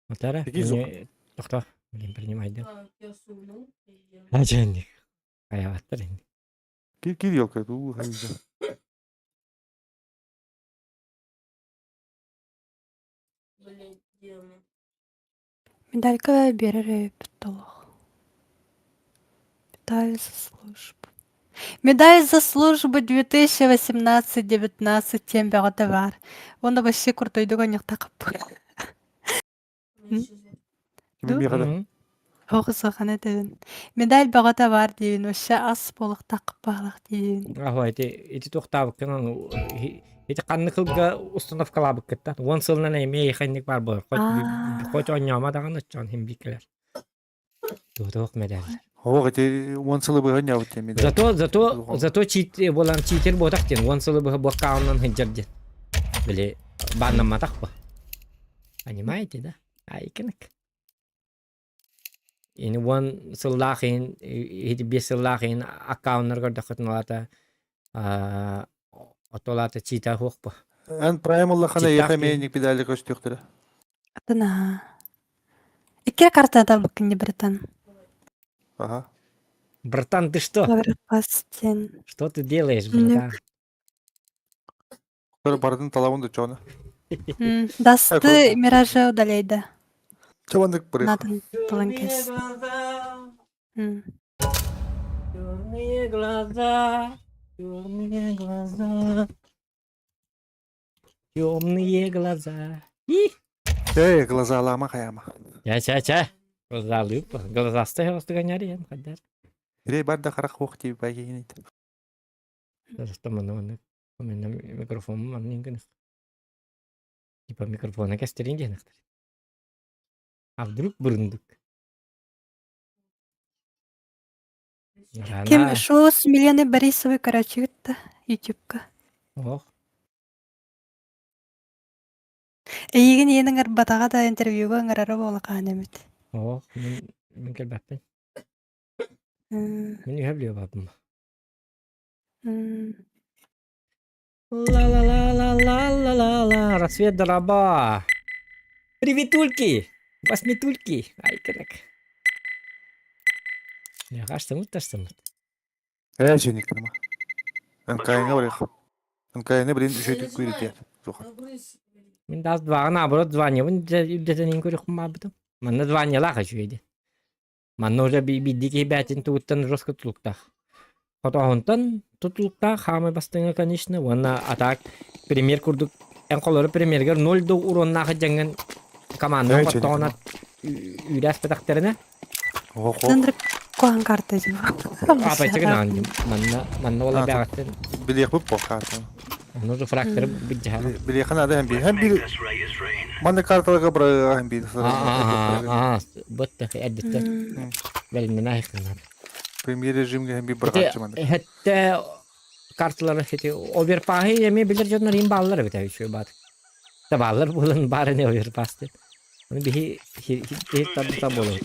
Отара, Тики тохто, блин, принимай, да. Я сунул. Аженник. Аяваттар инде. Кир елка, ту хайда. Блин, демон. Медалька берет толох. Медаль за службу. Медаль за службу 2018-19 тем бәғатавар. Оны башы куртойдуға нектақып. Кими миғада. Оғызы ғана дейін. Медаль бәғатавар дейін. Ошы ас болық тақып бағлық дейін. Ахо, эти тохтабык кынан эти канны кылга установкалабык кетти. Он сылынан эме ехенник бар бор. Хоть оньяма даган очон хим бикелер. Тох медаль. О, эти онсылы быға не авыт теми. Зато чит болан читер бодак тен. Он сылы быга бокаунан хиджерден. Биле баннан матак ба. Понимаете, да? Айкенек. In one сыллахин, эти бес сыллахин аккауннар гордахат налата отолата чита хохпа. Ан праймалла хана Читак ехамейник педали көстүктүрө. Атына. Икке картада бұкынде біртан. Ага. Братан, ты что? Пастен. Что ты делаешь, братан? Көр бардын талабын да чоны. Дасты миражы удаляйды. Чабандык бұрых. Надын пылынкес. Черные глаза, черные глаза, темные глаза. Глаза лама хаяма. Ча. Глаза лыпа. Глаза стоят, просто гоняри. Ирей барда харак хоқ тиби байгенейді. Что мы микрофон маннинген. Типа микрофона кестеринген. А вдруг бұрындық? Кем шоу с Миленой Борисовой Карачугетта ютубка. Ох. Еген енің батаға да интервьюға аңырары болы қанемет. Ох, мен келбәппен. Мен үйе білеу бабым. Ла-ла-ла-ла-ла-ла-ла-ла. Рассвет дороба. Приветульки. Восьмитульки. Ай, как. Я хаштамут. Женик кырма. Анкайына бұрых. Анкайына бірін үшейтік көйреті. Мен даже два наоборот звонил. Где-то не говорю, мабытым. Манна звонила хочу еди. Манна уже биддики бятин туттан жестко тулуктах. Хотахонтан тутулуктах хамы бастыңа, конечно. Ванна атак премьер курдук. En kolları premierger 0 uronnağı jangan команданың паттауына үйрәс пәтәқтеріне. Сандыр қоған карта жыл. Апайтығын аңдым. Манна ола бәғаттен. Білек бұп боққатын. Нұзы фрактері бүт жағалы. Білек қанады әм бейді. Манна карталыға бұра әм бейді. Бұтты әддетті. Бәлімден айқынлар. Премьер режимге әм бейді бұрғатшы манна. Хәтті карталары хәтті оверпағы еме білер жоднар ең балылары бітәй үші бады. Балылар болын барыны оверпасты. Onu bir tadı da bolu.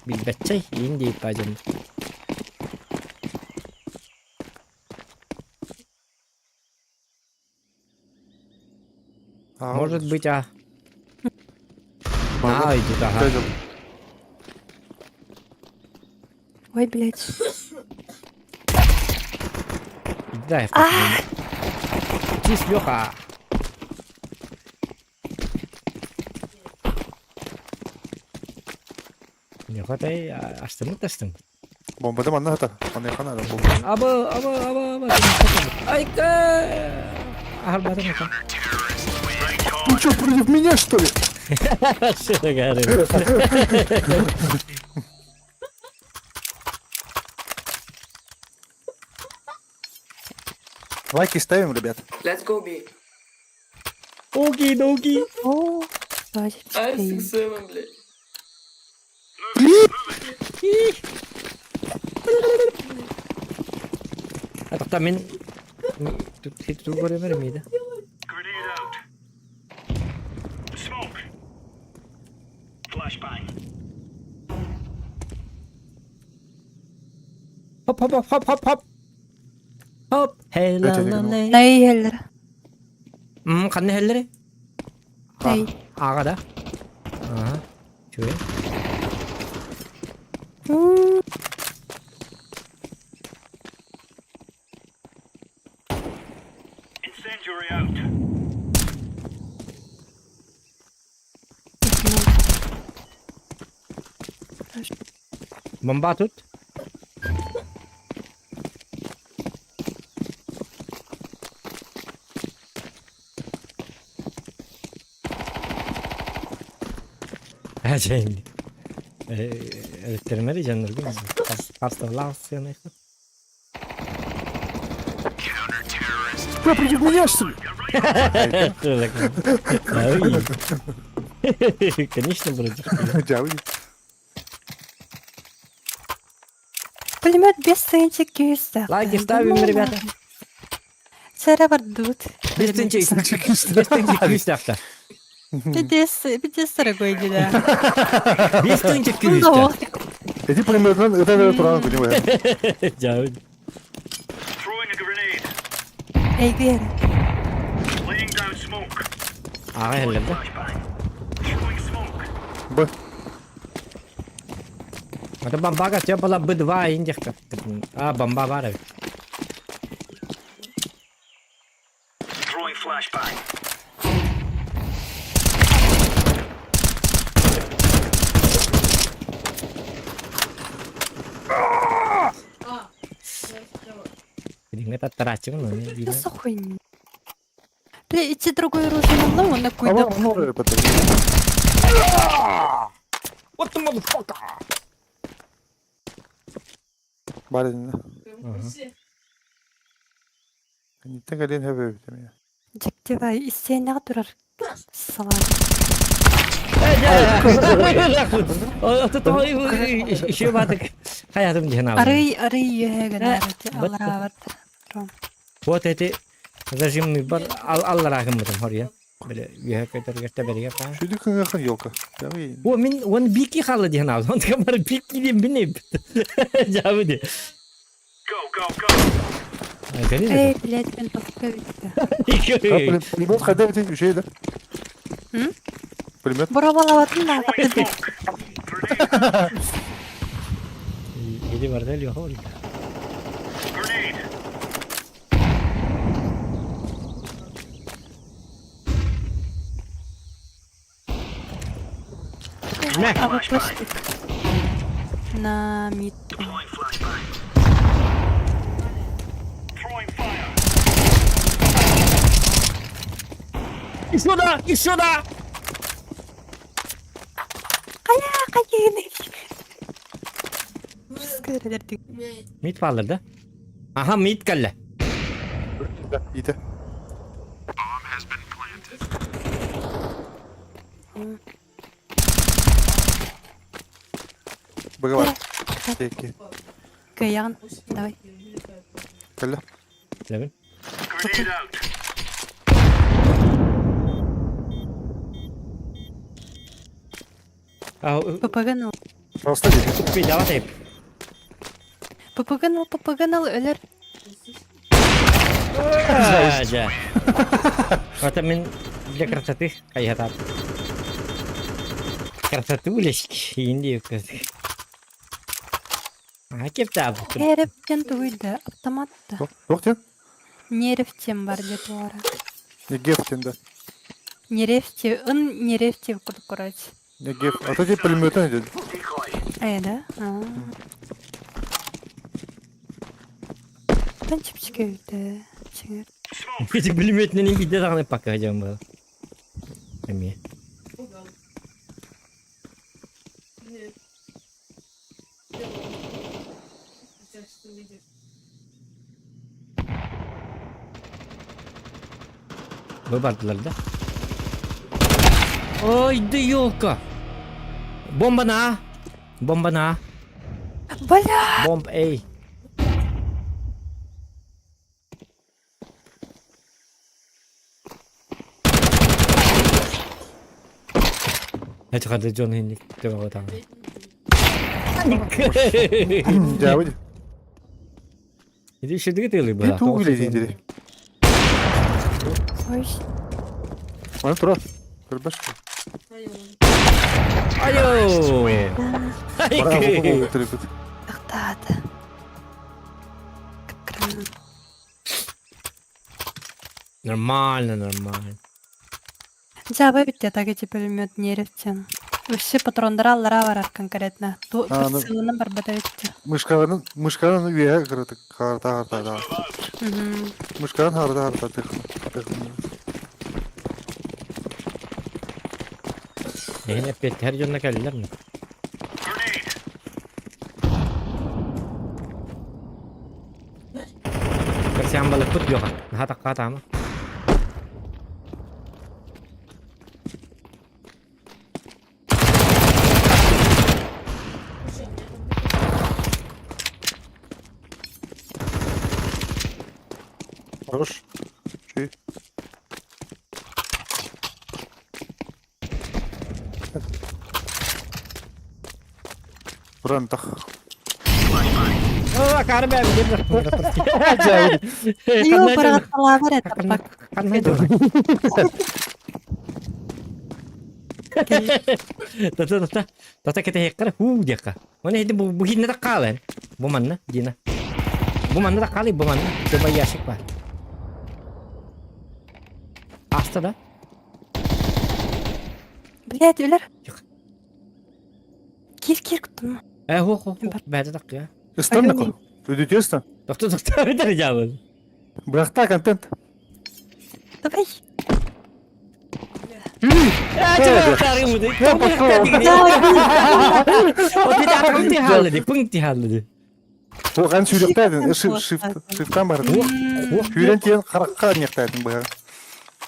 Bilbet. İyi deyip bacım. Может быть, идет, ага. Ой, блядь. Да, я Тис, Лёха. Лёха, ты астым. Бомбада манна хата. Манна яқана да бомба. Аба. Айка. Ахал это. Ты что, против меня, что ли? Что ты говоришь? Лайки ставим, ребят. Let's go big. Оки-доки. О, бачить. R67, блядь. Это там тут говорю мида. Хоп. Хоп, hey la la la. Най елдер. Kanne helleri. Ey. Ağa da. Aha. Şöyle. Hmm. Incendiary out. Bomba tut. Her şey. Öğretmenime de canlar değil mi? Hastalığı Бля, против меня, что ли? Конечно, вроде. Дяуи. Пулемет без сынчик кюстах. Лайки ставим, ребята. Сера бардут. Без тынчик. Без тынчик küstahta. Bir de sıra koydu da. Без тынчик Bunda o. küstah. Эти пулеметы, это верно туран, понимаешь? Cavit. Throwing a grenade. Ey gıyarı. Laying down smoke. Ağa hellerde. Flashbang. Throwing smoke. Б. Это бомба хотя была бы два индиха. А, бомба var evet. Throwing flashbang. Ini tak teracung loh ini. Что за хуйня? Бля, идти другой оружие на мной, он на А куйда. вам море потом. What the motherfucker? Барин. Не так один хабе битем я. Cekti var, isteyene durar. Salak. Şu batık. Hayatım cenabı. Arıyı yühe kadar. Allah razı olsun. Вот эти зажимный бар. Allah rahim mıdır oraya. Böyle yuha kadar geçte beri yapar. Şu dükkan yakın yok. Dyaui. O min on biki halı cenabı. On kamar biki diyeyim binip. Cavı de. Go, go, go. Gani Ey, de. блядь, ben topukta bitti. Пулемет когда битем şey de. Hı? Пулемет. Bura balavatın da. Throwing smoke. Grenade. Yedi var değil yok oraya. Grenade. Ne? Abi pıştık. На мид. Deploying flashbang. Throwing fire. Сюда! И сюда! Kayın. Skırırdık. Mid palırdı. Aha mid kalle. İyi de. Бага var. Peki. Kayağın. Давай. Kalla. Levin. Grenade out. Ah, Papaganal. Просто değil. bir davat hep. Papaganal ölür. Aja. Kata min bile krasati kayak hat. Krasati uleşk. Hindi yok kız. Ha kepta bu. Heriften duydu. Автоматта. Yok diyor. Нерефтем бар где туара. Ne Gef'tin de. Нерефте. Он нерефте короче. Ne Gef. Atacı пулеметі ne dedi? Decoy. Да? Танчипчик öldü. Çingir. Smoke. Küçük bilimiyetinin bir de sana bakacağım bu. Emi. Bu bardılar da. Ой, да ёлка. Бомба на. Бомба на. Бля! Бомб эй. Это когда Джон Хенник того там. Дяуи. Иди еще двигатель Bir была. tuğ ile ilgili. Ой. Mana turadi. Bir baş. Ayo. Bana bu bitirip. Ықтады. Кіпкірімнің. Нормально. Жабы бітті тагычы пулемет неревтен. Өші патрондары аллара барар конкретно. А, ну- Сылының бар бата бітті. Мышканың үйе кірді. Қарта. Мгм. Мышканың қарта. Neyin hep her yönüne geldiler mi? Grenade. Kersiyan balık tut yok. Daha tak kata mı? Хорош. Şey. Buranı tak. Oh, karı ben Йо, парағаттала бар әтір, бак. Tata kita hekar dia kah? Mana itu bu hinna tak kalah? Bu mana Dina? Bu mana tak kali bu mana? Coba ya sih pak. Asta da? Блядь, өлер. Yok. Кир күттім. Ho. Bada tak ya. İster mi? Ödüyorsun. Doktor bir jawab. Bırak da content. Давай. Coba cari mudah. Oh tidak pengti hal di. Bu kan sürüklerden. Shift'tan var. Hüyren karakka niyeklerden bu.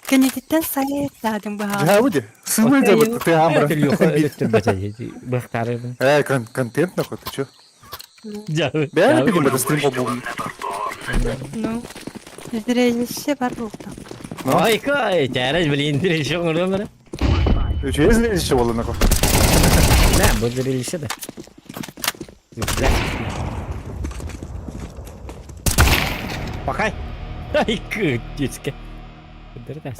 Кенедеттен сайттадың баға. Cevabı de. Sığmıyor da bu. Teham bırak. Yok elektrik baca jadi. Baktarı ben. Контент нахуй, ты чё? Jauh. Ben bileyim ben stream попробую. Ну, зрелище бар болду. Ой, кай, cara beli indirişi olur mu? Через еще было нахуй. Ne bu dirilişi de. Güzel. Bakay. Ay küçük. Дердас.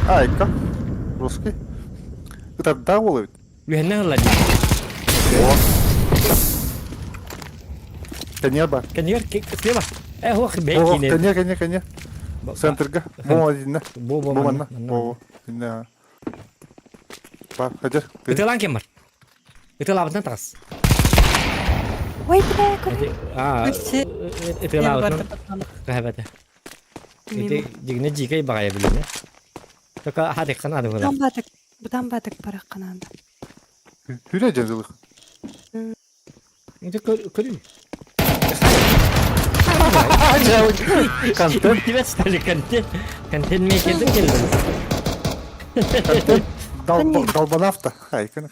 Айка. Русский. Это да ловит. Гэнэ лади. Коньяба. Каньер слева. Хох О, бекини. коня. Центрга. Бо один. Бо Бо. Бо. Да. Бар, хадер. Itu lang kemar. Itu lawan tas. Ой, бля, көрі. Itu Мен lawan. барды патроны. Kahvete. Itu jigine jika bagaya bilene. Taka hadi kana da Бұдан бадық, бұдан бадық барақ қананды. Hüre cenzılık. Itu körü. Контент. Тебе стали контент. Контент мейкердin geldin. Долбанавта. Айка.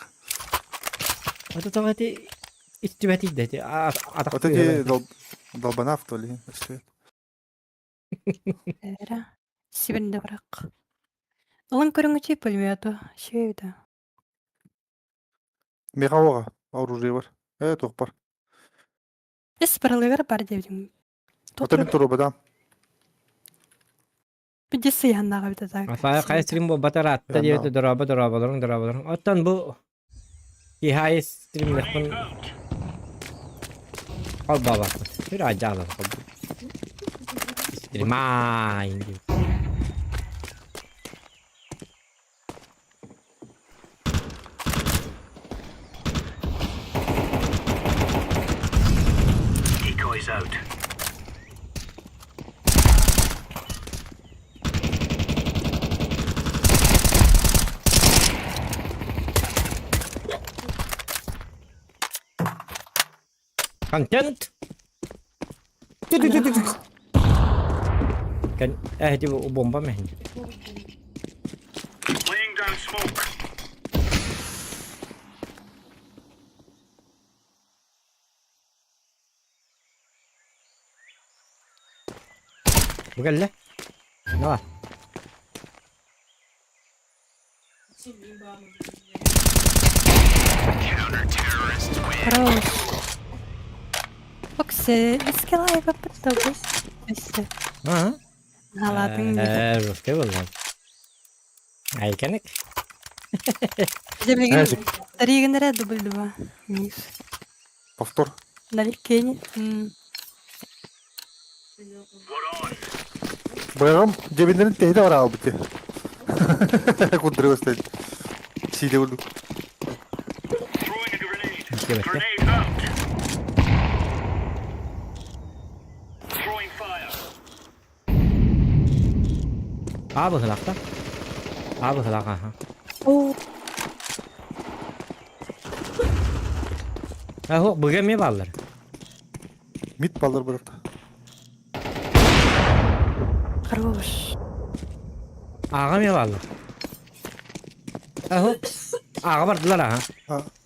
Это то эти истебати дети. Атак. Вот эти долбанавт или что? Әрі. Сибірінде барақ. Олың көріңі пулеметі. Шөйді. Мехауға оружие бар. Тоқ бар. Іс барлығыр бар деудің. Ота бит турбадан. Біде сыяннаға біді даг. Afaya stream bu bataratta diye de darabaların. Ottan bu hikaye streamlerin al baba. Bir acayip oldu. Stream indi. Decoys out. Content. Kan itu bomba meh. Laying down smoke. Bukan lah. Nah. Хорош. Оксе, ескелай бапытта бұл. Өсті. Ага. Halatın Ruska buldum. Aykanik. Жебеген Назик. таригенере дубль 2. Миш. Повтор. Налегкени. Bayram cebinden teyze var abi ki. Kundurıyor sen. Side vurduk. Throwing a grenade. Evet. Grenade out. Throwing fire. Abi hılakta. Abi hılak aha. Oo. Ha ho bugün mi ballar? Mit ballar bıraktı. Хорош. Ağa mı ballar? Ha ho. Ağa vardılar ha.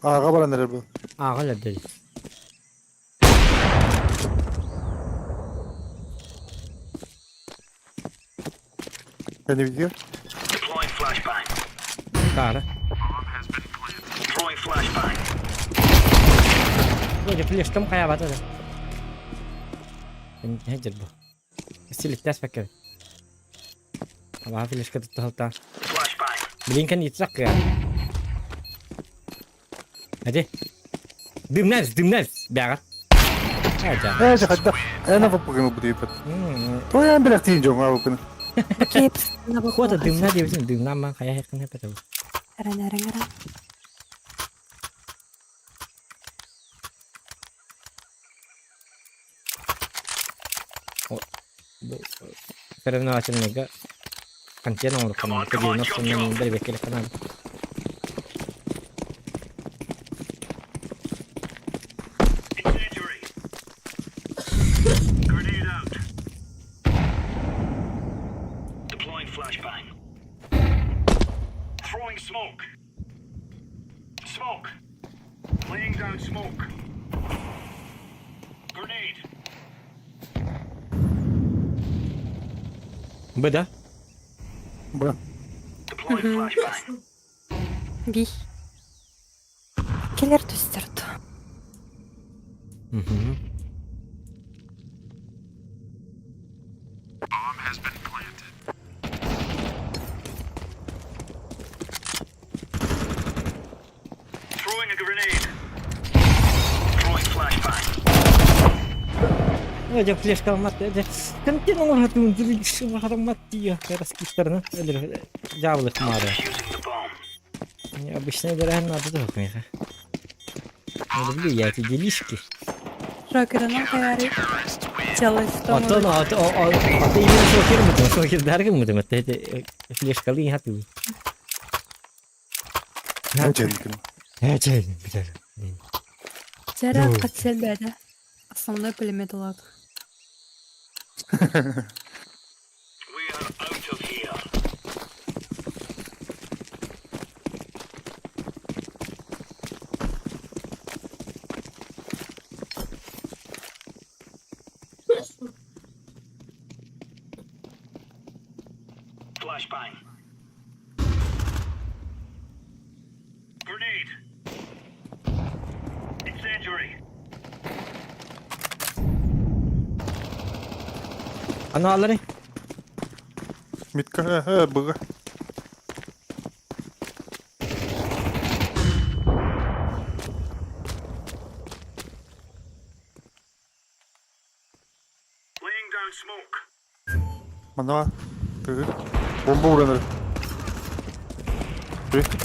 Ağa bana neler bu? Ağa dedi. Beni biliyor. Deploying flashbang. Kara. Throwing flashbang. Böyle flash'tım kaya batı da. Ben hecir bu. Silik ders bekle. Ama flash katı tahta. Flashbang. Blinken yitsak ya. Hadi. Dümnez. Biar. Aja. Neyse hadi. Ana bak bugün bu diye. O yan bıraktın canım abi bunu. Okey, pısına bak. Kuat dümnez dia bisin dümnez mah kayak hekan apa tahu. Reng. Pero no hacen mega. Kancian orang kan pergi nafsu yang dari bekil kanan. Incendiary. Grenade out. Deploying flashbang. Throwing smoke. Smoke. Laying down smoke. Grenade. Beda. Bırak. Deploying flashbang. Би. Келер төстөрдө. Throwing a grenade. Throwing flashbang. Aja flash kalmat aja. Kancian orang hati menjadi orang mati ya. Teras kita na. Jauh lah kemarin. Defusing the bomb. Ya обычно дорогая надо только их. Не люблю я эти делишки. Рокерның кайры. Çalıştım. Аты именно сокер дәргем мөтем. Флеш калый хату. Ne çelik. Ачай, битер. Жара катселбеде. Основной пулемет олат. We are out of here. Flashbang. Grenade. Incendiary. Ana alırı. Mitka he bıga. Laying down smoke. Mana var. Bomba vuranır.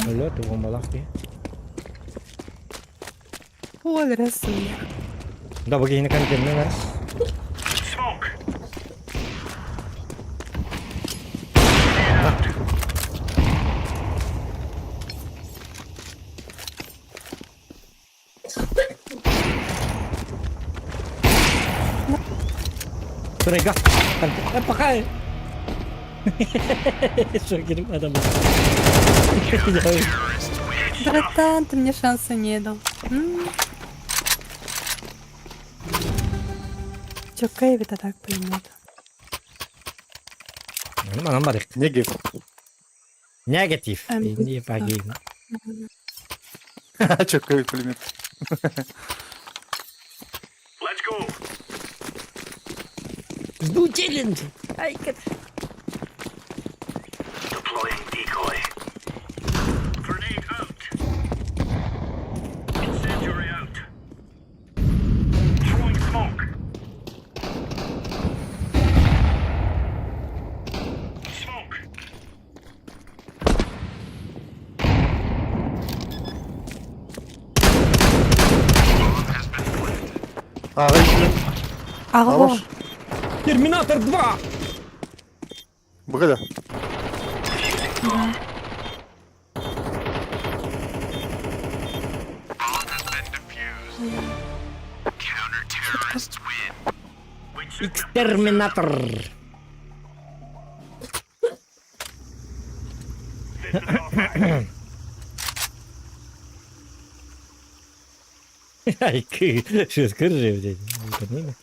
Öyle tu bombalak diye. Ой, Россия. Da begini kan kendine ver. Smoke. Mereka kan pakai. Сокер ada bu. Братан, ты мне шанса не дал. Чё кайф это так пулемет? Mana barik. Ne gef? Negatif. Ini pagi. Çok kayıp pulmet. Let's go. Жду челлендж. Ай, как. Аға ишілі. Ағы Алаш. болған. Терминатор 2! Бұға да. Экстерминатор! Ай, что скажи, блядь. Непонятно.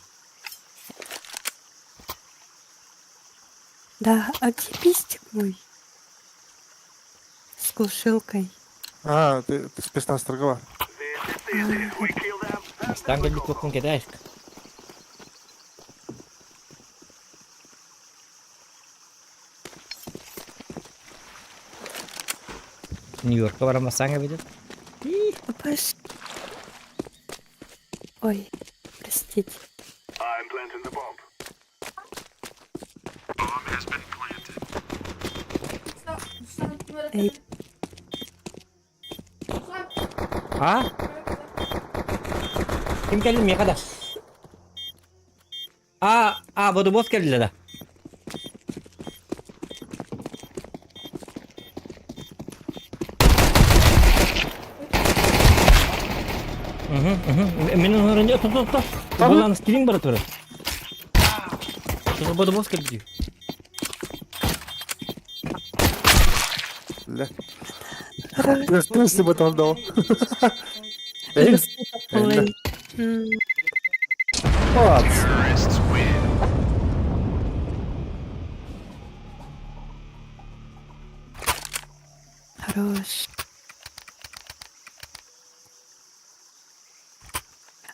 Да, а где пистик мой? С глушилкой. А, ти спецназ торгова. Там как бы не кидаешь. Нью-Йорка барамасаңа видит. Опаш. Ой, простите. I'm planting the bomb. Bomb has been planted. Эй, А? Kim geldi mi kadar? Bu da boss geldi de. Менің орында топ. Бұланы скилин бар тұры. Bu da boss geldi. Ля. Пресс батон дал. Эй, ой. пац. Хорош.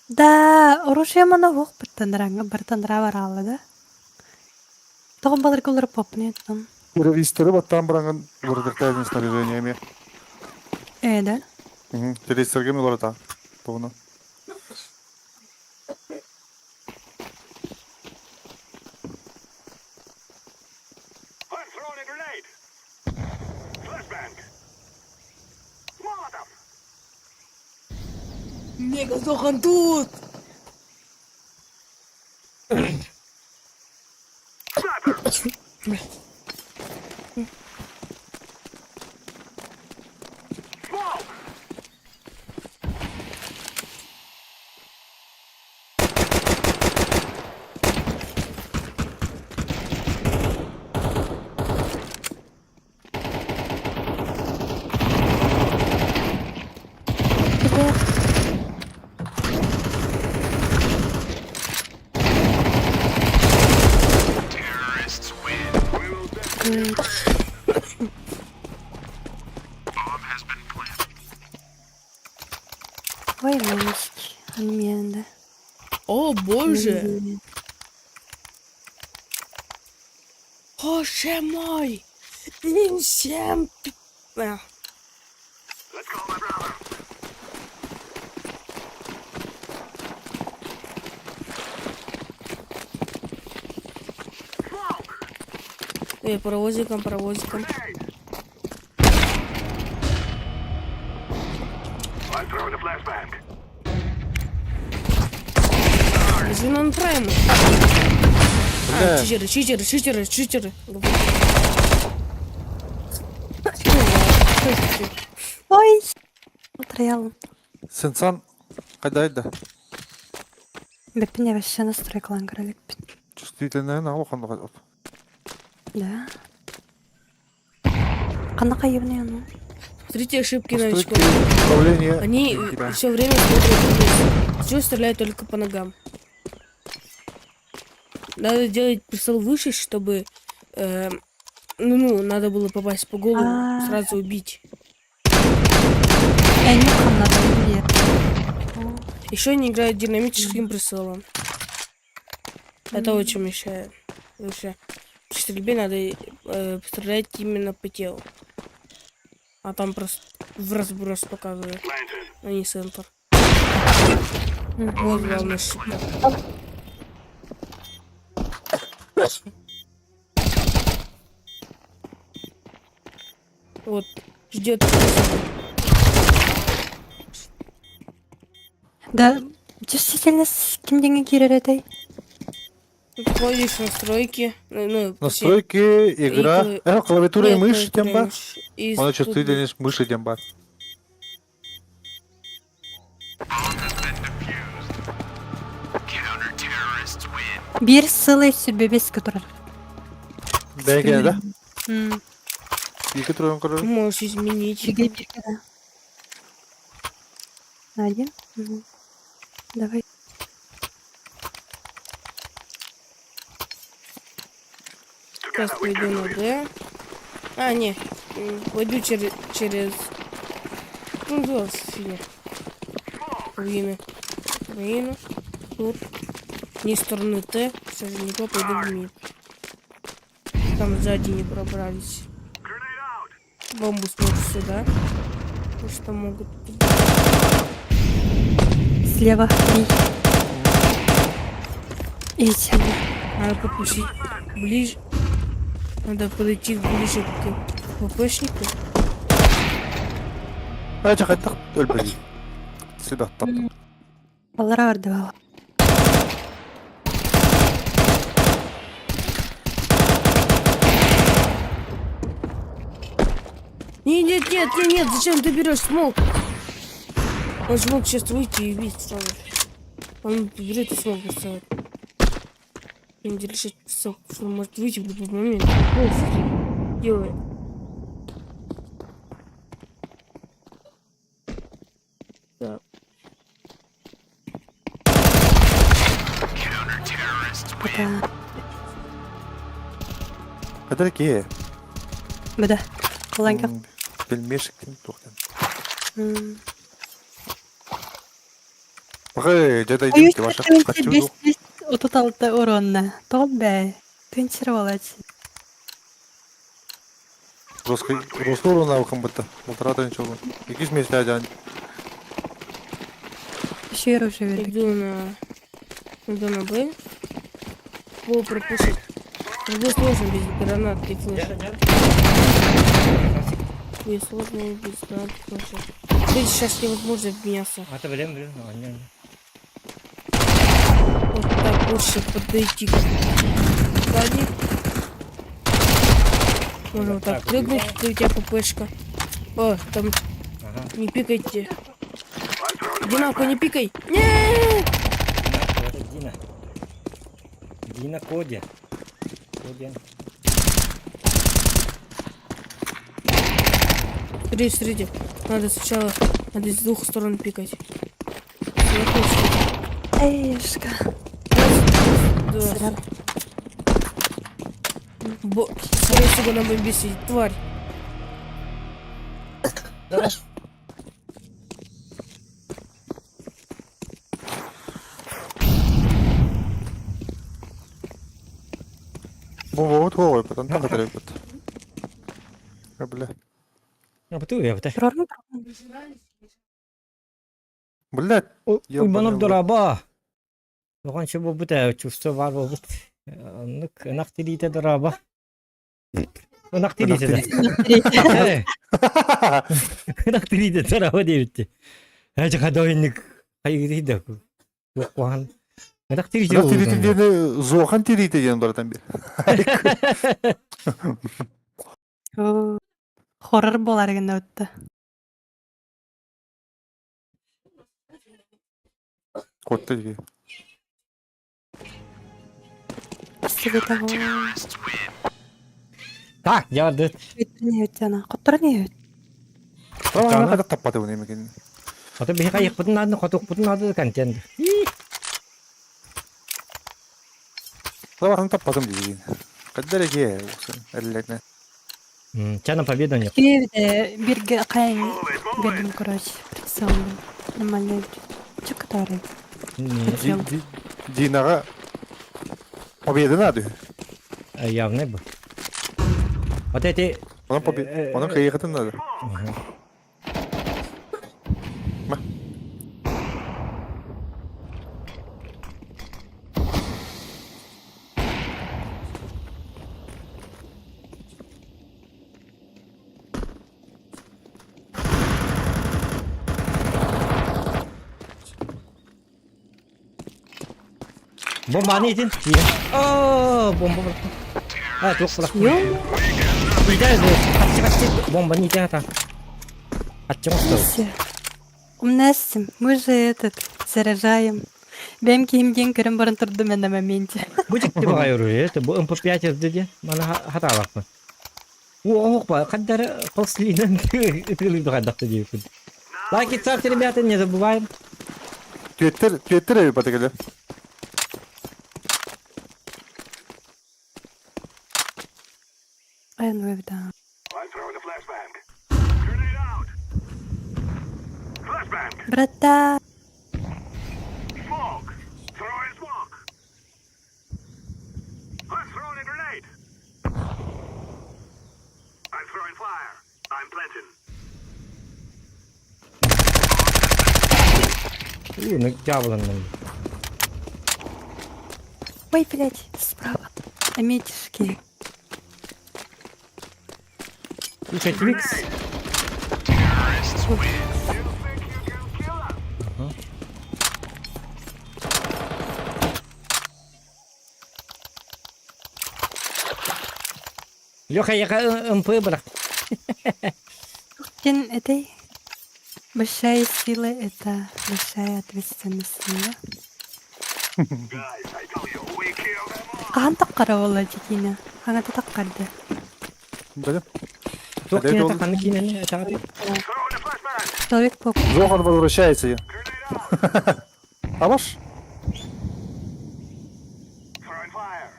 Да, оружие мана вох бартандыра бар алды да. Тоғын балыр көлір попны еттім. Террористері баттан бұраңын вырдықтайдың снаряжениями. Да? Террористерге ми лората. Тоғына. I'm throwing a grenade. Flashbang. Molotov. Мега Зохан тут! Smoke. Terrorists win. We will definitely. Bomb has been planted. Ой, мамочки, анменда. О боже! Боже мой! Всем... Let's go, my brother. Smoke. Паровозиком. Grenade. I'm throwing a flashbang. Извини, он прайм. Бля. Читеры. Ой, смотрел. Сенсан қайдайды? Беппин вообще настрой клангара беппин. Чувствительная на охан қайдады. Да. Қана қайыбын яну. Смотрите ошибки новичков. Управление. Они Да. все время смотрят вниз. Чего стреляют только по ногам? Надо делать прицел выше, чтобы надо было попасть по голову, А. сразу убить. Нюхом надо убить. Еще они играют динамическим прицелом. Это очень мешает. Вообще, при стрельбе надо стрелять именно по телу. А там просто в разброс показывает, Planted. а не центр. Вот главная ошибка. Вот, ждет. Да, Just сетелес кимдеңе киреретей. Входишь в настройки. Ну, Настройки, игра. Клавиатура и мышь тем бар. И Оны тут чувствительность мыши тем бар. Counter-terrorists win. Bir сылай сүрбебес көтөрөр. Бәйге, да? Екі тұрған көрір. можешь изменить. Бирге бирге да. Один. Давай. Сейчас пойду на Д. А, не. Пойду через... Ну, да, фигня. Украина. Украину. Тут. Не стороны Т. Все же не то, пойду в МИД. Там сзади не пробрались. Бомбу смотрю сюда. Потому что могут... Слева. Три. И сюда. Надо подпустить ближе. Надо подойти ближе к ВПшнику. Ача қайттық, өлбеді. Сюда, таптым. Алара барды бала. Нет, зачем ты берешь смог? Он же мог сейчас выйти и убить сразу. Он берет и смог поставить. Не держит сок, что он может выйти в любой момент. Пофиг. Делает. Так. Пока. Қайдар ке? Бада. Коланка. Білмешіктен тоқтен. Бағай, жадай Ой, демекте баша. бес Қачуду. отут алты уронна. Тол бәй. Тынчыр болачы. Росуру навыком быта. Полтора ничего. Якісь місця жан. Ще уже веду. Иду на Б. Пол пропустить. Здесь сложно без гранат и флеша. Здесь сложно без гранат и флеша. Здесь сейчас невозможно в мясо. Ата білем. Anya. Вот так лучше подойти к сзади. Можно вот так прыгнуть, когда у тебя ППшка. О, там Ага. не пикайте. Динако, не пикай! Нет! Дина. Дина Коди. Коди. Смотрите. Надо сначала, надо с двух сторон пикать. Сверху и снизу. Эйшка. Да. Скорее всего, на бомбе сидит тварь. Вот, ой, потом там отрывает. Бля. А потом я потом. Тұрармы? Блядь. Уйманып дораба. Оған бұл бұта чувство бар бұл бұт. Нақ тирейте дораба. Нақ тирейте да. Нақ тирейте дораба дейбітті. Әжі қадауынник қайырейді. Жоқ қуған. Нақ тирейте Бірақ тирейте дені зоған тирейте дені баратан бер. Хоррор болар генде өтті. Котты деге. Сігеті ғой. Так, жарды. Не өтті ана. Құттыр не өтті? Ана қадақ таппады оны емекен. Ото бихи қайық бұтын ады, қотық бұтын ады контент. Табағын таппадым деген. Қаддар еге оқсын, әлілеріне. Чана победа нет. Киевде бирге қайын бердім, короче. Прицелдым. Нормально өтті. Че который? Динаға победа надо. Явный был. Вот эти... Оның қиығытын надо. Bomba ne edin? Bomba bırak. Ha çok bırak. Yok. Gideriz. Kaçı. Bomba не идет. Отчего что? Все. У нас мы же заряжаем. Benim киімден кірім бұрын тұрды мен на моменте. Bu çıktı bana yoruyor. Bu MP5 dedi. Bana hata bakma. Ох, когда послина ты догадаться девушку. Лайки, ставьте, ребята, не забываем. Tüyettire batıkıyla. Ай, ну да. I'm throwing a flashbang. Grenade out. Flashbang. Брата, Smoke. Throwing smoke. I'm throwing a grenade. I'm throwing fire. I'm planting. Ну, дьяволом. ой, блядь, справа. Аметишки. Слушай, Твикс. You think you can kill us? Леха, я МП брат. Это большая сила, это большая ответственность. Да? Guys, I tell you, we kill them all. Қан таққара ола жекіне. Қаңаты таққарды. Böyle. Çok Evet, yine oğlum. takanlık yine ne? Çağatay. Throwing a flashbang. Человек поп. Зохан возвращается. Grenade out. А ваш? Throwing fire.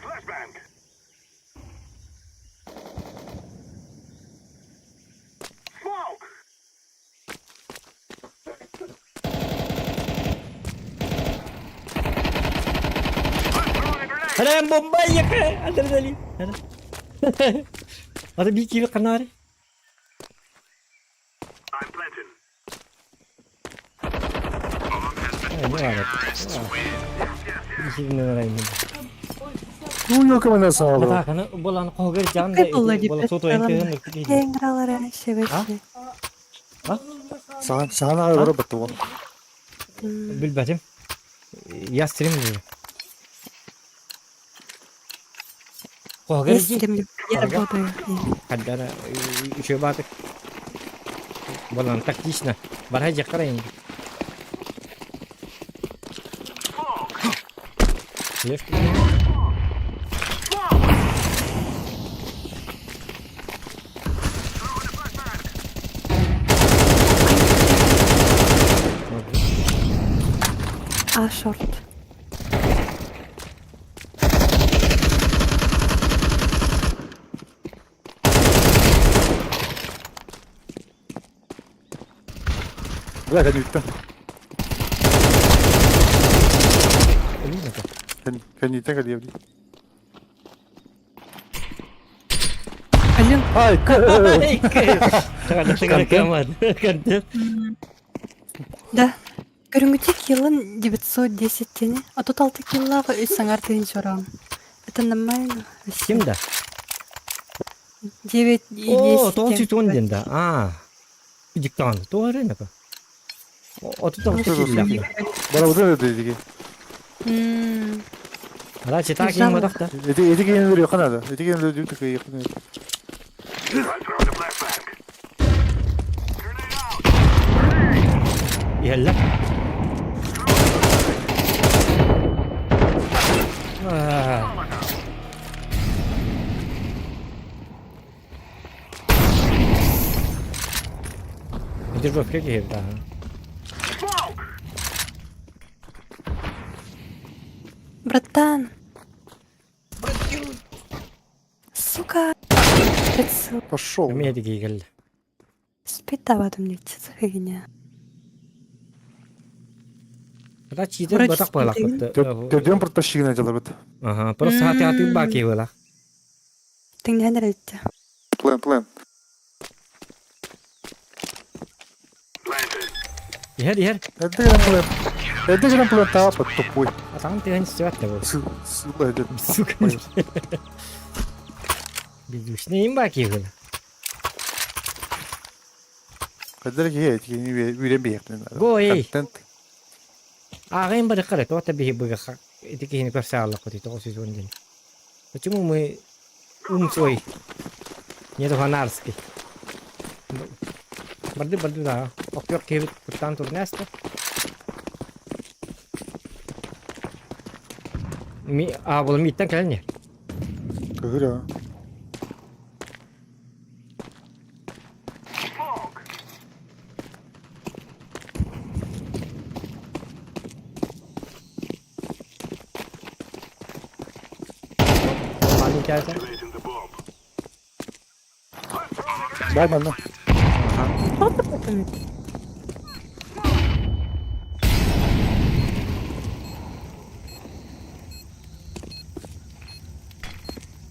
Flashbang. Smoke. I'm throwing a grenade. Ada bomba ya ke? Ada tadi. Ada. Ada bir kiri kanar. I'm planting. Ne var? Bir kiri ne var ini? Ну, yok ama sağ ol. Mata kana bolan koger jam Как было da. Bola soto ente ngerti ki. Я играла раньше вообще. Sana ayvara battı onu. Bilbatim. Я стримлю. Koger Я ji. стримлю. Я работаю. Kadara еще баток. Bolan тактично. Бархай қарайын. Левки. А, шорт. Bırak hadi bitti. Ölüyor mu? Kendi tek hadi yavrum. Алин, Ay Контент. да. Көрүнгүтү киллын 910 тени. А тут 6 киллага 3 саңар тыгын жорам. Это нормально. Kim da? 9 и 10. Oo, толчик он дenda. А. Диктан. Doğru ne ka? O tutam tutam. Bana bu da dedi ki. Hala çeta kim var da? Eti gelin veriyor kanada. Eti gelin veriyor diyor ki yakın. I'm throwing a flashbang. Grenade out. Yalla. Ah. Иди жопки где да. Smoke. Братан. Сука. Прицел. Пошел. Мне такие гель. Спит давадым не чиз фигня. Да чизе Вроде батак балак. Дödüm протащили на дело. Ага, просто хаты баки была. Ты не нравится. План. Planted. Yer. Это же план тапа тупой. А там ты не свят его. Сука, это. Сука. Бездушные им баки была. Когда я эти не верю бег. Го, эй. Контент. Ағайын бары қары, тоғыта бейі бұға эти кейіні көрсе аллақ көтей, тоғы сөз он ден. Почему мы умсой? Не духанарский. Барды, да. Октор кейбіт құттан турнесті. Бұл миттен кәліне. Кыгыря. Малин кәлсен. Activating the bomb. Дай бана.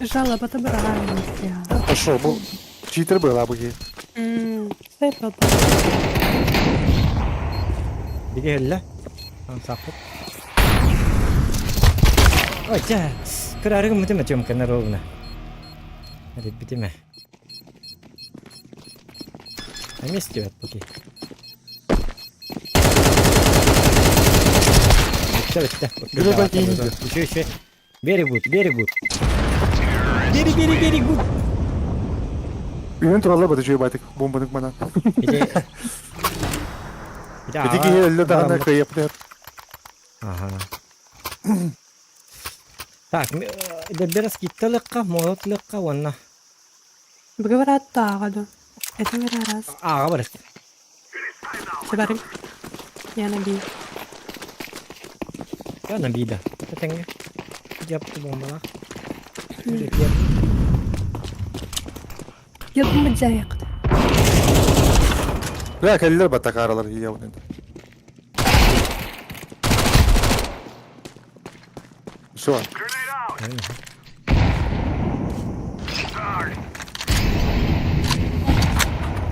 Жалоба добра. А що, був читер був або є? Сай папа. Біге хелі. Сақпыт. Ой, жа. Кырарығы мүтіме тёмканы ровна. Әрет бітіме. Вместе вот поки. Все. Бери ботинки. Еще. Берегут. Берегут. Үйен туралы бады жүйе байтық, бомбаның мана. Эти елі дағына кайып дер. Ага. Так, дебера скитталыққа, молотлыққа, онна. Бұғы бар атты ағаду. Этің бір арас. Аға барыс. Себарым. Яна бей. Яна бида. Тәтәңе. Жапты бомбала. Елдің бір жайық. Ya kelliler batak aralar iyi yavrum. Şu an. Grenade out.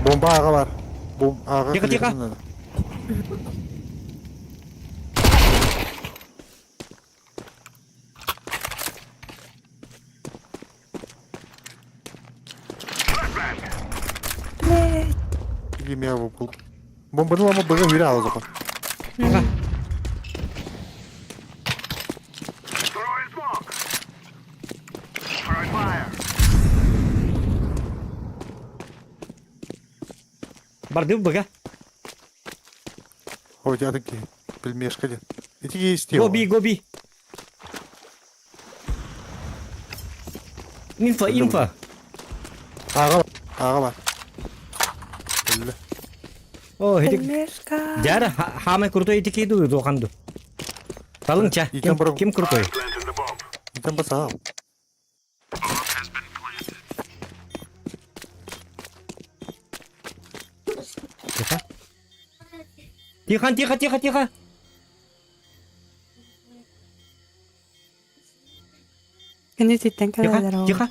Bomba ağa var. Ağa Tika. kırıyorsun. Yemeğe vurdu. Bombanın ama böyle biri al o zaman. Throwing smoke. Throwing fire. Барды бага. Ой, я такие. Пельмешка ли. Эти есть тело. Гоби. Инфа. Ağa var. Belli. О, хедик. Пельмешка. Жара, хамай крутой этики дуют, оханду. Талынча, кем крутой? Planting the bomb. Giden bas ağa. Тихо. Кенетиттен кәлелер ол. Тихо.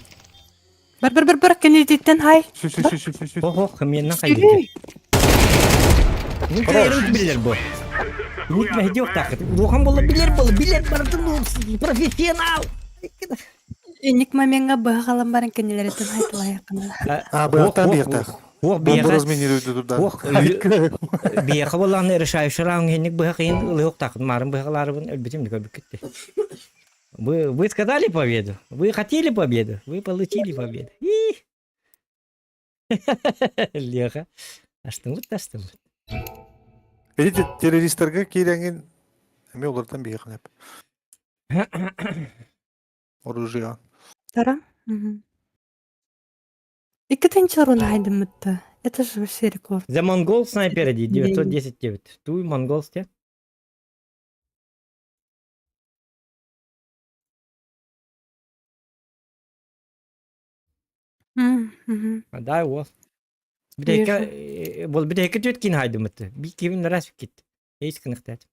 Бір. Кенетиттен хай. Şu. Ох, менен кайды. Нукайрын билер бу. Нитме хедиок так. Лохан болла билер бардым. Профессионал. Ник маменга бұға қалан барын кенелереттен хайтыла яқына. А, быяқтан бияқтақ. Ох, Bomba бияқа. разминируйды турдан. Ох, бияқа болланы решающий раунд хенник бияқа ен ылыок так. Марын бияқаларыбын әлбетем де көбік кетті. Вы сказали победу? Вы хотели победу? Вы получили победу. Леха. Аштың. Эти террористерге кейленген эме олардан бияқын әп. Оружие. Тара? Иккетенчі рун хайдым мұтты. Это же вообще рекорд. За монгол снайпера 910-9. Туй монгол сте. Да, вот. Бол бидеке төткин хайды мыты. Би кевин раз кит. Эйс кыныктат.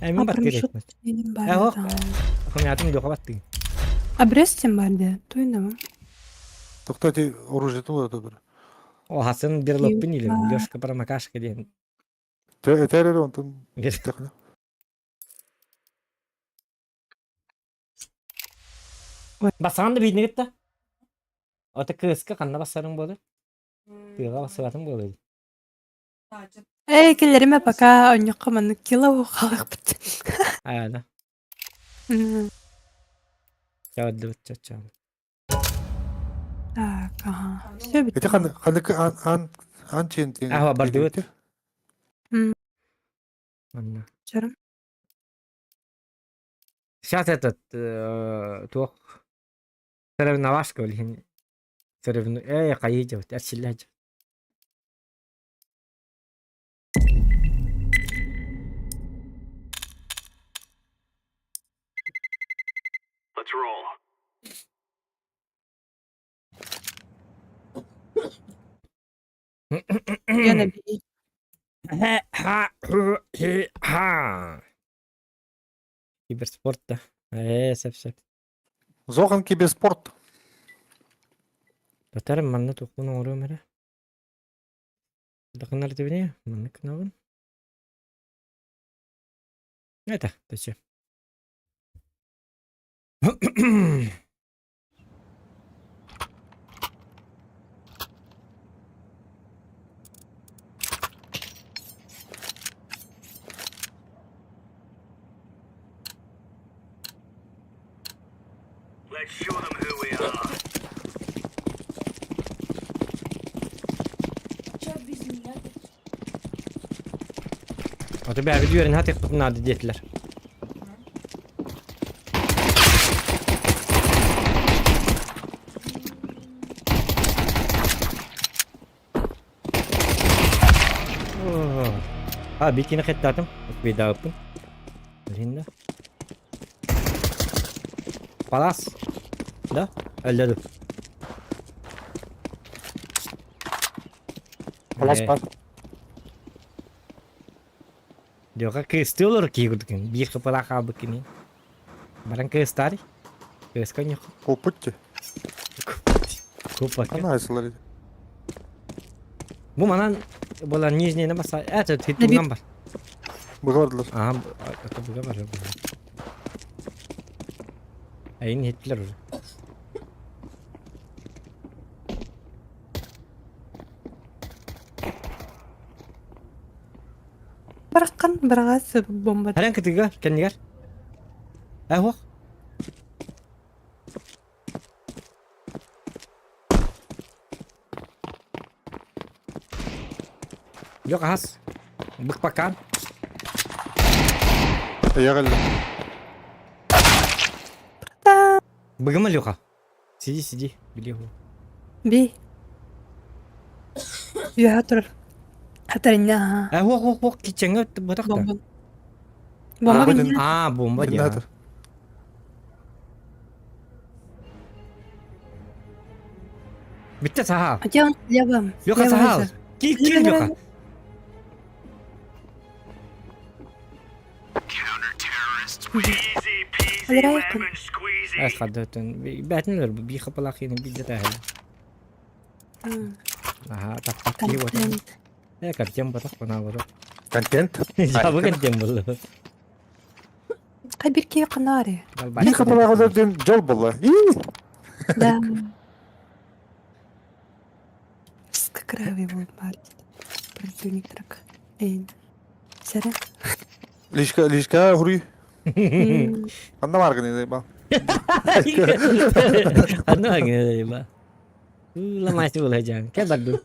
Эми бат керек. Ого. Хамятым жока баттың. Абрестен барды. Тойнамы? Тоқтати оружие тула да бір. О, хасын бир лоппин или Лёшка промакашка ден. Террор он там. Басанды бийне кетті. Ота кыска қанна басарың болды. Тыға басатың болды. Келеріме пока оньоққа маны кило халық бітті. Аяда. Чавады бит чачам. Так, ага. Все бітті. Эти ан чен тен. Ага, барды бит. Анна. Жарым. Сейчас этот тух соревновашка или кайдет, арсилляж. Let's roll. Yana bir. Ха. Киберспорт да. Сеп. Зохан киберспорт. Татарым манна тукун ору мере. Дакынар дебине, манна кынабын. Это, таче. Let's show them who we are. O da bir video hati kutuna dediler. Ha bittiğini kıtladım. Bir daha yapın. Elinde. Palas. Da öldürdü. Палас бар. Diyor ki kıstı olur ki gudukun. Bir kapıla kabı kini. Barang kıstari. Kıskan yok. Опытте. Kupak. Ана айсылар. Bu manan bola nижнее ne basa. Evet hit Ne bir- bundan var. Быгардылар. Aha bu da var. Ayın hitler olur. Bırakkan bırakas bomba. Halen ketiga kendiler. Ahwa. Yok has. Bıkpakan. Ягал. Bıgıma yok ha. Сиди. Biliyor. Bir. Ya hatır. Hatırına. Ahwa kitchenga batak da. Bomba. Bomba Bomba bin. Aa bomba ya. Терминатор. Bitti saha. Hocam devam. Yok ha saha. Kill yok ha. Easy peasy Hadi lemon Raikkonen. squeezy. Es kadar Batman'ler bir kapalak yine bir de hal. Aha tak ki wa. Ya kerjam batak bana wa. Контент. Ya bukan jam bulu. Kay bir kere kanari. Bir kapıla kadar den jol bolla. Да. Скакравый был парень. Противник трак. Сара. Лишка хури. Анда марга не ба. Ano lagi na ba? Lamay sa wala dyan. Kaya bado.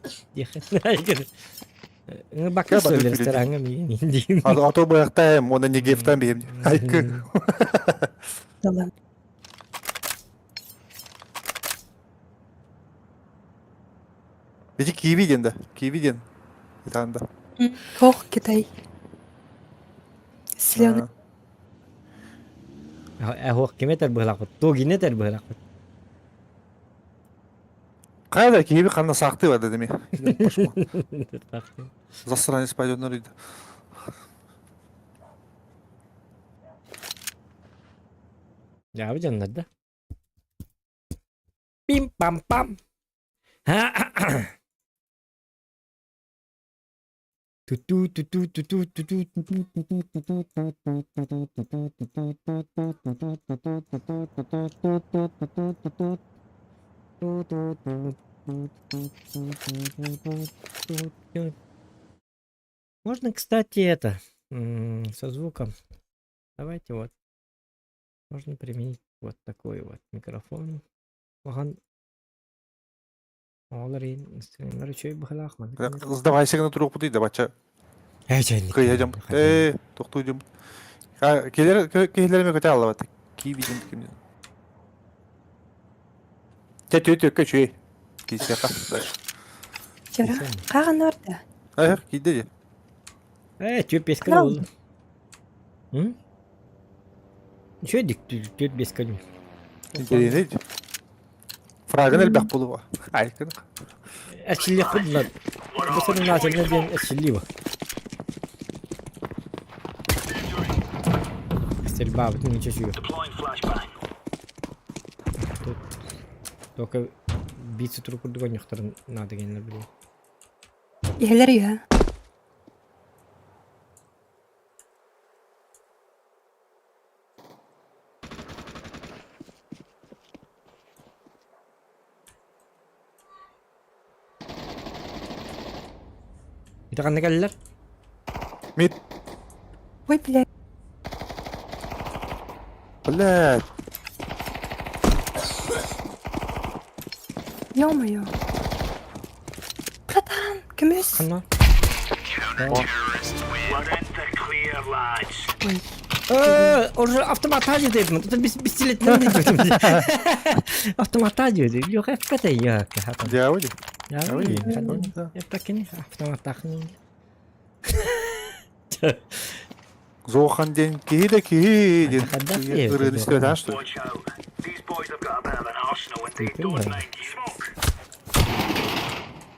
Bakit Kaya bado solar pili. sarang kami. Hindi. Ото баяхтайм, оны не гефтан бейм. Айкы. Далан. Эти киви ден. Итанда. Хох Китай. Зеленый. Ahok kime terbelakot. Tuh gini terbelakot. Қайда киви қанда сақты бар деме. Засранец пойдет на рыд. Ya bu canlar da. Pim pam pam. Tutu tutu tutu tutu tutu Можно, кстати, это со звуком. Давайте вот. Можно применить вот такой вот микрофон. Оған олар стример чөй бахалах ман. Сдавайся на трубку дейді, бача. Кыйдым. Тоқтуйдым. Келеріме көте алла бат. Ки видим ким. Тет көчөй. Кисе қас. Жара, қаған орда. Киде. Төп бес күн oldu. Hı? Şöyle dik tüp bes күн. Келене. Фрагын әлбәк болуға. Айкын. Әчілі құдылар. Bu senin nazarına diyen әчілі var. Стрельба, вот не чешую. Deploying flashbang. Только биться трупу другой надо генерал блин. Иһэлэр үһэ. Bir de kanne geldiler. Мид. Ой, блядь. Блядь. Ё-моё. Братан, көмөс. Kanna. We're in the clear, lads. Orada автомата dedim. Тут бистилетler ne dedim. Автомата dedim. Yok hakikaten yok. Дяводи. Ya Ой, öyle. да. Hep takini автомата. Зохан ден кейде кейден. Хаддaf Ырын істеп атан что? Watch out. These boys have got a bit of an arsenal when they Taken don't well. mind smoke.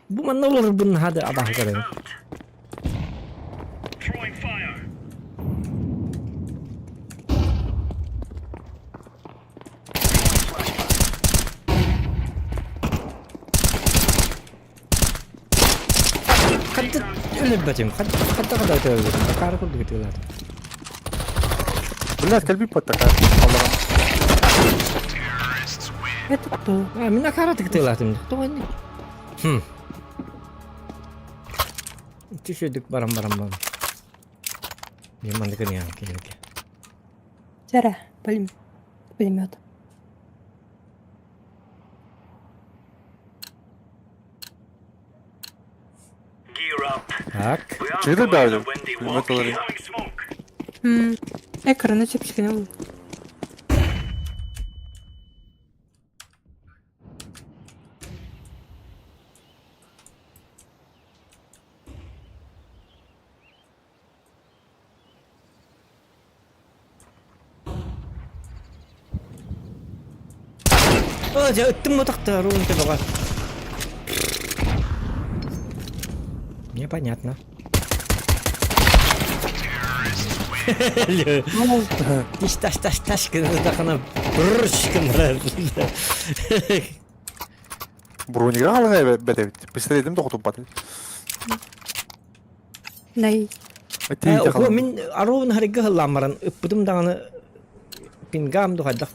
Bu man olur bunun hadi adah kadar. Out. Throwing fire. Hadi öyle bacım. Hadi kadar öyle. Bakar kurdu gidiyorlar. Блядь, кальби подтака. Allah'ım. Это кто? Ha, minna karat gidiyorlar şimdi. Doğru. Düşürdük baram. Yaman dikkat ya. Жара, пулемет. Gear up. Так. We are Çığdır going be on abi. a windy Bilmem walk. olayım. Throwing smoke. Экранı çekişkene ol. Ja öttüm mü taktı ruhun tabi. Непонятно. Hiç taş kınırı da kana brrrş kınırı. Бронига алыңа бәдәбит. Пистолетім тоқтып баты. Най. О, мен аруын харыгы хылламаран ыппыдым дағаны пингам дұғайдақ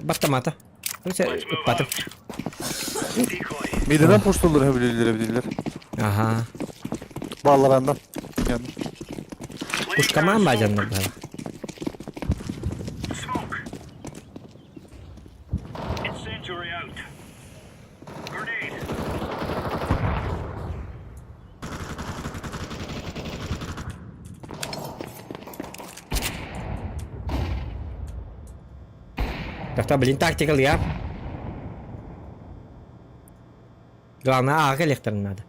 баттамата. Өсе ыппатым. Decoy. Mideden poştolları bilirler. Aha. Bağlarından. Yani. Kuşkama mı bacanlar daha? Smoke. Incendiary out. Grenade. Как-то, блин, тактикал я. Главное, электр надо.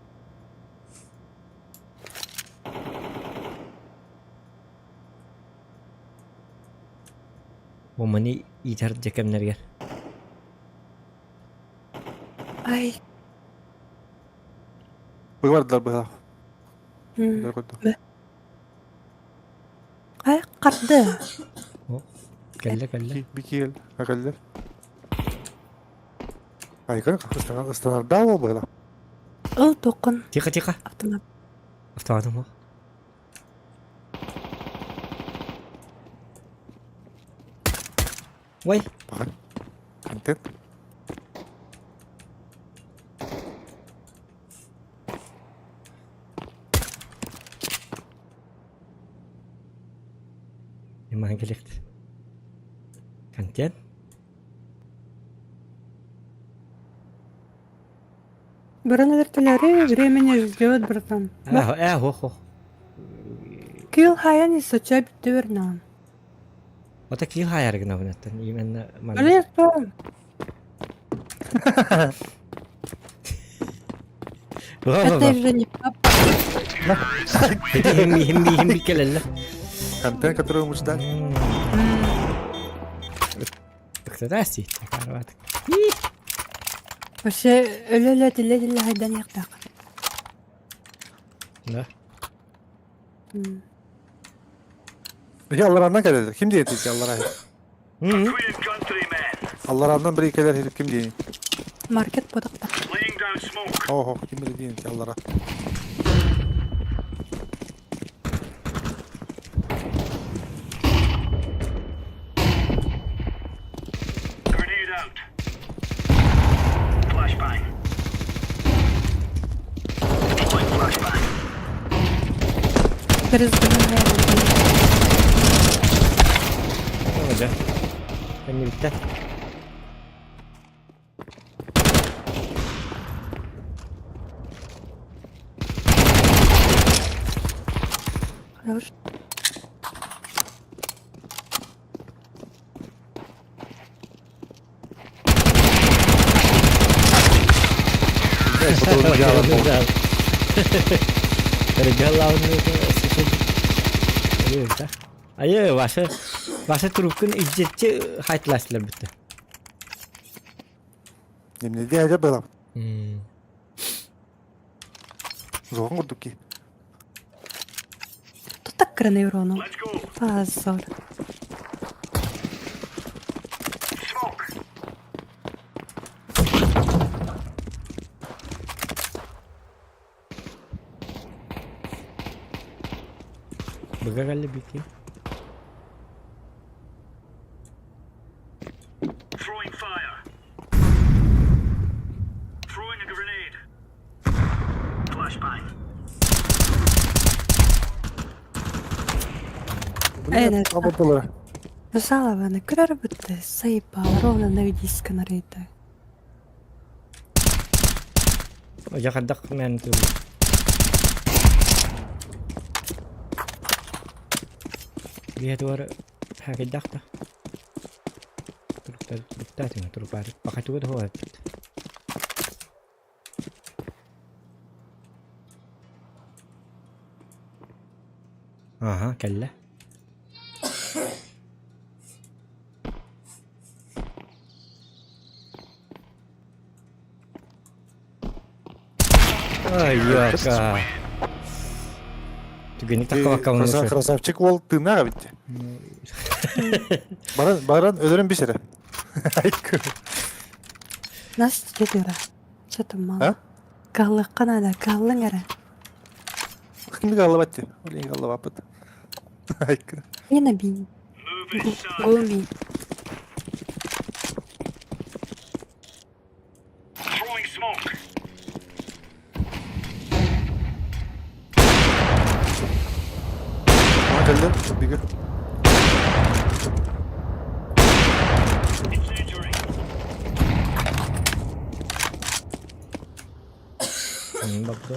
Bombanı yeter cekemlerge. Ай. Бывардылар быға. Ай, қарды. Kelle. Bir kel. Akaller. Айкын ıstanarda o bıға. Ол тоқын. Тихо. Автомат. Автоматом мı? Vay. Bakın. Контент. Hangilikti? Kanten? Buranın erteleri времени ждет, братан. Ho. Кил хаян исоча битти вернам. O da ki hayar gına bunattan. İmenle mal. Öyle yapalım. Это же не папа. Hem bir kelelle. Контент, который мы ждали. Iktidasi. Tekrar Вообще, öyle dile haydan yaktak. Ne? Ya Allah randan geldi. Kim diyecek ki Allah rahmet? Hı. Queen countrymen. Allah randan bir ikeler herif kim diyeyim? Market bodakta. Laying down smoke. Oho kim bilir diyeyim ki Allah rahmet. Grenade out. Flashbang. Deploying flashbang. Kırızgının hayalini. Ne olacak? Hem birlikte. Хорош. Evet, bu da yalan oldu. Regalau ni Ayo dah. Ayo bahasa Turuk'un iczetçi haytlaştılar bitti. Ne diyecek böyle? Hmm. Zor kurduk ki. Тут так краневрону. Let's go. Позор. Smoke. Bagagali bikin. Throwing fire. Throwing a grenade. Flashbang. Evet. Kapattılar. Жалобы, куда работает? Заебал, ровно на видиска нарыта. Oja kadak men tu. Dia tu ada kadak dah. Turuk tadi turuk balik. Pakai tu dah hoat. Aha, kalla. Ай, яка. Тебе не такого кого Krasavçık ol tırnağa bitti. Baran ölürüm bir süre. Нас дедура. Что там мало? А? Галлы канада, галлы ngara. Şimdi galla battı. Öyle galla battı. Не набей. Move inside. Гуми. Throwing smoke. Ama geldi. Bir gün. Incendiary. Bak da.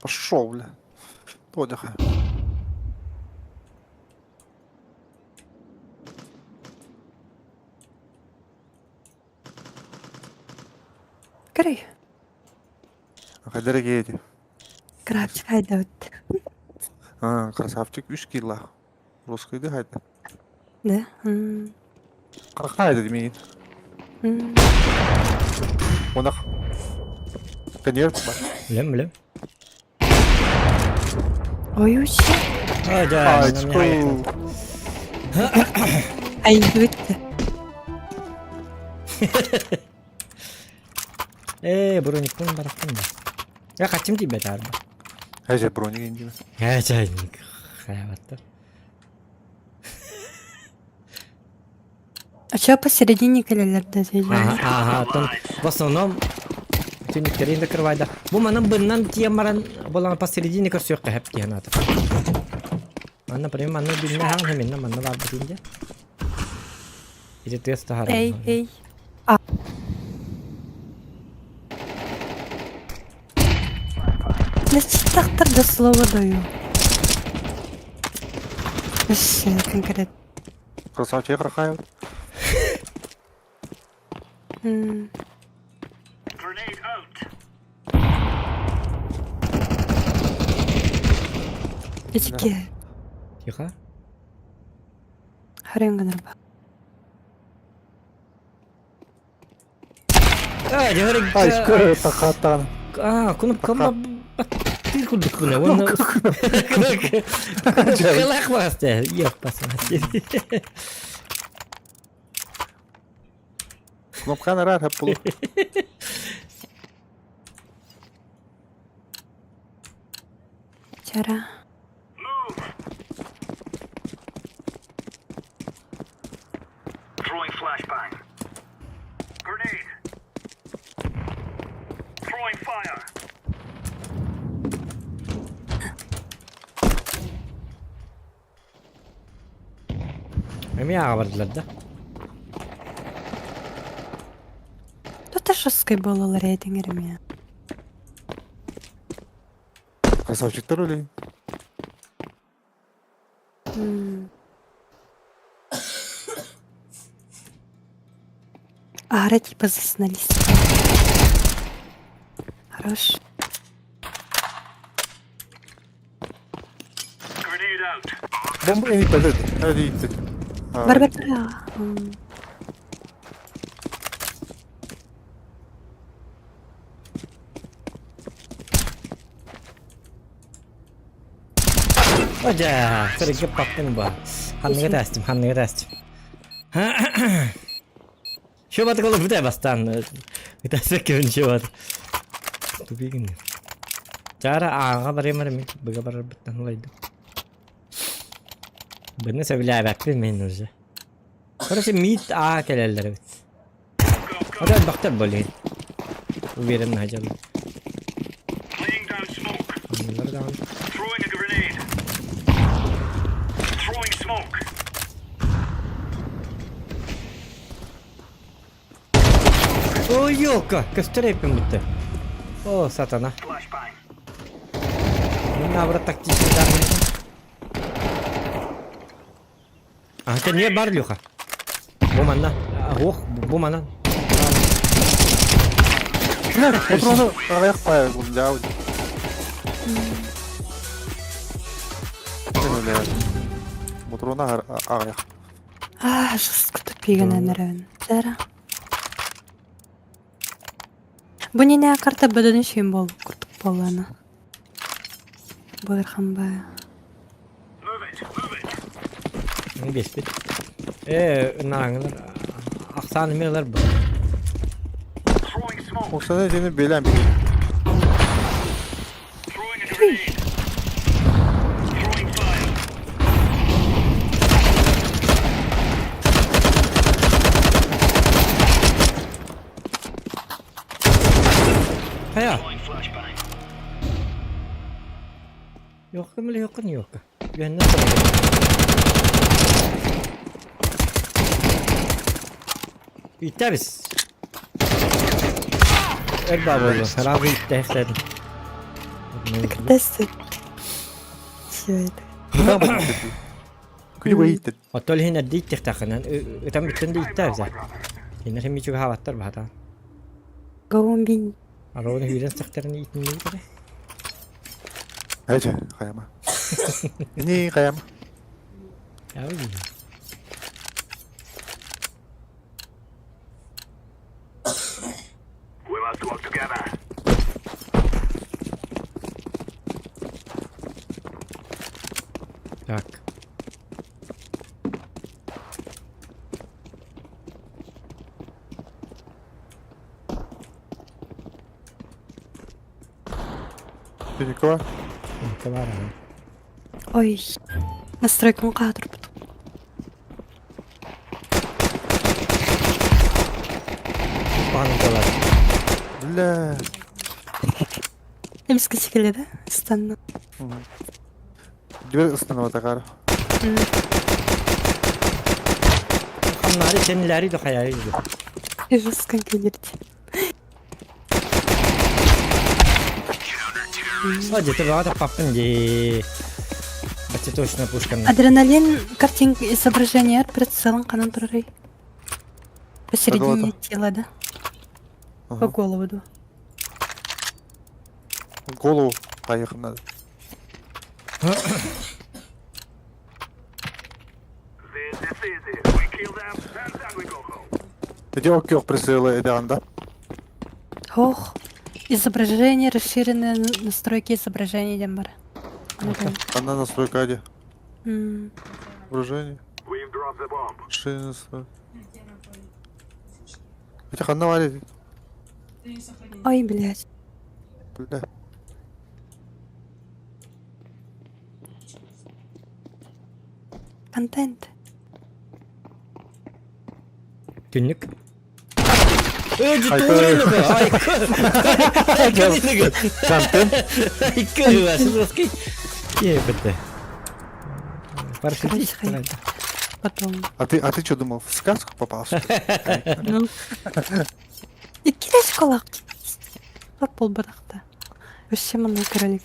Пошел, бля. Отдыха. Крый. Kadere geldi. Крабчик hayda öttü. Ha, krasavçık 3 killa. Roskaydı haydi. Да? 40 haydi demeyin. Ona. Kanyer bak. Bilem. Ой, учи. Aja. Ачку. Hayda öttü. Броник pun baraktım da. Ya kaçım tiba darba. Hece broni genci mi? Ya çaynik. Hayvatta. А чё посередине колелерде дiyeceğim? Aha, ton. В основном tünükleri de kırvayda. Bu manın bundan tiyamaran bolan pas середине kırsı yok hep diyen atı. Anna prima manna binne han heminna manna var bitince. İşte test daha. Ey ey. Не читахтар да слово даю. Вообще конкретно. Красавчик рахаю. Grenade out. Эти Тихо. харенганар ба. Жігерек. Ай, тахаттан. Кунуп кама bir kurduk buna. Onu kılak bastı. Yok basma. Кнопканы рар hep bulup. Чара. Move. Throwing flashbang. Grenade. Throwing fire. Hem yağa vardılar da. Тут шосской было рейтингером я. Красавчиктер ойлойм. Ара типа заснались. Хорош. Grenade out. Bomba en iyip dedi. Hadi gitti. Бар. Hoca, kırık baktın bu. Hanlığı testim. Şu batı kolu bu da bastan. Bir tane köyün şu batı. Bu bir gün. Cara ağa barayım. Baga barar bitten olaydı. Bunu sevilen beklemeyin hoca. Orası mit ağa kelerler evet. Hoca doktor böyle. Bu verin hacalı. Laying down smoke. Bunları da al. Throwing a grenade. Throwing smoke. Oh yok, göstereyim bitti. Oh satana. Flashbang. Bunu avrat taktiğinden. Ah, sen niye bağırıyor ha? Bu manna. Oh, bu manna. Patronu ayak paya bulunca. Öyle yani. Motoruna ayak. Жестко тупиген нервен. Чара. Бу не карта бөдөн шейин бол. Куртук боланы. Булырхан ба. Move it. Move it. Ne bespet. Nağınlar. Aksanı mirler bu. Throwing smoke. Olsa ne seni belen bir. Throwing a grenade. Throwing fire. Kaya. Throwing flashbang. Yok mu yok mu yok. Gönder sonra. İtti biz. Erba oldu. Herhalde itti ekledim. Тесты. Всё это. Күлі бейітті. Otel hina di itti takınan. Ötem bitten de itti bize. Yine hem çok havattır bu hata. Говумбин. Arabını hüren sekterini itin değil mi? Hadi kayama. Ne kayama? Ya öyle. We must work together. Так. Тюникова. Ne var abi? Ой. Настройкам кадр. Bankalar. Бля. Эмискisi келеді. Станна. Gibi ısınma da kar. Kanları kendileri de hayaliydi. Жестко конкретно. Hadi tabii da papın di. Это точно пушка. Адреналин, картинка, изображение, прицелом, канон туры. Посередине Ага. тела, да? По голову, да. Голову поехать надо. This is easy. We kill them, and then we go home. Эти окёк прицелы эдаган да? Ох, изображение, расширенные настройки изображения, дембар. Одна настройка где? М. Вооружение. We've dropped the bomb. Шина настройка. Эти ханна валит. Ой, блядь. Бля. Контент. Günlük. Öcü Hayır. doğru. Ay. Günlük. Контент. Ikı var. Şimdi Ye bitti. Парашютист. Короче, Потом. А ты что думал, в сказку попался? Ну. И келеш колак. Пол барахта. Вообще мана королек.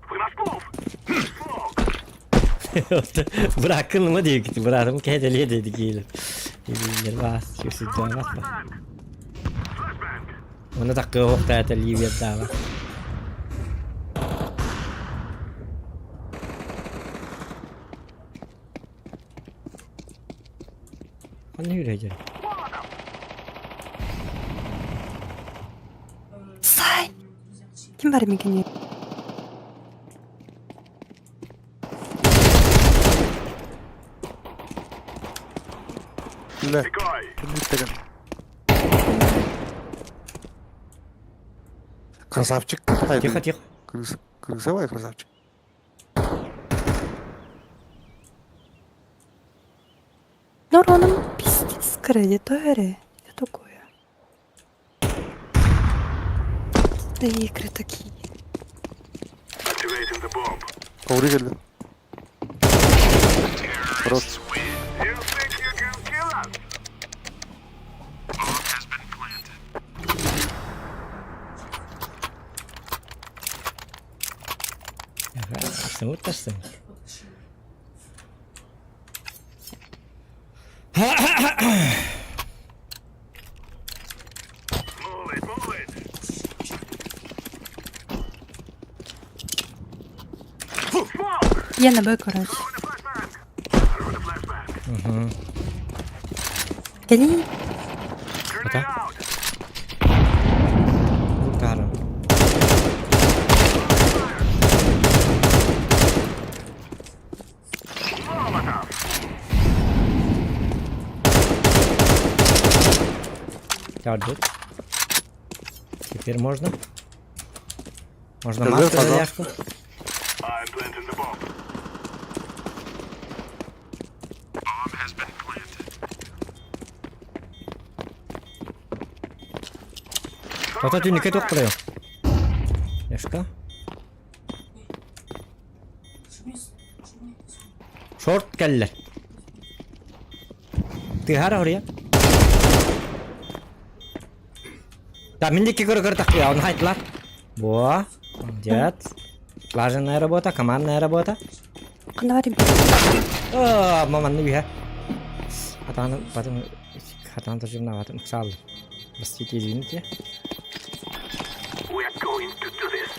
We must move. Bırakın mı diyor ki bırakın kedeliye dedi gelir. Gelir bas. Şu sıcağı bas bak. Ona da kıvık da eteliği bir daha bak. Hani yürüyeceğim? Сай! Ким бар мекене? Бля. Decoy. Билеттеген. Красавчик. Тихо, тихо. Крысовый красавчик. Ну, Роном пиздец, кредиторы. Что такое? Да игры такие. Activating the bomb. Коври geldi. Хорош. You think you can kill us? Sınıftasın. Move it, move it. Smoke! Я на Б, короче. Throwing a flashbang. Throwing a flashbang. Или Grenade out. Kurtarın. Molotov. Yardım. Теперь можно? Можно Тогда маску пожалуйста. заляжку? I'm planting the bomb. Bomb has been planted. Кто-то тюника тут проел. Яшка. Short geldiler. Tihara oraya. Таминники кыры такие, он хайтлар. Во, молодец. Слаженная работа, командная работа. Канавари. О, маман не вижу. Потом хатан тоже виноват, мксал. Простите, извините. We're going to do this.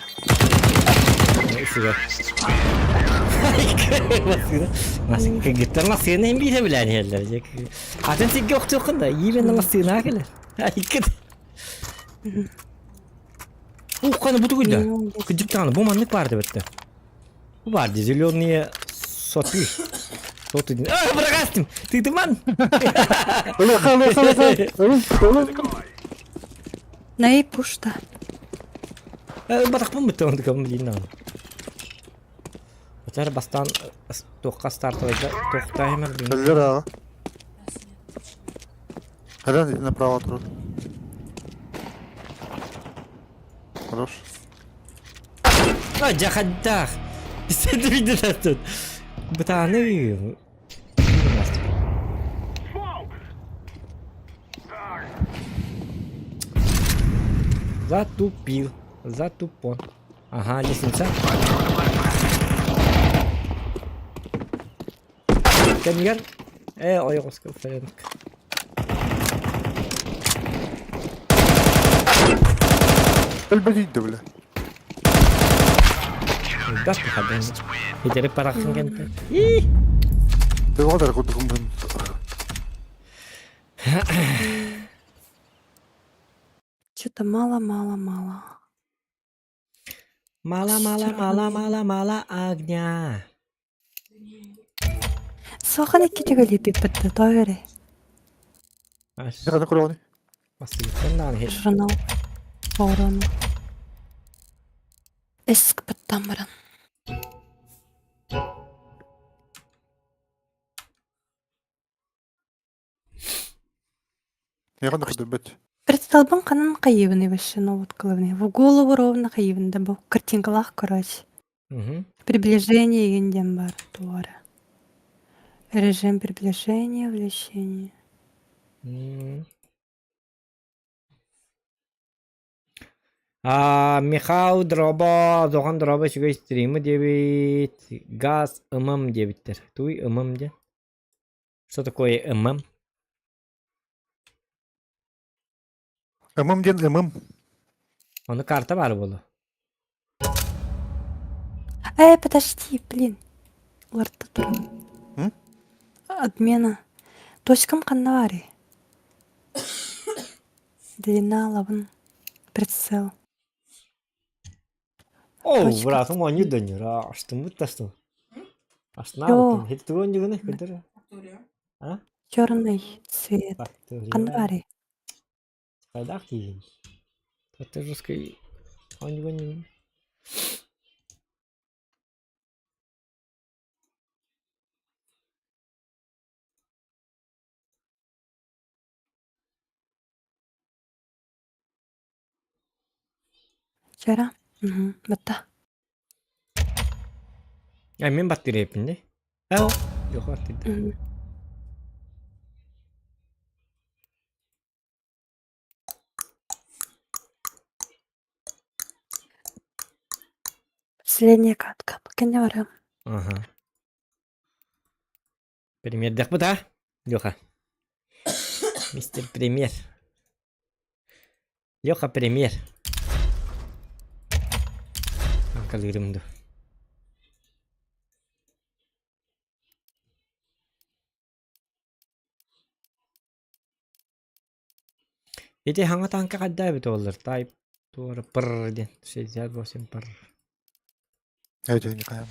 Nasıl gitti masını hem bile bilen yerler. Zaten tek yok çok da iyi ben masını gelir. Hakikaten. Kanı bu da küçük tane bu manlık vardı bitti. Bu vardı zilyon sotu. Sotu din. Ah bırakastım. Tıktıman. На и пушта. Batak mı bitti onu kabul edin abi. Öter bastan toqqa startlayacak. Toqta hemen bir. Келдер ага. Хрен иди направо отрод. Хорош. Aa cahaddah. Sen de bir de tutun. Бытаны. Smoke! Darn. Затупил. Затупон. Ага, лестница. Кемгер. Ойгоска френк. البديد بلا Да, хаден. Идере парахан генте. ده قدر كنت من Что-то мало, мало, мало. Мало огня. Соханы китегали пипетте тойре. Аш, ده كده كله басыйсындан хет. Журнал. Орон. Эск паттамырын. я قدر كنت بيت Представлен канан кайыбны вообще, ну вот головне. В голову ровно кайыбны, да был картинкалах, короче. Мгм. Приближение гендем бар туара. Режим приближения, увлечения. М. Михау дроба, зоған дроба шүгей стримі дебит. Газ ымым дебиттер. Туй ымым де. Что такое ымым? امام دين امام Оны карта бар болу. Подожди, блин. Ларта тура. М? Отмена. Точкам каннавари. Длина, лавын. Прицел. Оу, Точка. братым, он не донер. Аштым бұтта что? Аштына Йо. бұттым. Хет туон дегені көдір. А? Черный цвет. Фактория. Каннавари. Қайдақ дейін. Тәтті жұрскай. Он дегені. Жара. Бата. Мен баттыр епінде. Әу. Жоқ баттырды. Последняя катка. Каннавари. Ага. Премьер дақ бұта? Леха. Мистер премьер. Леха премьер. Калырымды. Еде хаңа танка қаддай біт олар. Тайп. Туары пырр ден. 68 пырр. هاجي هني قايم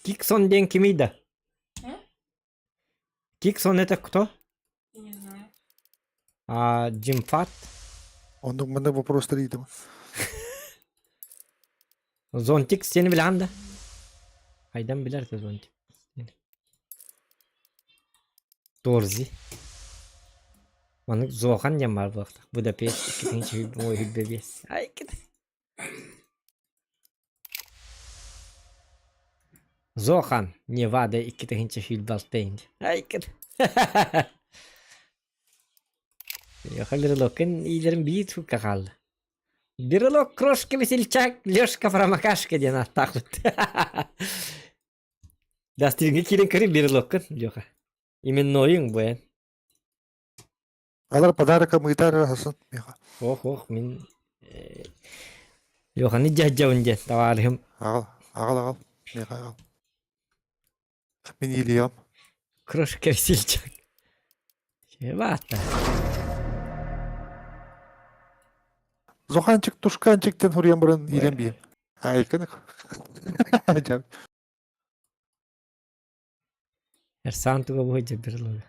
Киксон ден кимида? Киксон это кто? Не знаю. Джимфат? он мене вопрос рідом Зонтик сені білем да? Қайдан білерді зонтик? Торзи. Оны зоған дем бар бұлақта. Будапешт 2-ші ой хүлбебес. Ай, кеді. Зохан, Невада 2-ші хүлбалтайын. Ай, кеді. Яха бирилокын ийлерін бейт хүкка қалды. Бирилок крошка весельчак, Лешка Фрамакашка ден аттақлыд. Дастырынға келін кірі бирилокын, Леха. Именно ойың бұян. алар подарка мыйтар хасын меха Ох, мен... Леханы жаджауын ден, таварым. агал меха агал мен илиям Крошка весельчак. Шебата. зоханчик тушканчиктен хурьям буран илем бие айкынык Эрсантуға бұйды бірілігі.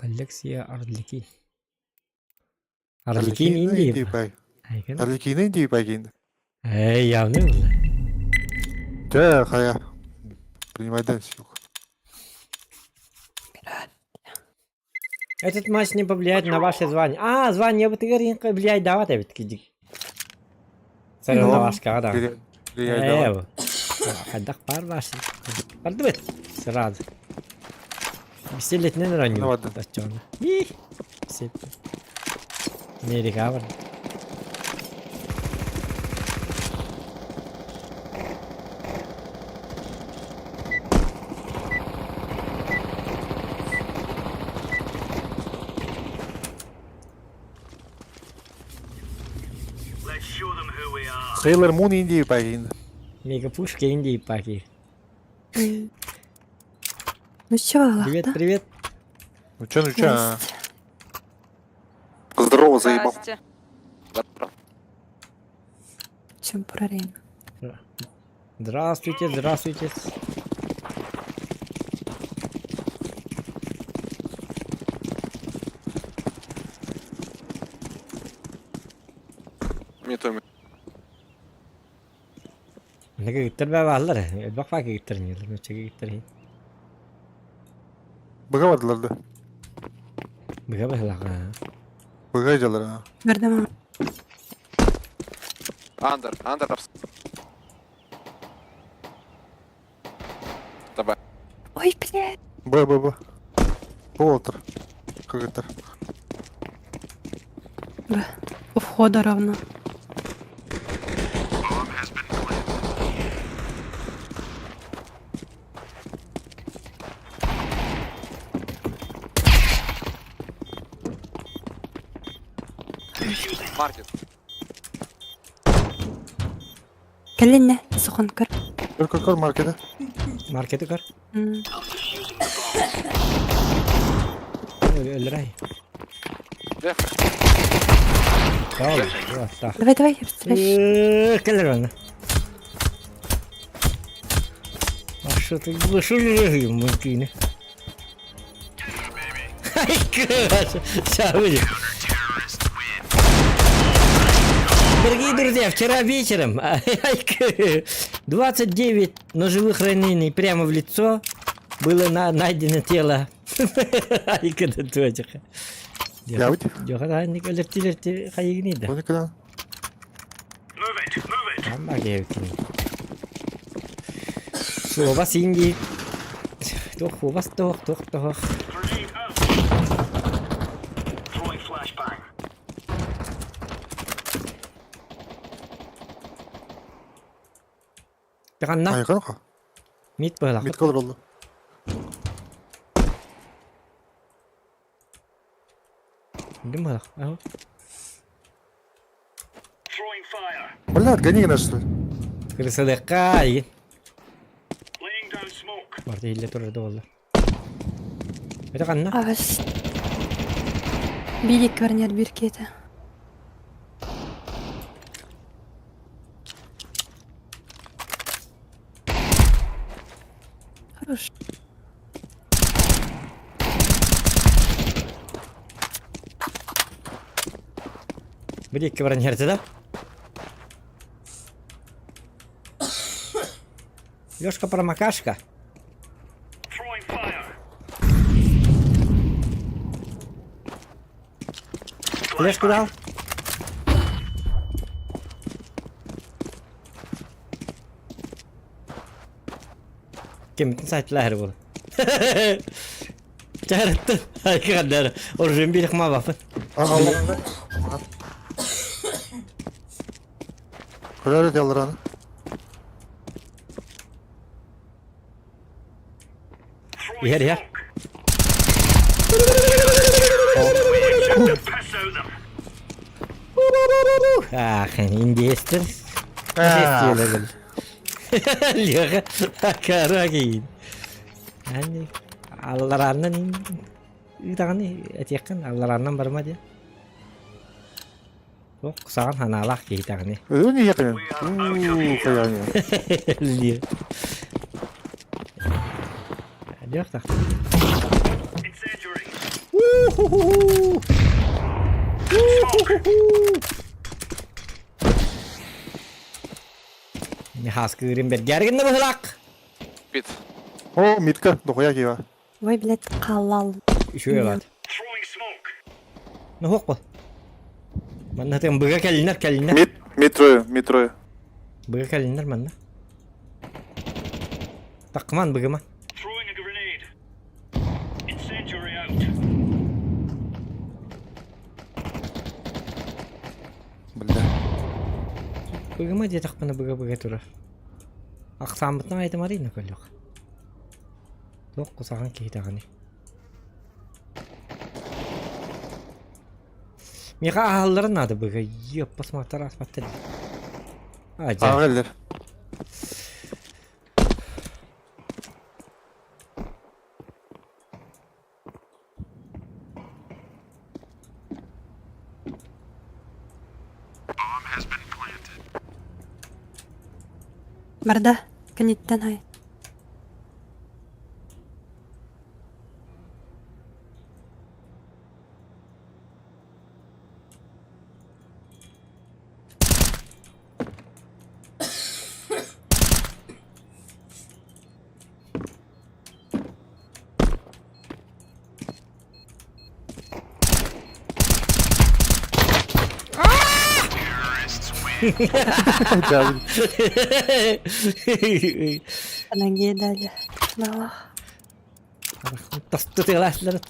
Коллекция Арлекин. Арлекин инди. Айгын. Аликины иди пойгин. Эй, явный был. Да, хая. Принимай да, силку. Этот матч не повлияет на ваше звание. А, звание бы ты говорил, влияет, да, вот это кидик. Соревновашка, да. Влияй, давай. Хаддах пар ваши. Пардубет. Сразу. Беселить не раню. Ну ладно. Дачона. Не рекавер. Let's show them who we are. Sailor Moon иди пойгин. Мега пушки Индии паки. Ну чего, Привет, да? привет. Ну чё, а? Здрасте. Здорово, заебал. Чем прорейн? Здравствуйте, здравствуйте. Nega gitar be bağlar. Bak bak gitar ni. Ne çeki gitar hi. Быгавадылар да. Biga behla. Быгайдалар, а. Verdim ama. Андер. Давай. Ой, блядь. Б. Полтор. Как это? У входа ровно. Маркет. Келленне, сухан кыр. Кыр маркеде. Marketi kar. Öldür ay. Лех. Sağ ol. Вот так. Давай, быстрее. Келер onu. А что ты вышел мультины? Ай, красавчик. Сейчас выйдем. Дорогие друзья, вчера вечером 29 ножевых ранений прямо в лицо. Было найдено тело. Айка да точка. Явить? Жоха не коллективлерти хайгни да. Ну никогда. Move it. Там агевки. Слова синги. Тох у вас тох. Grenade out. Throwing flashbang. Пиранна. Айқын қа. Мид была. Мид қалыр олды. Ким была? Ага. Throwing fire. Блядь, гони нас что ли? Крысадыкай. Laying down smoke. Барда илля турды болду. Это канна? Авас. Билик вернер биркеті. Хорош. Bir iki var nerede da? Лёшка промокашка. Throwing fire. Флешку дал. Kim saytlar bu? Çağırttın. Hakikaten. Orijin bir yıkma vafı. Allah'ım. Kurar et yallarını. Yer yer. Pass out them. Ah, indiyestir. Ah. Istiyorlar. Lihat, kara gin. Yani Allah'ın tane etiyekan Allah'ın barma dia. Oh, kesan hanalah ki tane. Öyle niye yakın? Kayağın ya. Lihat. Dia tak. Incendiary. Ne has kırın ber. Gergin de bıhlak. Пит. О, мидка, дохуя киева. Ой, блядь, халал. Şöyle var. Throwing smoke. Ne hok bu? Ben zaten bıga kelinler. Мид трое. Bıga kelinler bende. Takman bıgıman. Throwing a grenade. Incendiary out. Бля. Bıgıma diye takmana bıga durar. Aksamıttan aydım arayın ne kolluk. Yok kusağın ki hitağını. Mika ahalların adı bıga. Yappas mahtar asmattı. Acayip. Ага, Марда, каниттен хай. Жабин. Панаги дали. Нала. Tastı telaşları.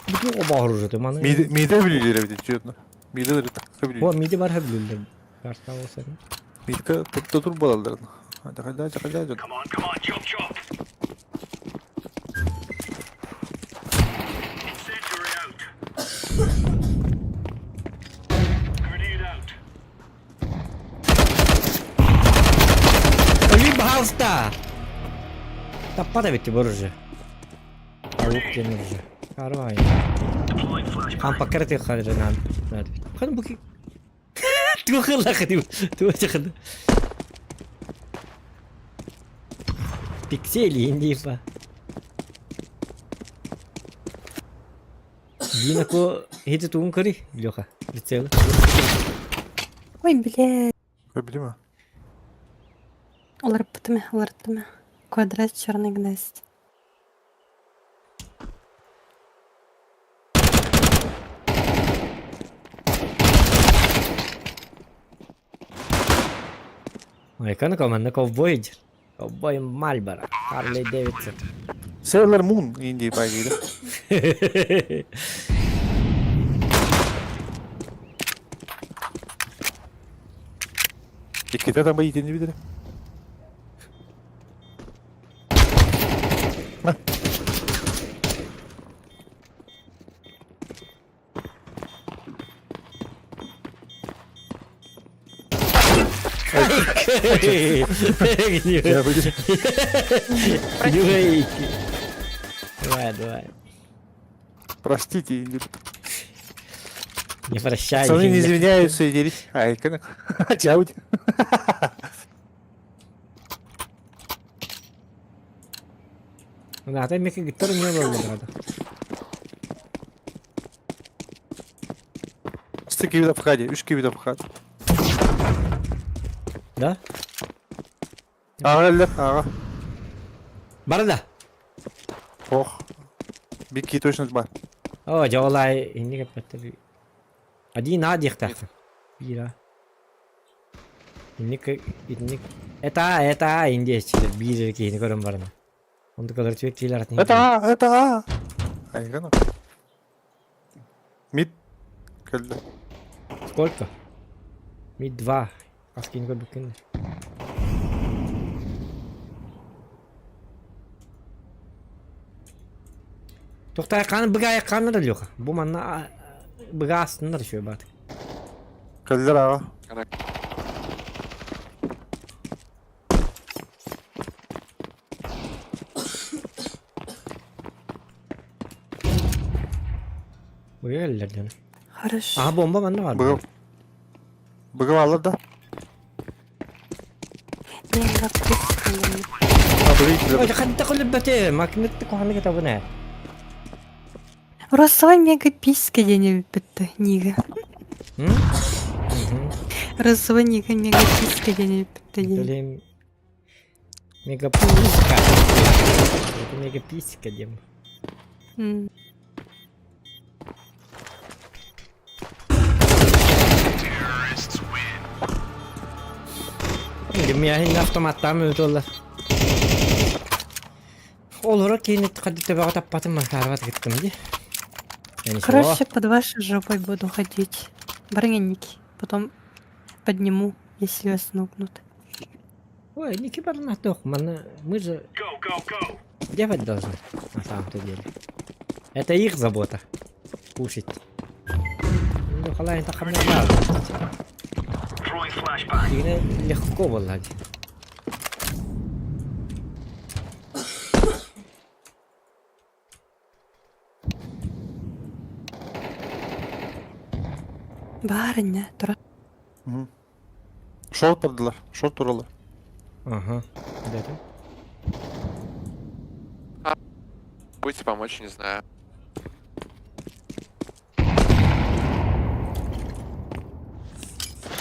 Bu o bağırır manı. Миде билилер бит, чётно. Миде так билилер. O midi var habilirler. Karşıdan olsa. Мидка тупта тур балалар. Hadi. Come on, chop chop. Incendiary out. Grenade out. Ölü bahasta. Tappa da bitti borcu. Tavuk yenirci. Karvay. Deploying flashbang. Kan pakara tek kadar nan. Hadi. Kan bu ki. Tu khla khadi. Tu khadi. Pikseli indi fa. Dina ko hit tuun kari. Лёха. Прицел. Ой, блядь. Билима. Олар бітіме. Квадрат черный гнездь. Ой, kan команда ковбой. Ковбой Мальборо. Харли Дэвидсон. Sailor Moon инди байгида. İkide de bayitini bilir. Gidiyor. Ya böyle Gidiyor. Давай. простите, инди. Не прощай. Пацаны не извиняются и делись. Ай, как чаудь. Да, там меха гитара не было надо. Стыки видов в хаде, ушки видов в хад. Да? Ага. Барда. Ох. Бики точно бар. О, жолай инди капатты. Один адих так. Бира. Инник. Это индейцы бир кейни көрөн барна. Онда калар чек тейлер атны. Это. Ай, гана. Мид. Кэллэ. Сколько? Ми 2. Аскин көр бүккен. Тохтай каны быгай каны да лёха. Бу манна быга астында шо бар. Кэллэр ага. Быга эллер жана. Хорошо. Ага, бомба манда бар. Быгы алыр да. Не, на вкус. Ой, хадда кулбате, макнетти коханы кетабына. Росой мега писка дене бітті, неге. Раззвони-ка мегаписка где-нибудь. Блин. Мегаписка. Это мегаписка, Дим. Демияхин автоматтан өтөлөр. Олора кейинет кады төбөгө таппатым мен карабат кеттим ди. Короче, под вашей жопой буду ходить. Баранники. Потом подниму, если вас нукнут. Ой, ники барна тох, мы же Go, go, go. делать должны, на самом-то деле. Это их забота. Кушать. Ну, халай это хамна надо. Throwing flashbang. Игра легко была. Барыня, тура. Шорт турдулар. Шорт туралы. Ага. Где-то. Будете помочь, не знаю.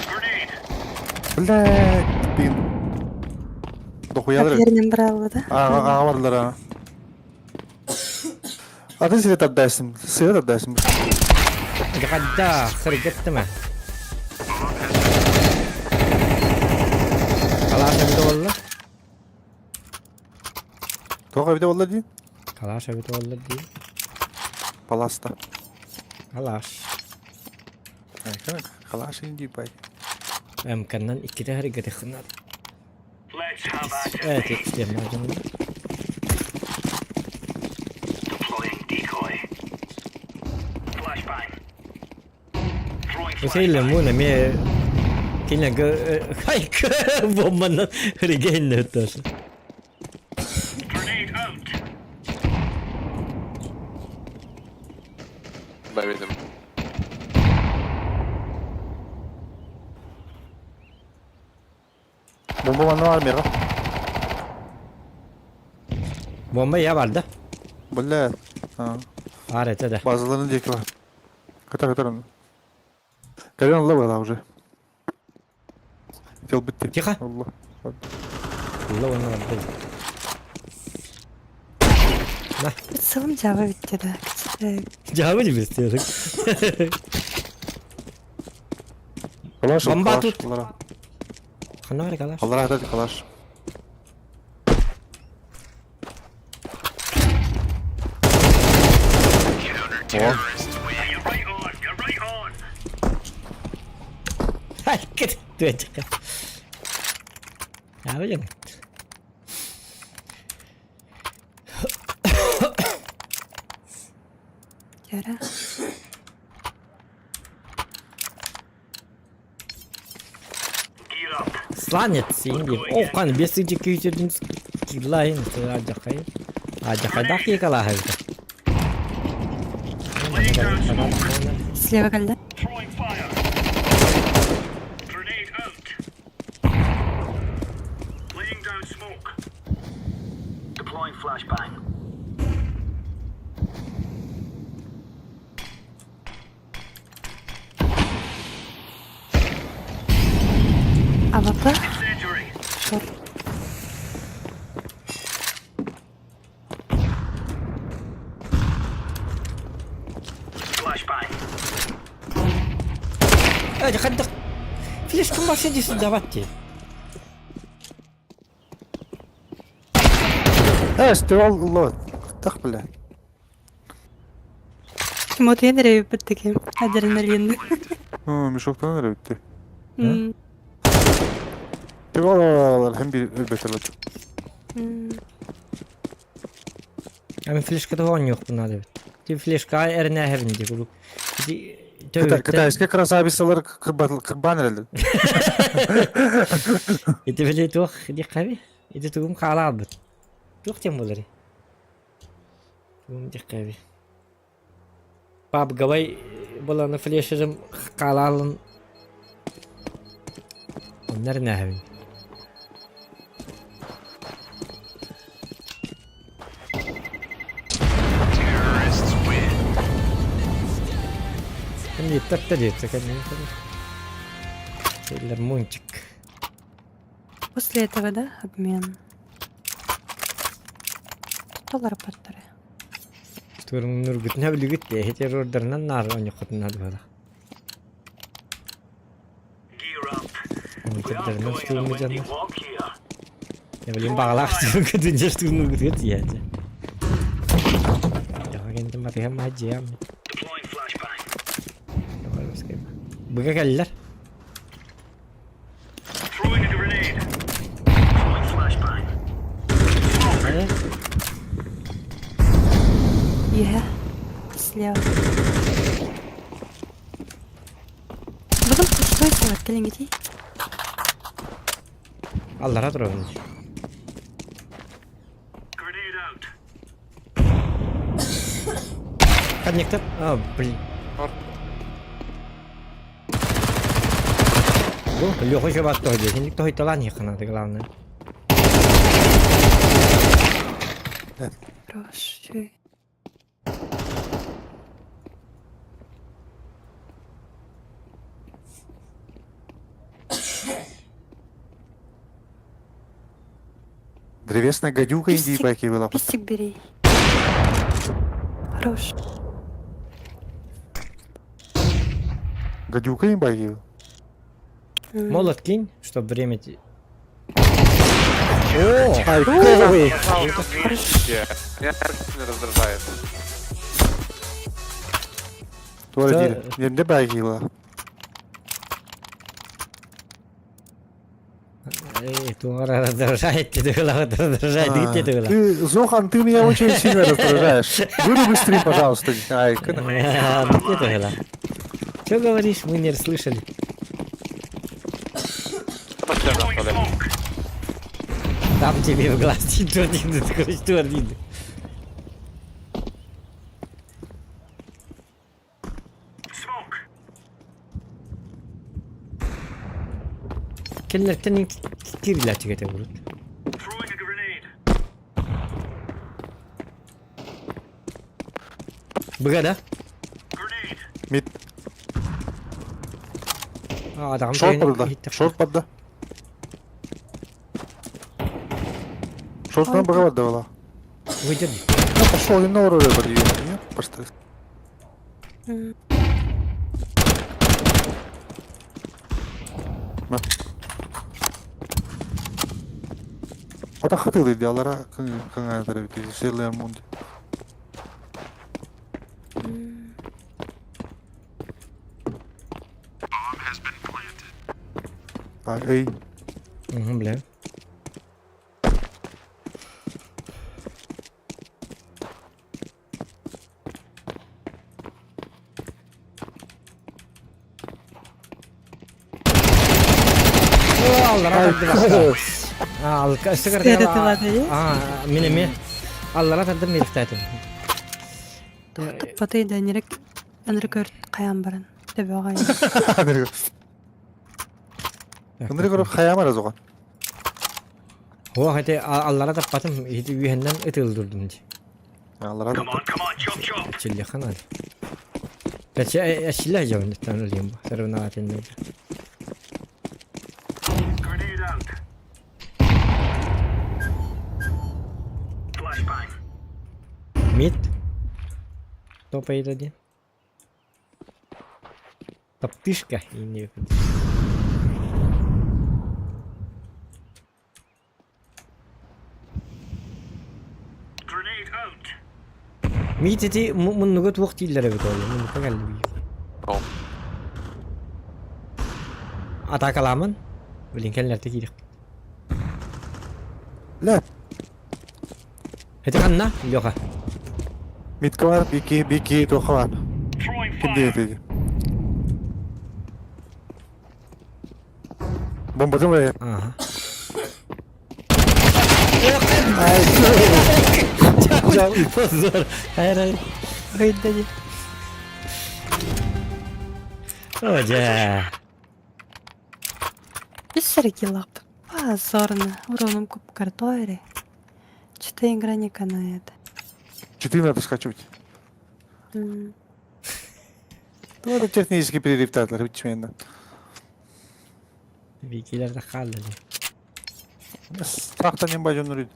Grenade. Блядь, пин. Дохуядыр. Вернем браво, да? Аға бардылар аға. Атын свет отдайсың. Свет отдайсың. Гадда, хыргеттиме. Калаш эбите болду. Тоға биде болды дейін? Калаш эбите болду ди. Паласта. Калаш. Қалаш енді бай. Эмканнан икките хыргете хынар. Let's have at it. Evet, işlem lazım. Deploying decoy. Flashbang. Throwing Bu şeyle flashbang. bu ne mi? Kine hay bombanın hırgen ne tutarsa. Grenade out. Да, видим. Bomba bana var mı ya? Bomba ya vardı. Блядь. Ha. Arete de. Bazılarının deki var. Katar onu. Горен лава да уже. Хотел быть ты. Тихо. Allah. Allah onu vardı. Прицелом Java ведь, да. Кстати, Cevabı gibi istiyoruz. Калаш. Bomba калаш, tut. Аллара. Kanari kalaş. Аллара айтады калаш. О, You're right on. You're right on. Hay git. Duyacak. Ya hocam. Яра. Gear up. Сланец инди. О, kan бесинчи күйтердин килайын. Ajaqay. Ajaqay дақи калахай. Laying down smoke. Слева кальда. Throwing fire. Grenade out. Laying down smoke. Deploying flashbang. АВП. Incendiary. Шорт. Flashbang. Hadi hadi. Флешку машине давайте. стирал лот. Так, блядь. Тимот ендірі біттікі. Адреналин. Мешоктан нere bitti. М, Stiralar hem bir elbette lot. м. Ama флешкада он yok bunlar. Ти флешка эрне хевинди grup. Китайский красавицалар кырбан herhalde. Эти вели тух ди кави. Эти тугум калабы. Тух тем болары. Тугум ди кави. Пап гавай была на флешерым калалын. Onlar ne hevin? Şimdi tatta diyor, sakın ne yapalım? Şeyler muncik. После этого, да, обмен? Доллар паттары. Turun nurgut ne bilgit diye hiç ordernan nar onu kutun hadi bana. Gear up. Onu We are tedderden going on a tuğum windy canlar. walk here. Ne bileyim bağlar turun kutunca turun nurgut yat ya. Ya kendim mati hem hacı ya. Deploying flashbang. Bıga geldiler. Throwing a grenade. Throwing flashbang. Hadi. Я. Слева. Потом что это? Вот келенгети. Allah rahat olsun. Grenade out. Коннектор. А, блин. Лёха еще вас тоже здесь. Никто и талант не хана, это главное. Хороший. Древесная гадюка иди Пистик. байки была. Пистик бери. Хорош. Гадюка им байки. Молот кинь, чтобы время... Ай, Меня сильно раздражает. Туара Да. дири. Нерде байки была. Эй, Туара раздражает, ты раздражает, ты ты Ты, Зохан, ты меня очень сильно раздражаешь. Выруби стрим, пожалуйста. Ай, Что говоришь, мы не слышали. Постоянно Throwing оставляю. smoke. Там тебе в глаз твердит, ты короче твердит. Smoke. Kendilerinin kirliler çıkete vurur. Throwing a grenade. Bu kadar. Grenade. Мид. Adam Шорт подда. Шорт подда. Шорт нам богова давала. Выйдет. Ну, пошел и на уровень подъем. Нет, пошли. Ата хатылы диалара каңа тарабити селер мунди. Эй, Угу, бля. Allah rahmet Сигареты ладно, есть? Минеме. Allah rahmet eylesin heriflerden. Батый да нерек анрекорд каян баран. Деп агай. Кындыры көріп қаяма разуған. O hadi Allah'a da batım hiç üyenden et öldürdüm diye. Аллара да. Come on, chop chop. Çille kanal. Gerçi eşiyle hacı lütfen öleyim bu. Sarına atın dedi. Grenade out. Flashbang. Mid. Топает один. Топтышка и не... Grenade out. Mid эти много двух тиллеров это ну как ли. О. Атака ламан. Блин, келлер текир. Ля, Это канна, Лёха. митка бар, бики, тоқыван. Throwing Кенде fire. етеге. Бомбадың ба? Ага. Позор. Hayır. Гайдади. Оджа. Исерги лап. Позорно. Уроном куб картоире. Что-то игра не канает. 4 надо скачивать. Ну, это технический перерыв, так, рычменно. Vikiler de kaldı. Сақтан ең бай жөнүрүйді.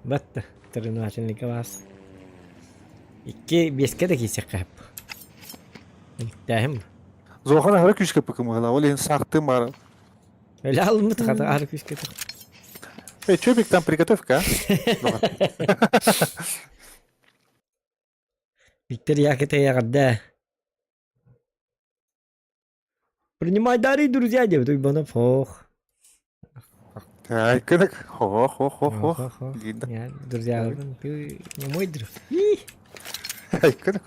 Battı. Tırını açınlıkı var. 2 beske de giysek hep. İlktahim. Зохан ағыра күшке пікім ғыла. Ол ең сақтым бары. Öyle alındı tıkadı ağrı küçük. Чөбек там приготовь-ка, а? Виктор Якита ягодда. Принимай дары, друзья, деп той бана фох. Ай, кінік. Хо-хо-хо-хо. Гейді. Ya, друзья, ты не мой друг. Ай, кінік.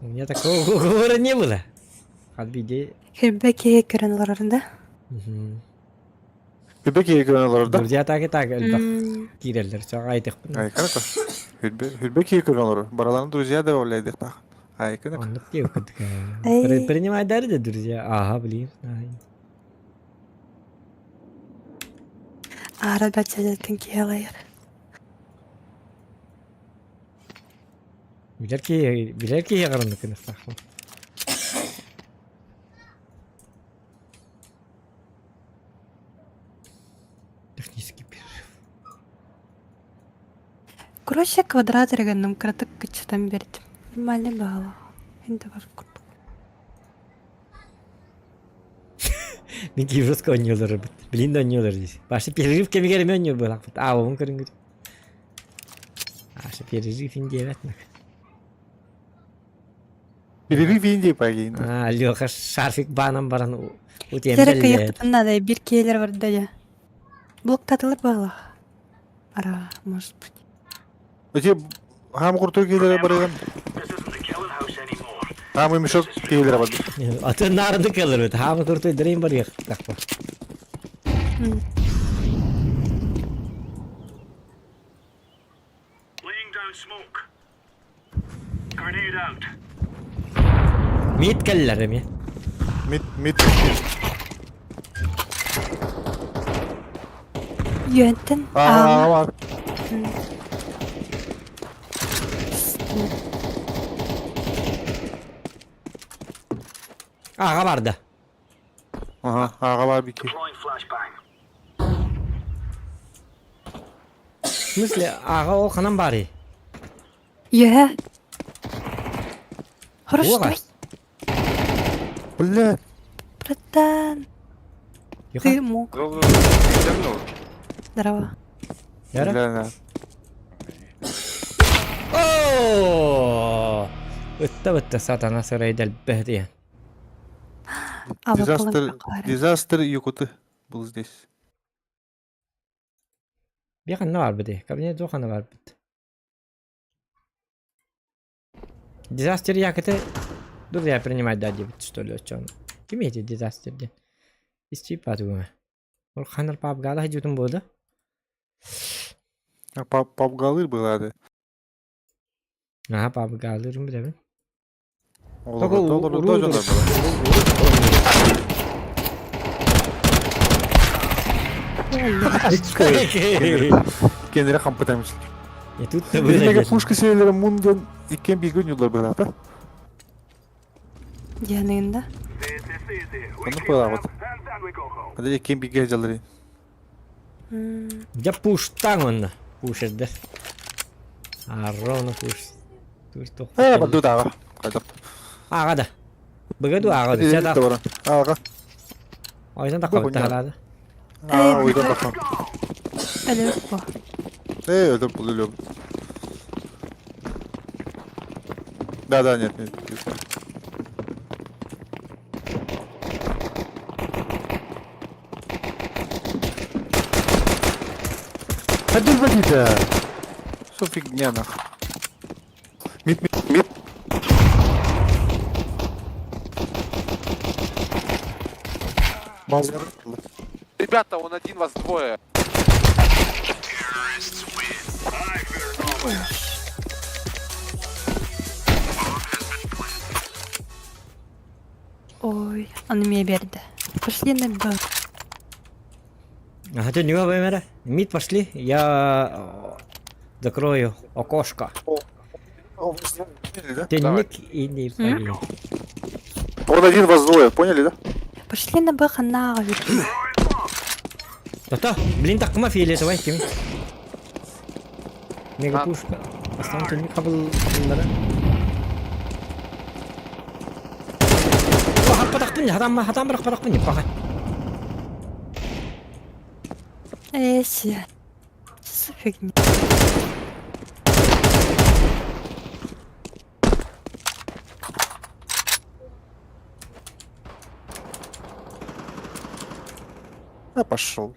У меня такого уговора не было. Халбиде. Хербеке көрөн оларында. Хүлбек егі көрін оларда. Друзья так элбак кирелдер. Чаға айтық бұны. Ай, кінік. Хүлбек егі көрін олар. Бараларын друзья да олайдық тақ. Ай, кінік. Он напел кадка. Эй. Принимай дары, да, друзья. Ага, блин. Ара бачадатын киялайыр. Bilir ki yağarındı kını saklı. Технический перерыв. Короче, квадрат регеннум кратык кычтан бердим. Нормальный бала. Энди бар курдук. Мен киброско oynuyorlar bit. Bilin de oynuyorlar diye. Başta перерыв kemi gelme oynuyor böyle. Aa onu kırın gidi. Başta перерыв indi evet mi? Перерыв ейін деп әгейінді. Aa Лёха шарфик банам баран утем Терек белле. кыяктыпыннадай бир кейлер бар да. Блоктатылыр бала. Ара, может быть. Өте хам құрту кейлері бар еген. This isn't the killing house anymore. Хам өмішок кейлері бар. Atın narında kalır bit. Hamı kurtu direyim var ya. Takma. Laying down smoke. Grenade out. Mit kellerim ya. Мид. Yönten. Аға бар. Ağa vardı. Аға бар беке. Deploying flashbang. В смысле, ağa o kanan bari. Е. Хорошо. Ой. Бля. Братан, Yuka. ты мог. Здорово. Yara. Бля. Ooo. Ötte satana sırayı delbehdi ya. А вы половина Дизастер юкуты был здесь. Bir kanı var bir de. Kabine de kanı var bir de. Дизастер якыты. Друзья, принимать дадим, что ли, что он. Кем эти дизастерди? Из чипа думаю. Ол ханар пап гала хажутун болды. Папгалыр был ады. Ага, пап галырым білемін. Олар жондар был. Кендері қампытамыз. И тут да Бірнеге böyle. пушка серілері мұнден иккен білген юлдар был аты. Yanında. This is easy. We Onu kill koyalım. them, and then we go home. Hadi иккен білген жалары. Ya puştan onu. Puş eder. Arronu puş. Puş toq. Баду дағы. Қайдақ. Ağa da. Bıgıdu ağa da. Sen Елді баран. Аға. Oysan da kaldı haladı. Ойдан баққан. Алло, по. Өліп бұл өліп. Да, нет. Один водитель. Что фигня нахуй. Мид. Мазер. Ребята, он один, вас двое. Ой, он мне берді. Пошли на Б. Ага, ты не говори. Мид пошли. Я закрою окошко. Тенник и не пойдет. Он один вас двое, поняли, да? Пошли на Б ханага. Та-та, блин, так кыма фиолетовый кем? Мегапушка. Останется не кабыл. Вахар падакпын, хатам бірақ падакпын, пахай. Эси. Что за фигня? А пошел.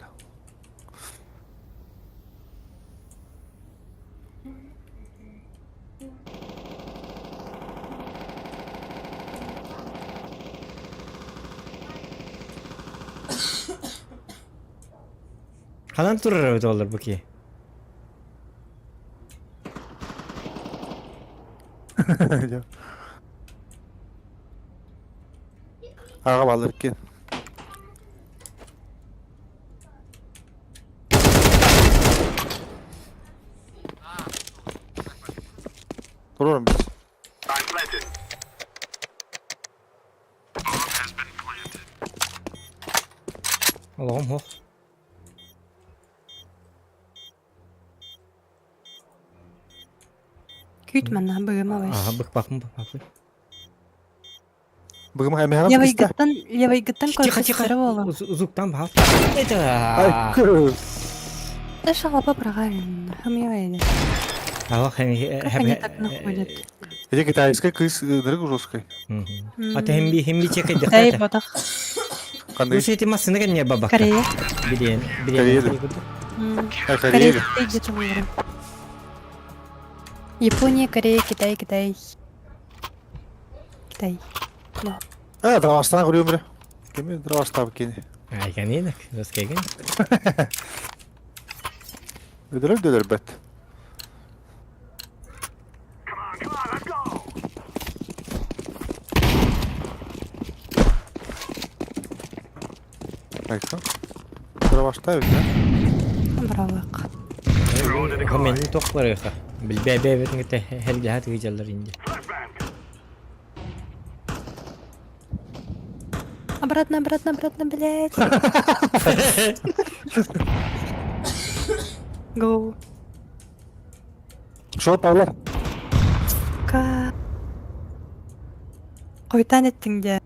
Kalan turur öyle olur bu ki. Ağa bağlı ki. Duralım biz. I'm planted. Allah'ım hoş. Küt mana bığıma baş. Aha bakın. Bugün hemen Levay gıttan korkusları oğlum. Uzuktan bak. Это. Ay kız. Эша лапа правильно. Хамьявайда. Allah hem Как они так находят? Эти китайская кыз дыры жесткой. Ата hem bir çek edin. Дай бодах. Bu Қандай? şey temasını kan ya baba. Корея. Bilin. Кореяда. Корея, Корея. Китай где-то уверен. Япония, Корея, Китай, Китай. Китай. Да. Дравастан көрüyorum бре. Кеме дравастан кені. Ay kan iyi. Nasıl kegen? Ödülür bet. Come on, let's go. Ayıksan. Dravastан да? Бравак. Hemen tokları ya. Bil bebe betinde her cihat gıcalar indi. Flashbang. Обратно, блядь. Go. Шо Павлар? Ка. Қойтан еттің де.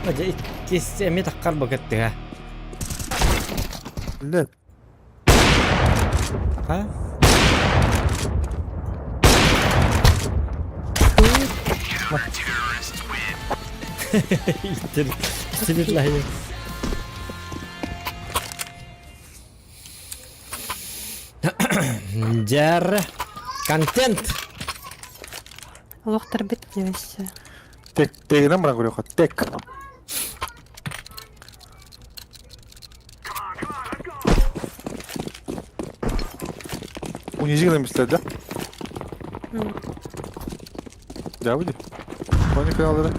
Aja ikisi emi takkar bagetti ha. Ne? Ha? Sinirler ya. Jar контент. Лохтар бит девесі. Тегінен бұран көріyor тек. Унизительно мислят, да? Да, выйди. Понял каналları.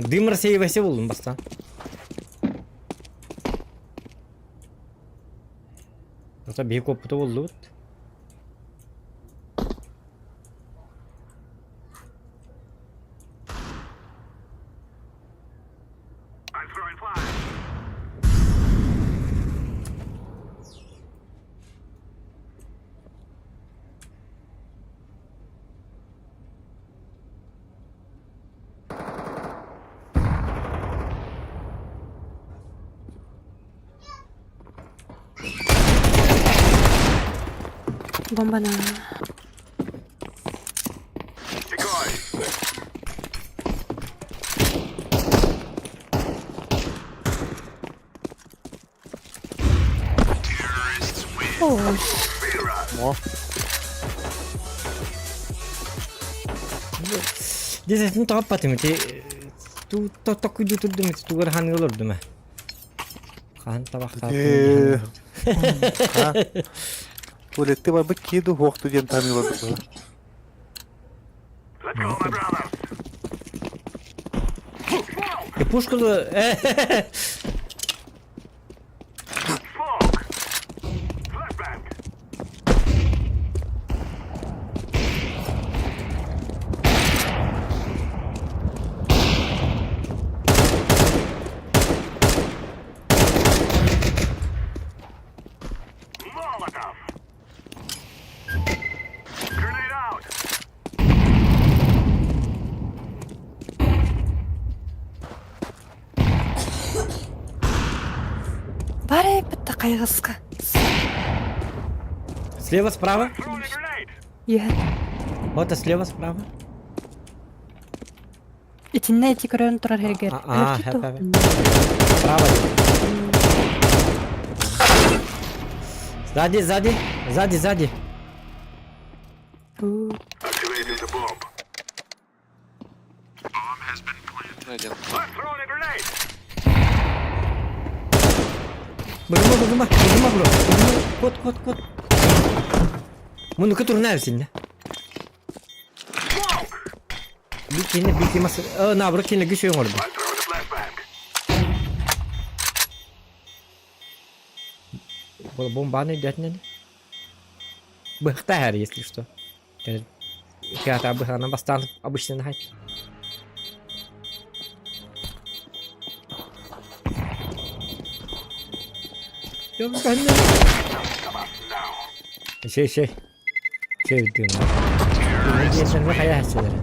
Дымыр сейвесе болдum баста. Yoksa bir koputu oldu. I'm throwing fire. Бомба на. Decoy. Ой. О, Десятini top atayım ki Tokuydu turdum et tuğur hanı olurdu mu? Kan tabak Eee. Ha. Tuvalette var bak kedi hoqtu diyen tanıyorlar. Let's go, my brothers. Puşkulu. Smoke. Flashbang. Molotov. Grenade out. Барай бітті қайғысқа. Слева, справа? Throwing a grenade. Егет. Вот, а слева, справа. Итинне эти көрін тұрар хергер. Справа. Сзади. Activating the bomb. Один. I'm throwing a grenade. Bıgıma bro. Kod. Bunu kuturun sinde. Smoke. Bir kime na bro kine güçüyor orada. I'm throwing a flashbang. Бомба не идет, не? БХТР, если что. Ребята, она бастан обычно нахать. Yok ben de. Şey diyorum. Ne diyorsun? Ne hayal hesseleri?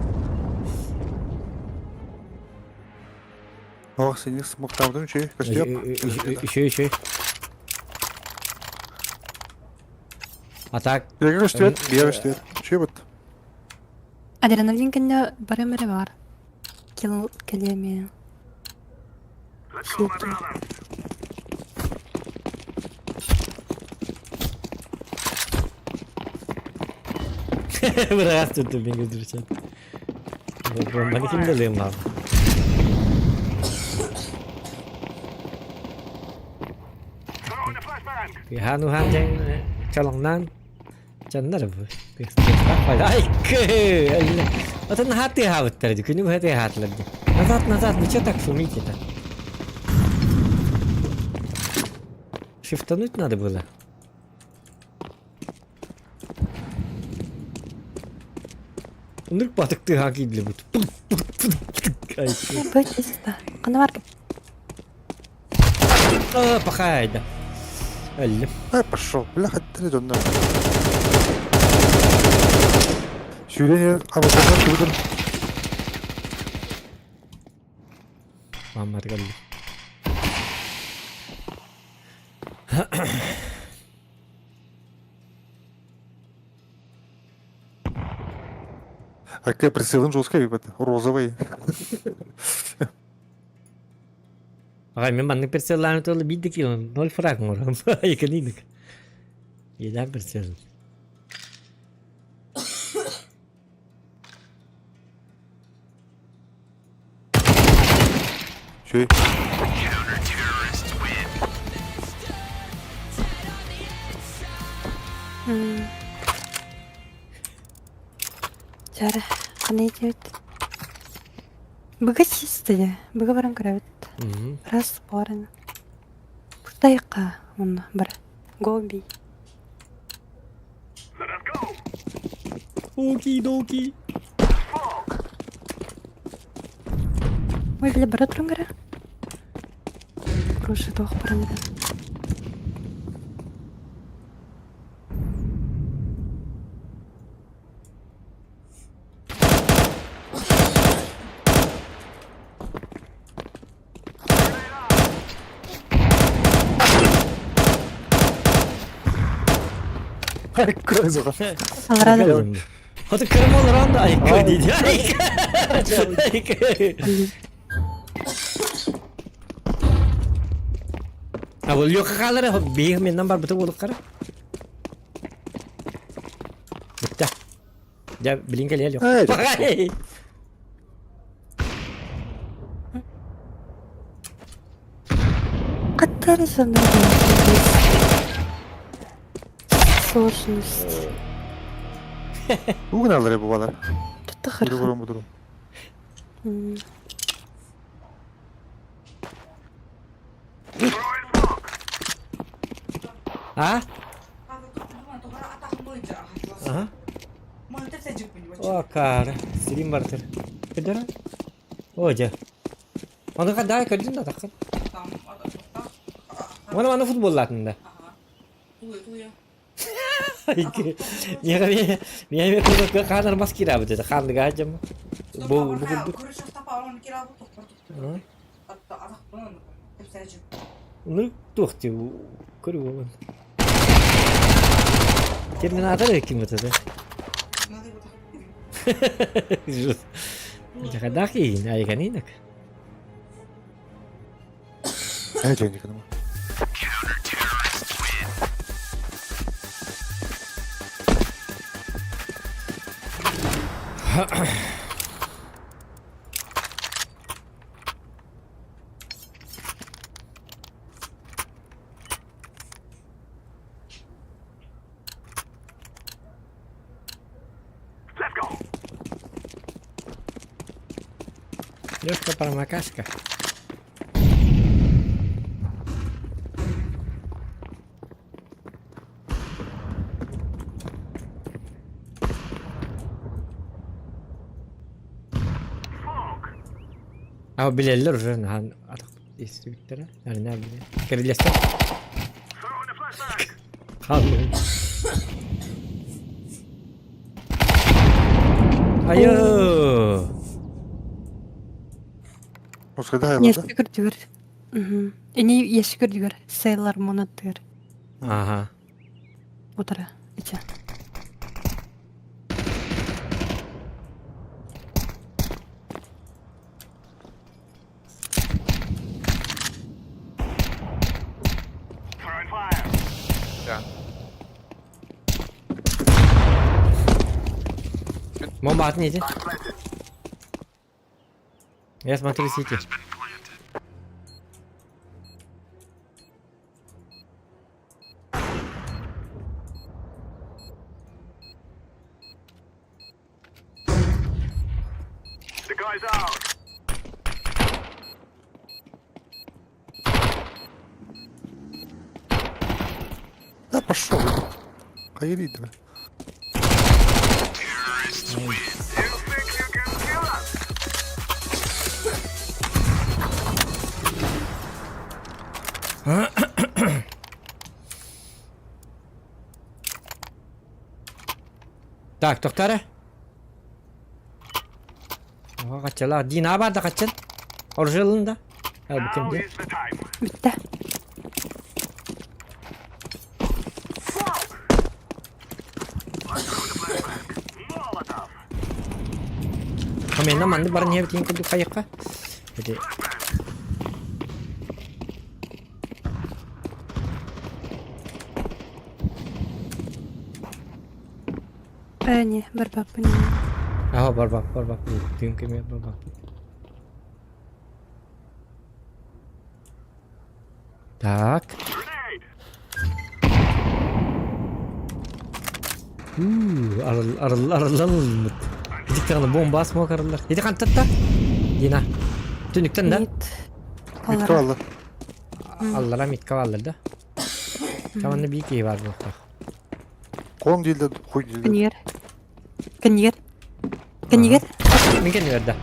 Ох, синих смоктавдың şey. Köştüyap. Şey. Atak. Берге köştüyap. Bir köştüyap. Şey bot. Адреналин кенде бары мәрі бар. Келеме. Let's go, my brothers. Bırak tuttu beni götürecek. Bombanı kim deliyim lan? Throwing a flashbang. Hanuhan yang colongnan. Canlar bu. Ay ke. Atın hati havutları. Günü hati hatları. Назад. Ну чё так шумите-то? Шифтануть надо было. Нырк батыктı хаки для вот. Ай. Бөтес да. Қаны бар кеп. Пахайда. Әлі. Ай, пошел. Бля, хаттары донна. Сүйрен абатардан тудun. Мамар geldi. Какая прицелын жесткая бит. Розовый. Ага, мен банның перселларын толы бидік елін. 0 фрагм орам. Екінейдік. Едан персел. Şey. Жары. Қаны етебет. Бұға чисті де. Бұға баран көрәбет. Раз барын. Бұқтайыққа оны бір. Гоби. Let us go. Оки-доки. Smoke. Ой, біле бара тұрын кәрі. Күруші тоқ баран кәрі. Harika zor. Алырады. Hadi kırım olur anda. Ay dedi. Ay. Awal yok kalır. Bir menden var betul olur kara. Bitti. Ya bilin geliyor yok. Evet. Ay. Интересно. Сложность. Bugün alır bu balar. Тут Biri хорошо. vurun bu durum. А? Ага. О, кара. Стрим бартер. Кедера? Оja. Onu kadar kadın da takır. Mana futbol latında. Ya kan ya ke kanan mas kira betul. Kan aja mah. Bu. Ну, тух ты, курва. Терминатор каким-то, да? Жест. Jangan ayah kan ini. Ne diyeceksin kanıma? Let's go. Девушка промокашка. А bilenler уже han artık distribütörü. Yani ne bileyim. Kırılırsa. Throwing a flashbang. Kalmıyor. Ayo. Oscar'da hayalada. Яшкы көрдүгөр. Эни яшкы көрдүгөр. Сейлор монотыр. Aha. Утра. Ича. Throwing fire. Yeah. Bomba at neydi? Я смотрю сити. The guy's out. Да пошел. Hayır be. You think you can kill us? Так, to'xtara. Kaçalar. Dina barda kaçın. Orijinalında. Al bu Now kimdi? is the time. Битте. Molotov. Kamera mandı barın her tin kudu kayakka. Jadi Не, борьба по нему. barbak. Tim kemir barbak. Tak. Grenade. Arıl. Bir tane bomba asma karılar. Yedi kan tatta. Dina. Tünükten de. Нет. Bitti valla. Allah'a mit kavallarda. Tamam da bir iki var bu. Kon değil de koy değil de. Коньер. Коньер. Коньер. Mungkin verdi.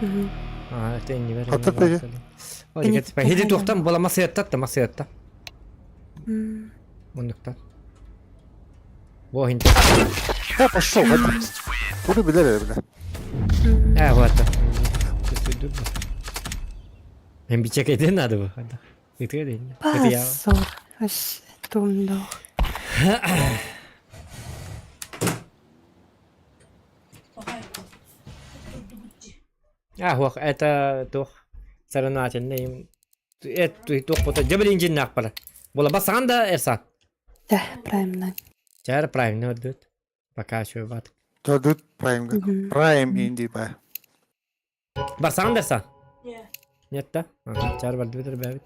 Мгм. Aa, teni ver. Atat dedi. O dikkat et. Hedi tohtan bola masaya tatta masaya tatta. М. Bunduktan. Bu hinti. Ya пошел. Hadi. Bunu bilir bile. Вот. Hem bir çek edin adı bu. Hadi. Itu edin. Itu ya. Позор. Вообще тумно. Вот это тух. Соревновательный. Это тух фото. Джабелин джиннак пара. Бола басанда Эрсан. Да, правильно. Чар правильно отдут. Пока еще бат. Dördüt Prime'ga. Мгм. Prime indi be. Басанда Эрсан. Нет, да? Ага, чар бат битер бэбит.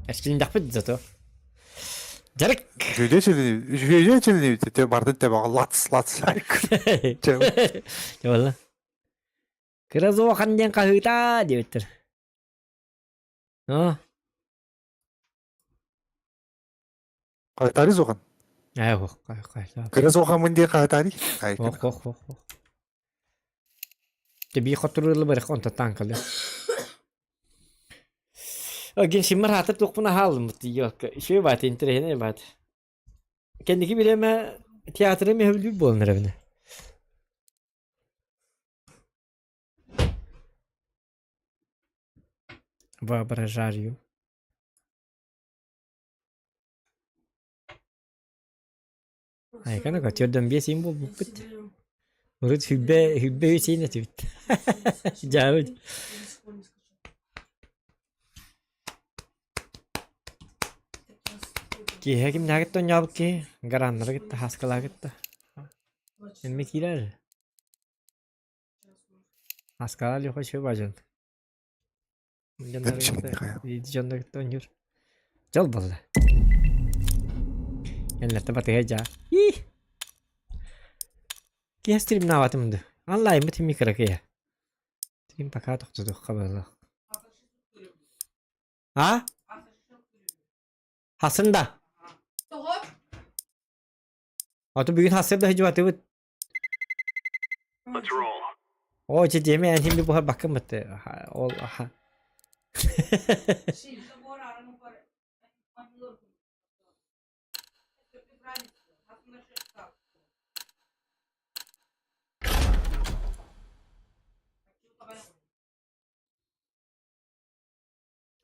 Eskiden yapıp zato. Jarık. Жүйдө чили те барды те бага лац. Вalla. Kıraz o kanden kahıta diyordur. Ha. Кайтари зоган. Ay yok. Кыры зоган мынде кайтари. Yok. Tabii kontrolü bırak onta tankalı. O gün şimdi rahatlık yok buna halım yok. Şey var internet var. Kendiki bileme tiyatro mevlü bulunur evine. Воображаю. Ay kana kaçırdım bir simbol bu bit. Urut hübbe Hüseyin'e tüt. Cavit. Ki hekim naget ton yabuk ki garanlara gitti haskala gitti. Elme kiler. Haskala yok şey bacan. Ben şimdi kaya. Canlar gitti oynuyor. Çal balla. Yanlar da batı heca. Ki stream navatımdı. Allah'ım bütün mikrak ya. Stream pakat tuttu kabalı. Ha? Hasında. Atı bugün hasırda hacı batı. Let's roll. O çiçeğime yani şimdi bu bakın mıtı. Ol aha.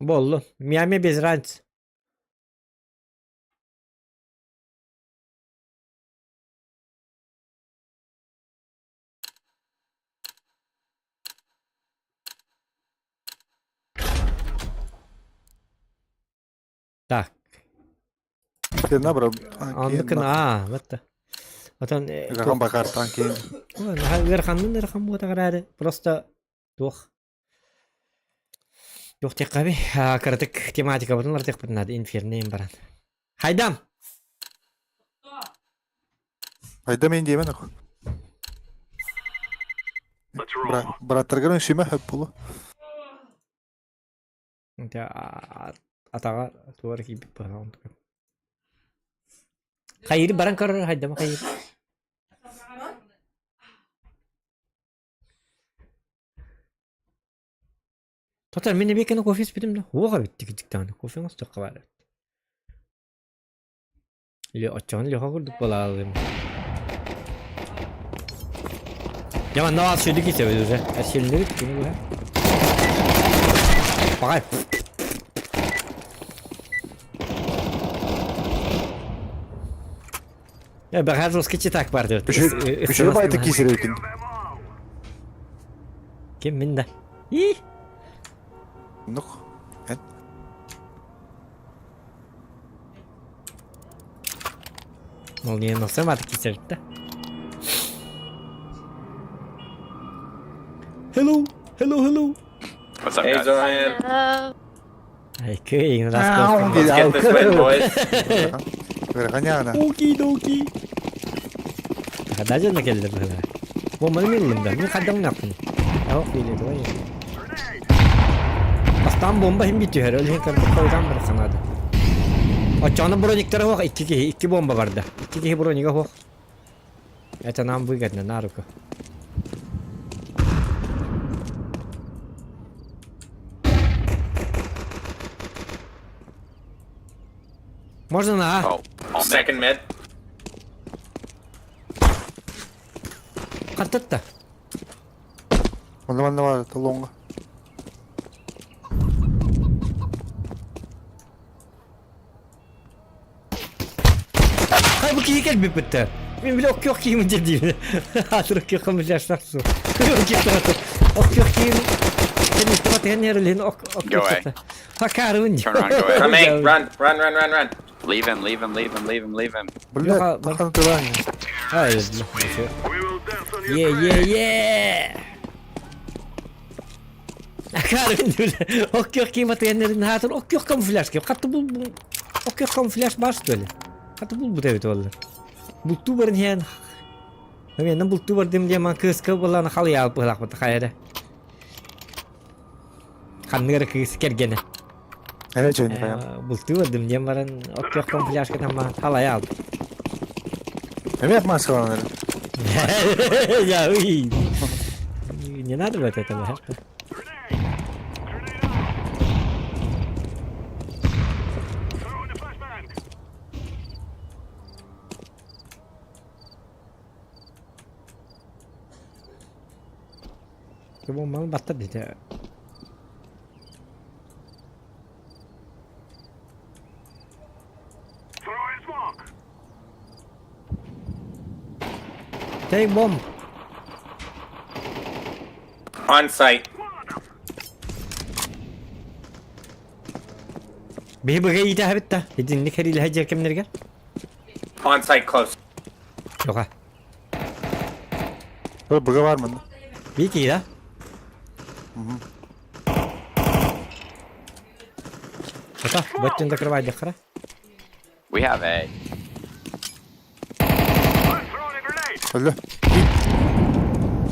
Bollu. Miami bez ranch. Так. Sen ne bro? Anlıkın bitti. Atan Rakam bakar tanki. Verkanın rakam bu takrarı. Просто тух. Yok tek abi. Karatık tematika bunlar tek bunlar inferneyim baran. Haydam. Hayda men diyemem yok. Let's roll. Bıraktırgan işime hep bulu. Ya atağa tuvar gibi baran. Hayır baran karar haydam hayır. Total minne bir kere kofi spidim de. Oha bitti gittik tane. Kofi nasıl çok var. İle açan ile hakırdık balalım. Ya ne var söyledik ise böyle. Her şeyleri kimi bu? Bakay. Ya ben her rosketçi tak var diyor. Bir şey bayta kisireyken. Kim minde? İyi. Nuk. Molniye nasıl mı artık kisirdi? Hello. What's up, Hey, guys? Zion. Ay köyün rastgele. Let's get this win, boys. Verkan yana. Okidoki. Kada aja nak kelder bala. Mo mal milim dah. Ni kadang nak ni. Awak pilih tu ya. Pastam bomba him bitiyor herhalde. Hin kan koydan bıraksanadı. Açanı broniklara bak iki bomba vardı. İki bronika bak. Это нам выгодно на руку. Можно на А? Oh, all mid. Second mid. Каттатта. Onda var talonga. Hay bu ki gel bir bitti. Ben bile ok yok ki mi dedi. Hatırlık yok mu yaşlar su. Ok yok yok. Ok yok ki. Sen istemat herhalde ok. Go away. Ha karın. Turn around, go away. Coming. Run. Leave him. Böyle Yok, takan tılan. Hayır. We will dance on your Yeah. Karın böyle. Ok yok kıymetli yenlerin hatır. Ok yok kamuflaj ki. Katı bul. Ok yok kamuflaj baş böyle. Katı bul bu devlet oldu. Bultu barın hen. Hemen bultu bar dem diye kız kabulan halı alıp bırak bu kayada. Kanları kız kergene. Evet canım ya. Bultu bar dem diye barın ok yok kamuflaj ki tamam halı alıp. Ne yapmaz kalanları? Ya uy. Не надо вот этого. Throwing a flashbang. Bu mal battı dedi. Throwing smoke. Take bomb. On site. Bir bugay ita bitta. Hidin nikari ile hacer kemler gel. On site close. Yok ha. Böyle bıga var mı? Bir ki ya. Ata, bacın da kırvay dekara. We have A. I'm throwing a grenade. Öyle.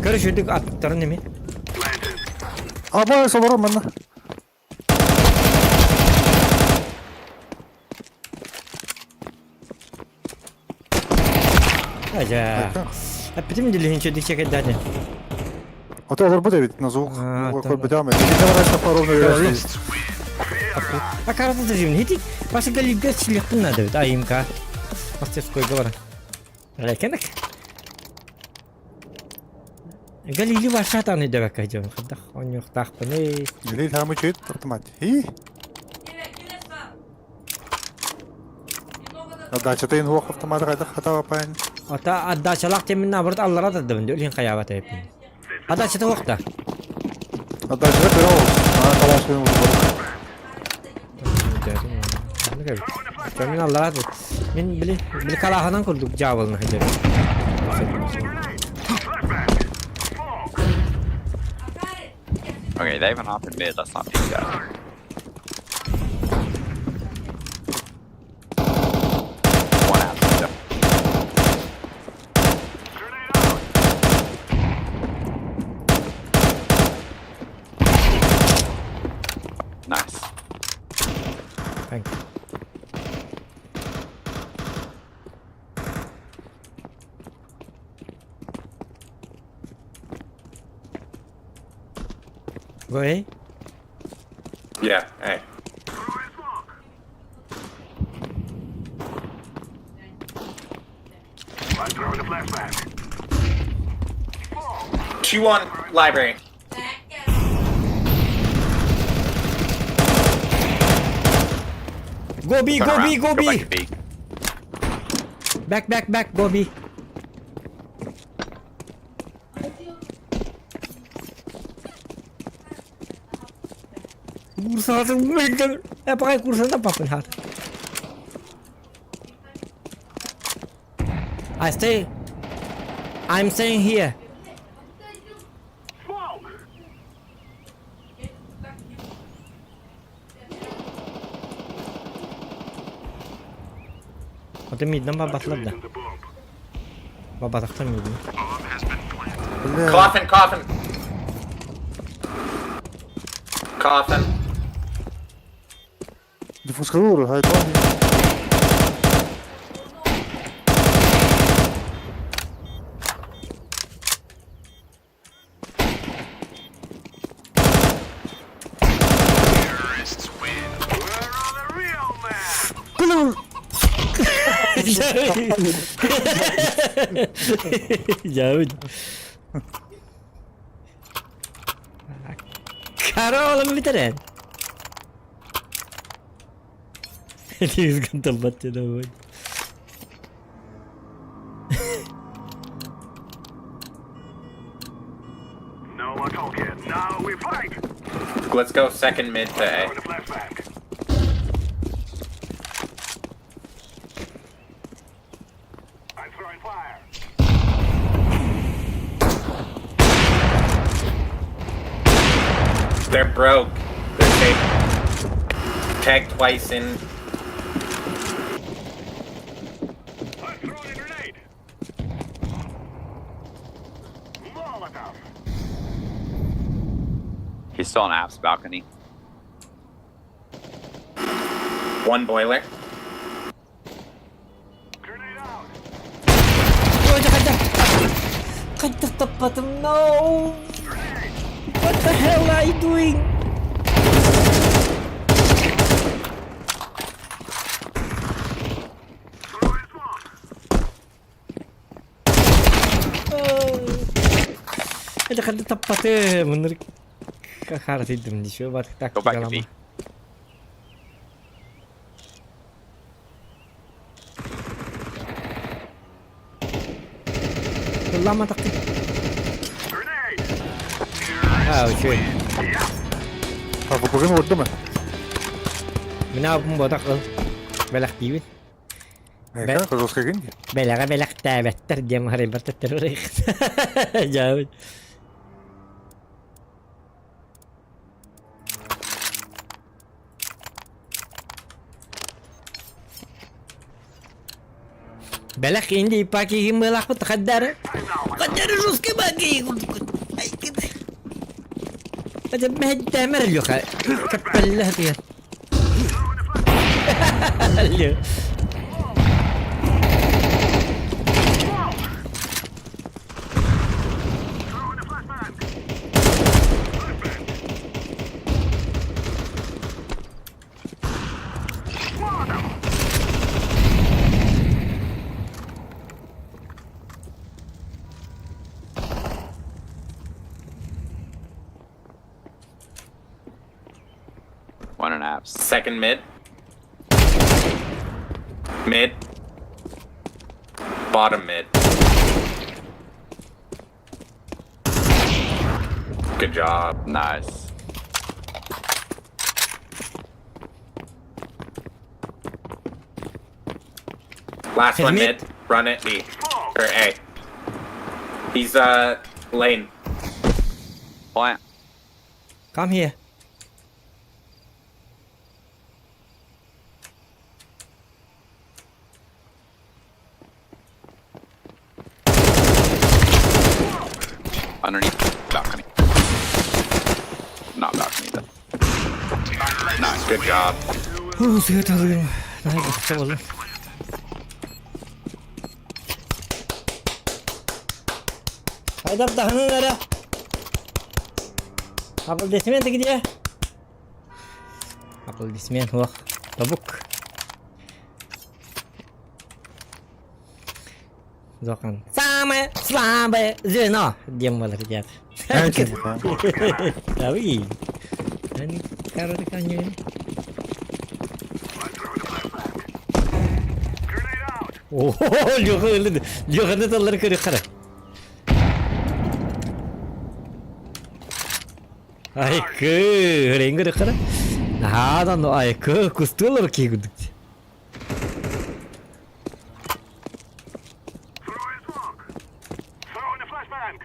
Karışırdık attıkların değil mi? Planted. Aa bu sorurum ben de. Aja. Hep bizim dilin çödük çeket hadi. А то olur bu devlet. Nazuk. А, Bu tamam. kadar devam ediyor. Bir de var işte parovna öyle. А карата да живни ти. Паша гали гъс чилихтun на да. Да им ка. Паша с кой говоря. Лекенек. Гали ли ваша та не да кажем. Хадах он yok taqpını. Gelin tamam çöğüt. Tırtımat. Hi. Dachata in huwa автомат kaydı hata yapayın. Ata adda çalaq teminna burt Allah'a da döndü. Ölün qayabat ayıp. Adda çata vaqta. Dachata kıra olsun. Aa kalaşını vurdu. Temin Allah'a da. Men bili kalahanan kurduk cavabını hacer. Okay, they went off in mid. Let's not peek that. One out. Yep. Nice. Thank you. Go ahead. Yeah, hey. I'm throwing a flashbang. Q1 library. Go B, Turn go around. B, go Go back B. to B. Back, go B. Kursa tu mereka pakai kursa apa pun hat. I'm staying here. Smoke. Ote midden babatlar da. The bomb. Babataktan midden. Coffin, coffin. Coffin. Difus kırılır. Haydi. We're on the real man. Jauh. Kara oğlum bitiren. Düzgün tempat ya da bu. No more talking. Now we fight. Let's go second mid to A. Throwing a flashbang. I'm throwing fire. They're broke. They're tagged twice in. I'm throwing a grenade. Molotov. He's still on App's balcony. One boiler. Grenade out. Kanta tapadım. No. What the hell are you doing? Throwing smoke. Ada kanta tapadım. Bener keharsidim di show batik tak Go back to B. Lama tak. Grenade. Ah, okey. Ha bu bugün vurdu mu? Mina pun botak ol. Belak diwin. Ne kadar kızıl kegin ki? Belak tabetter dia mahribat terus. Jauh. Belak indi pagi belak aku takdar. Kadar terus ke bagi. Ay kid. Ada mahd tamer lo kha. Kapallah dia. Lo. Throwing a flashbang. Molotov. One on Apps. Second mid. Mid. Bottom mid. Good job. Nice. Last one Mid. mid. Run it B. Or A. He's lane. Plant. Come here. Underneath balcony. Not balcony then. Nice. Good job. Sudah tahu. Naik betul. Ada tahanan ada. Apel desmen tinggi dia. Apel desmen wah. Tabuk. Zokan. Sama selama zina. Diam malah kejat. Hangi bu ha? Tahu. Ini karo dekannya ini. Grenade out. Oh, Johan itu lari ke dekat. Ay ke, rengi dekat. Nah, ada no ay ke, kustul lari ke guduk. Throwing smoke. Throwing a flashbang.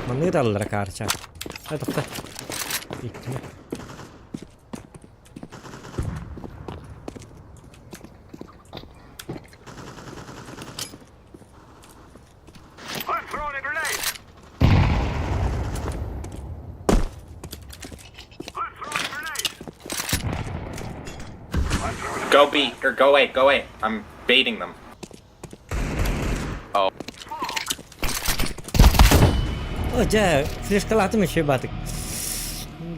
Mana itu lari ke arca. Ayo dokter. Itu. I'm throwing a grenade. I'm throwing a grenade. I'm throwing a Go B. Or go A. Go A. I'm baiting them. Oh, jah, flash kelah tu mesti batik.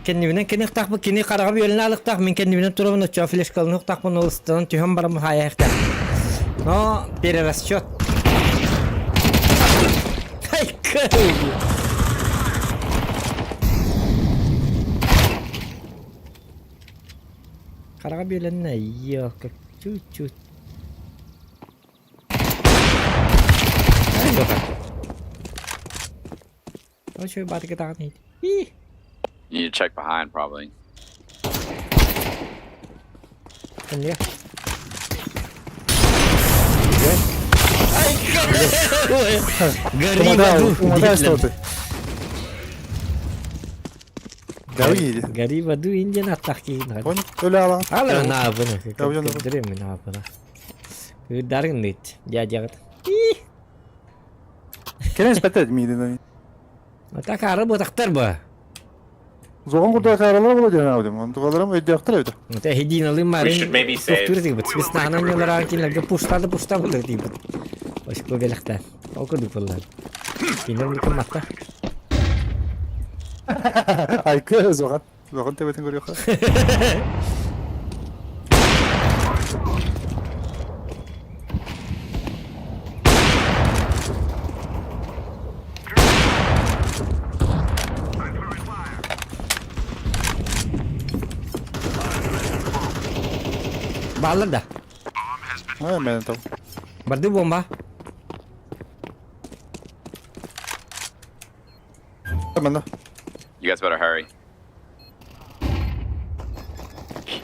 Kendi bine keni tak bu keni karabı yoluna alık tak min kendi bine turun o çaf flash kalın tak bunu ustan tühüm baram hayakta. No, bir rasçot. Ay kız. Karabı yoluna yok cucu. Ay dokter. Oh, şöyle batik kita ni. Ih. You need to check behind probably. Kan dia. Ay Garibadu. Umada что-то. Gavi. Garibadu Indian atak kayın. Понял? Öyle alan. Hala ne yapını? Tabii canım. Kıdırıyor mu ne yapını? Kıdarın net. Ya. Kenes patet miydi? Tak arı bu taktar bu. Zoğun kurda karalar olacak abi. Onu tuğalarım ödü yaktır evde. Te hedin alayım bari. We should maybe save. Doktor diye bit. Biz nanan yollar ankinlerge puştadı bulur diye bit. Başka gelekten. Okudu bunlar. Yine bu kılmakta. Aykı zoğun. Zoğun tebetin görüyor. Bağlar da. Ha ben tamam. Bardı bomba. Tamam da. You guys better hurry.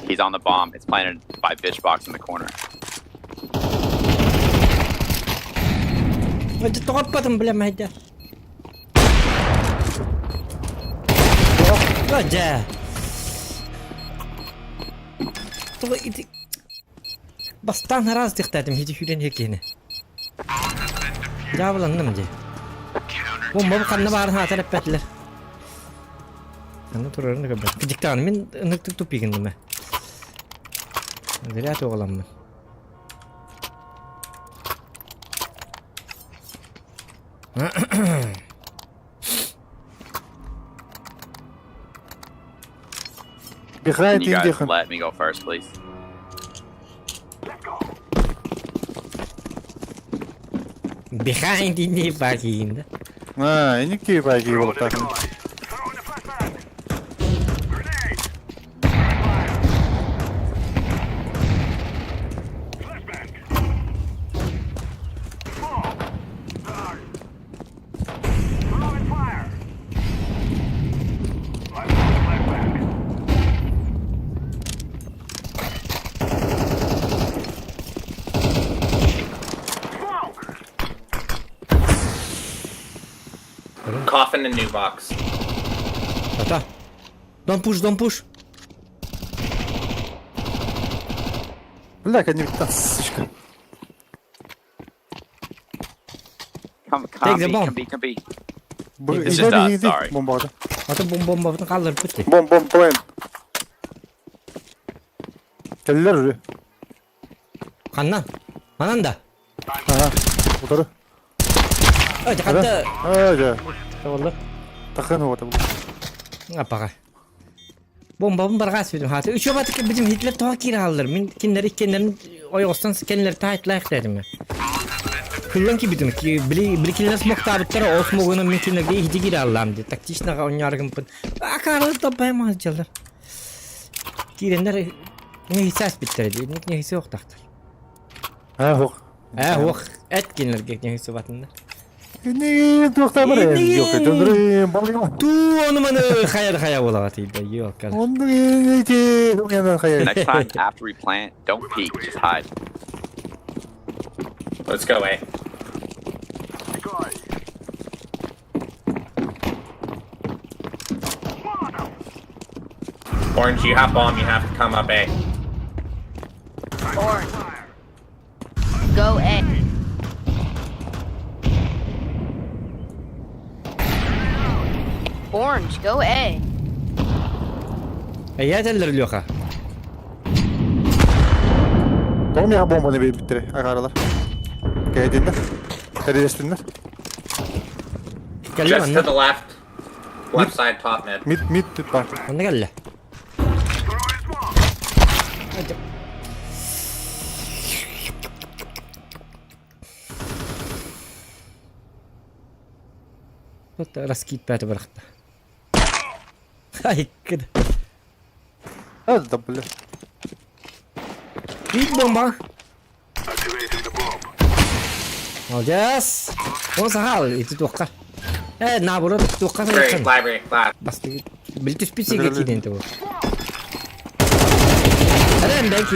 He's on the bomb. It's planted by bitch box in the corner. Hadi tokatmadım bile meyde. Hadi. Bastan haraz diktatim hiç hüren yekini. Cavlandım diye. Bomba bu kanına bağırın hatar hep betler. Kanına turarını kabet. Gıcık tanımın ınıktık tupi gindime. Ziraat oğlan mı? Bir Can gayet you iyi guys yakın. let me go first, please? Behind in the fucking. Ha, en iyi belki iyi olup takım. Throwing a flashbang. Grenade. Flashbang. Small. Throwing fire. I'm throwing flashbang. Smoke. Coffin and new box. Tata. Don't push. Bırak hani bir tane sıçkı. Come Take the be, bomb. come be. Bu It's just ileri us, iyi sorry. değil. Bomba orada. Ata bomba kaldır putti. Bom koyun. Geldiler oraya. Kandan. Manan da. Aha. Otarı. Hadi katta. Hadi. Oldu. Takın orada. Apa? Bomba bargas dedim hatı. Üç batık bizim Hitler toğa kiralar. Min kinlerin oyostan kendileri tahtlayık dedim ya. Kıllan ki bidim ki bir kinler smok tabutlara o smoğunun min kinlerge hiç kiralarım diye. Taktişna oynargım pın. Akarlı da bayamazcılar. Kirenler ne hissas bittirdi. Ne hissi yok taktır. Ha hok. Hok etkinlerge ne hissi vatında. Ne doktor var ya. Ne? Yok döndüreyim. Balığı. Tu onu mana khaya olavatıydı. Yok kan. Onu ne ki? Onu yandan hayal. Next time after we plant, don't peek, just hide. Let's go, A. Decoy. Orange, you have bomb, you have to come up A. Orange. Go A. Orange, go A. Ya teller yoka. Tamam ya bombanı bir bittire. Akaralar. Geldiğinde. Teröristler. Geldi Just to bana. the left. Left side, top mid. Mid tut bak. Bana geldi. Throwing smoke. Hadi. Hatta raskit bättre bıraktı. Ay kıd. Hadi double. Bir bomba. Activating the bomb. Alacağız. O sahal itu tukar. Nabura tukar Great, kan. library, class. Bastı. Bilti spisi geçti bu. Eren belki.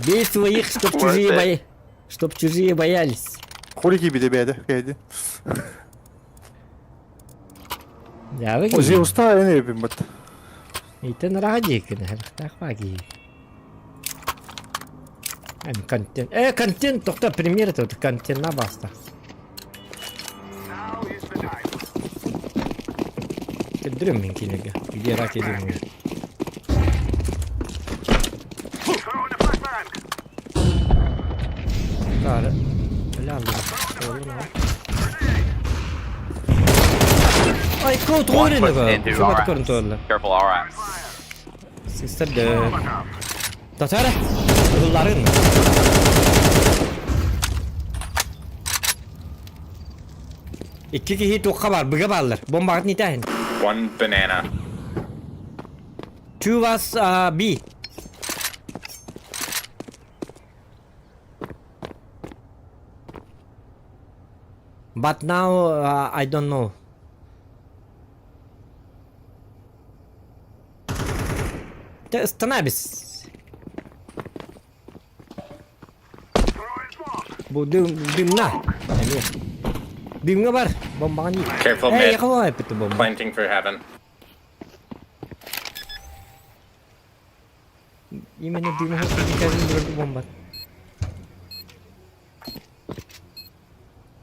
Бей своих, чтоб чужие боялись. Холики bir de beyde. Geldi. Ya bak. O Zeus'ta ne yapayım bak. Iten raja kena tak pagi. Konten. Konten tokta premier tuh konten na basta. Now is the time. Kedrim mungkin juga. Dia rakyat semua. Throwing a flashbang. Cara. Lalu. Ay kontrol One edin pushed bakalım. into Şuna our kontrol. Careful, our apps. Sister de. Tatar. Bunların. İki kişi tokka var. Bıga bağlar. Bomba at nitahin. One banana. Two was B. But now I don't know. Ты остановись. Throwing smoke. Bu dümna. Yani. Dümna var. Bombanı. Careful, Hey, mid. yakala hep itu bomba. Planting for heaven. Gimana dümna harus dikasih bomba.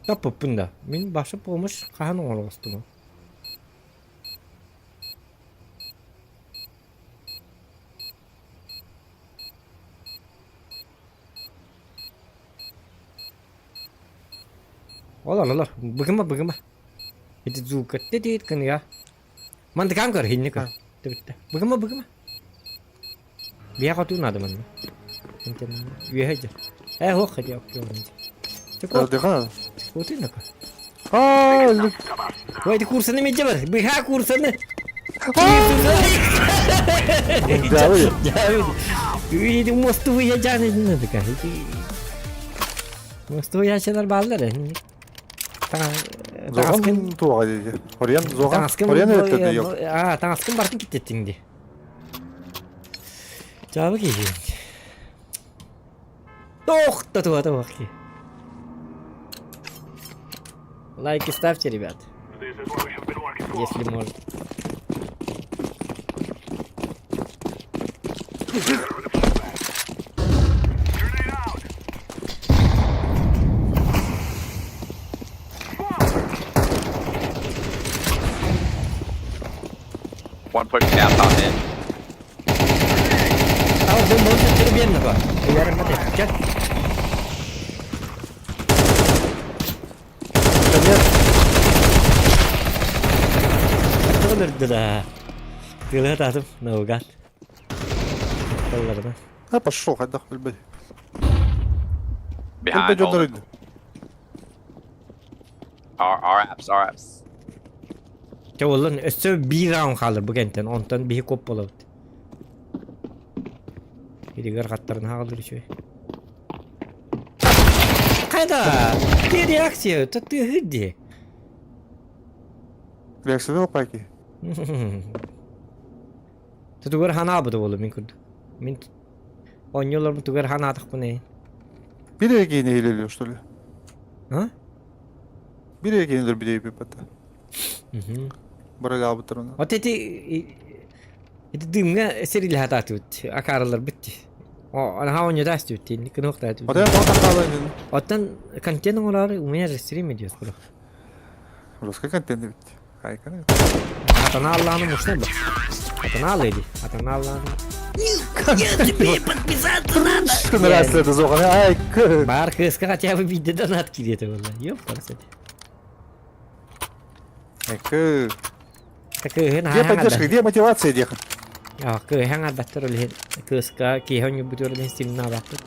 Tapıp bunda. Min başıp olmuş kahan olmuştu mu? Olar. Bıgıma. Itu juga titit kan ya. Man tekan kar hinni kar. Titta. Bıgıma. Biar kau tuna teman. Enten biar aja. Hook aja oke. Cukup. Dekan. Kutin nak. Aa, Wah di kursanı mı var? Biha kursanı. Jauh ya. Jauh. Ini mustu ya jangan ini kan. Mustu ya şeyler bağlar. Zogan tuğa dedi. Oraya ne etti yok. Tangasken barkın gittin di. Jauh ki. Tuh ki. Лайки ставьте, ребят, This is what we have been working for. если можно. Grenade out. One pushing down top mid. Tahu bom terus bien apa? Biar mati. Cek. Öldürdüler. Gülüyor tadım. Naugat. Kollarına. Ha пошел, хай дохуй бей. Behind. Бей Hold John it. Our apps. Çoğulun üstü bir round kalır bu kentten. Ondan bir kop olur. Biri katlarını haldır şöyle. Kayda. Bir reaksiyon. Tuttu hıddi. Reaksiyonu yok belki. Tutugar hana abı da olur min kurdu. Min oynuyorlar mı tutugar hana atık bu ne? Bir yere yine ilerliyor что ли? Ha? Bir yere yine bir yere hatta. Böyle abi tarafına. O teti dümge serili hata tut. Akarlar bitti. O ana ha oynuyor da istiyor. Ni nokta tut. O da bana kalın. Otan kanten olarak umaya stream ediyoruz bro. Ruska контент bitti. Harika. Atana Allah'ın muşna bak. Atana Allah'ydı. Atana Allah'ın. Şunu rastladı Zogan. Ay kı. Bağır kız kaçya bir videodan at gidiyordu vallahi. Yok parası. Ay kı. Takı hen Где поддержка, где мотивация деха? Ya kı hangat battır öyle kız ka ki hangi bu diyorlar stream ne battır.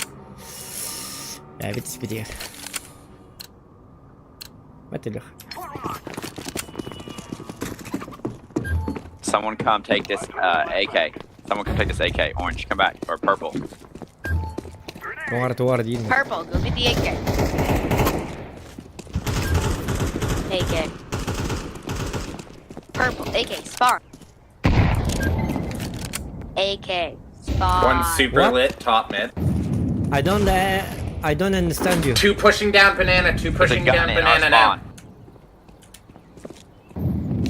Evet bir Battır. Someone come take this AK. Someone come take this AK. Orange, come back. Or purple. Tuvar değil mi? Purple, go get the AK. AK. Purple, AK, spawn. AK, spawn. One super What? lit top mid. I don't understand you. 2 pushing down banana. 2 There's a pushing down gun in our banana now. spawn.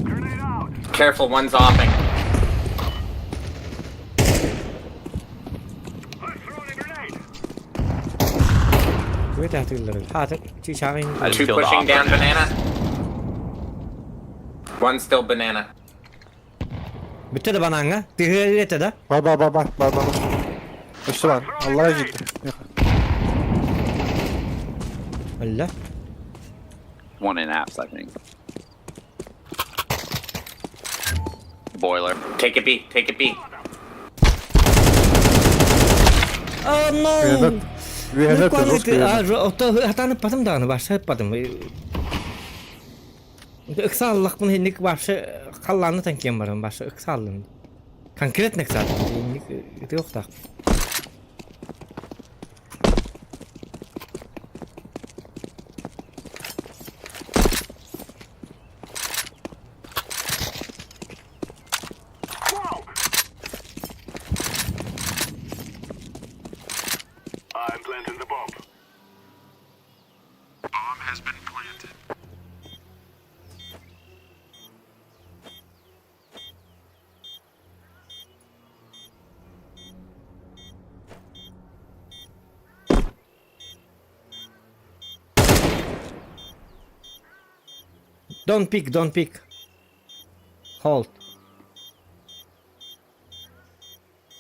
Grenade out. Careful, one's offing. I'm throwing a grenade. Quyết ra từ lời ha thức chứ sao anh I didn't 2 feel the pushing offer. down banana. One still banana. bitti de bana anga tihirete de Var. İşte var. Allah'a gitti. Allah One in apps, I think. Boiler. Take it B. Take it B. oh no Üyenet de Rus üyenet. oto hatanı patım dağını başa patım ıksallık bunu hindik başa kallanı tankiyen barın başa ıksallın konkret ne kısal hindik yok da I'm planting the bomb. Bomb has been planted. don't pick hold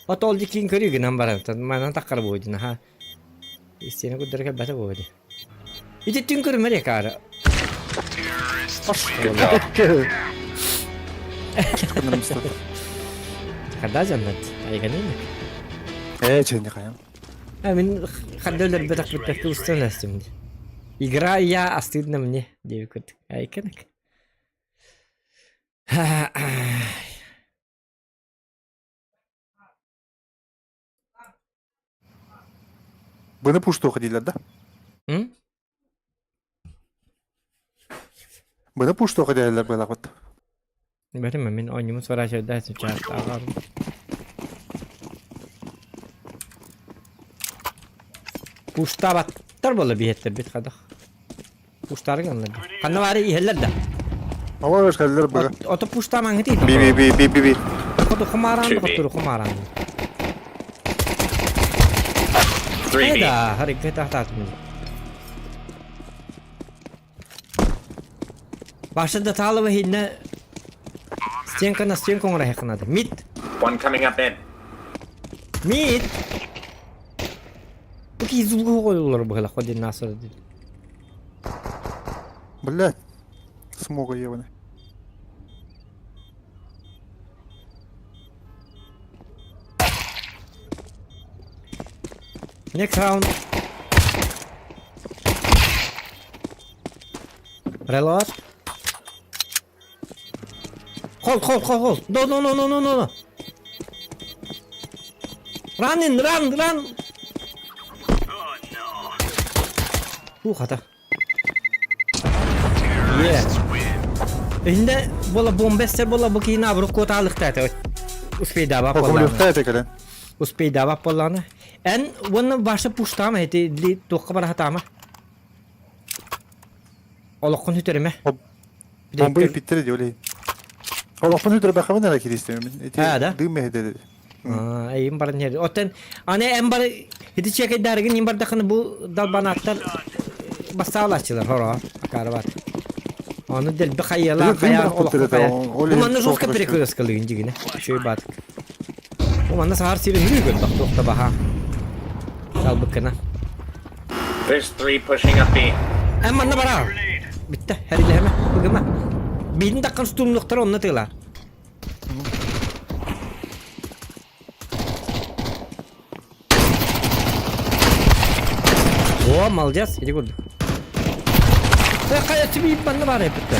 oto oldu kin körüyor ki nambaran mana takkar boydu ha isteyene kudurka bata boydu iti tün körü mere kara Çıkınırım istedim. kada jannat ay ganin Çenci kayam. من خدوا بدك بدك توصلنا يقرا يا استيدنا مني دي كنت هاي كنك Bunu puştu okuydular da. Hı? Bunu puştu okuydular böyle vakit. Benim من oyunumuz var aşağıda sıcak ağır. Puşta battar böyle bir hette bit kadak. Puştarın anladı. Kanı var iyi heller de. Ama hoş geldiler böyle. Oto puşta mangı değil. Bir. Oto kumaran Two B. oto kumaran. 3 B. Hada hareket tahtatım. Başta talı ve hinne Stien kon reh kanadı. Mid. One coming up in. Mid. Bu ki zulgu koyuyorlar bu hala kodin nasıl dedi. Блядь. Смога ебаный. Next round. Reload. Hold. No. Run. Hata. Yeah. Şimdi bola bombester bola bakayım ne yapıyor kotalık tete. Uspeyda bak Okum bola. lüfte tekelen. Uspeyda bak bola. En bunu başa puşta mı hedi li dokka bara hata mı? Olakun hüterime. Bombayı bitti diyor öyle. Allah bunu da bakalım ne hareket istemiyorum. Ha, da. Dım dedi. Ayım barın yeri. Oten ane en bar hedi çeke dergin imbar dakını bu dalbanatlar basağlaşçılar horo akarbat. Onu del bir kayyalar kayar olakun kayar. Umanı ruska perekörüs kalıyor yine. Şöyle batık. Umanı sahar siri hürügün bak dokta baha. Sal bıkkına. There's 3 pushing up B. Emman ne bara? Bitti. Her ile hemen. Bugün bin dakika tutumlukları onunla tığlar. Oo malacağız. Hadi gördük. Kayatı bir bana var hep bitti.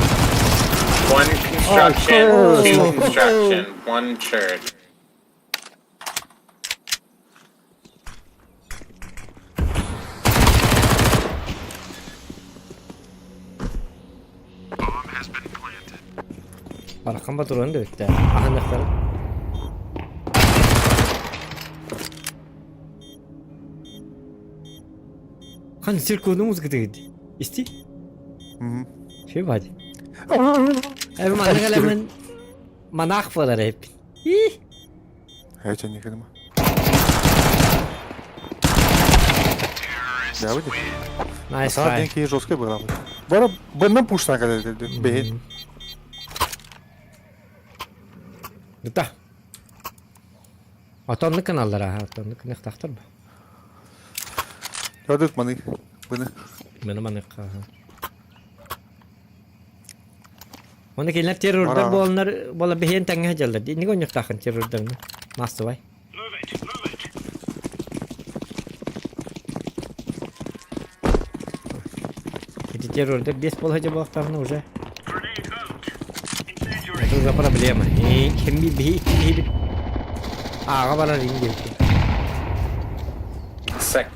One construction. Oh. 2 construction. 1 church. Barakan batırın da bitti. Ahmetlerim. Kan sirkunumuz gidiyordu. İsti? Hı. Şey var. Ev manı kalemen manak falan hep. İyi. Heyecan yıkadım. Ya bu Nice Saat try. denki жесткая была. Бара bundan puştan kadar dedi. Behin. Duta. Atonlu kanallara ha. Atonlu kanal taktır mı? Gördük bana. Bunu. Benim anık ha. Onu kenar terörde Ara. bu onlar bola behin tengah jalan. Ini kau nyektakan terörden. Master way. Move it, move it. Эти террорды без полгода бахтарны уже. Grenade out. Incendiary. Это уже проблема. И кем би. Ага, бара ринги. Sec.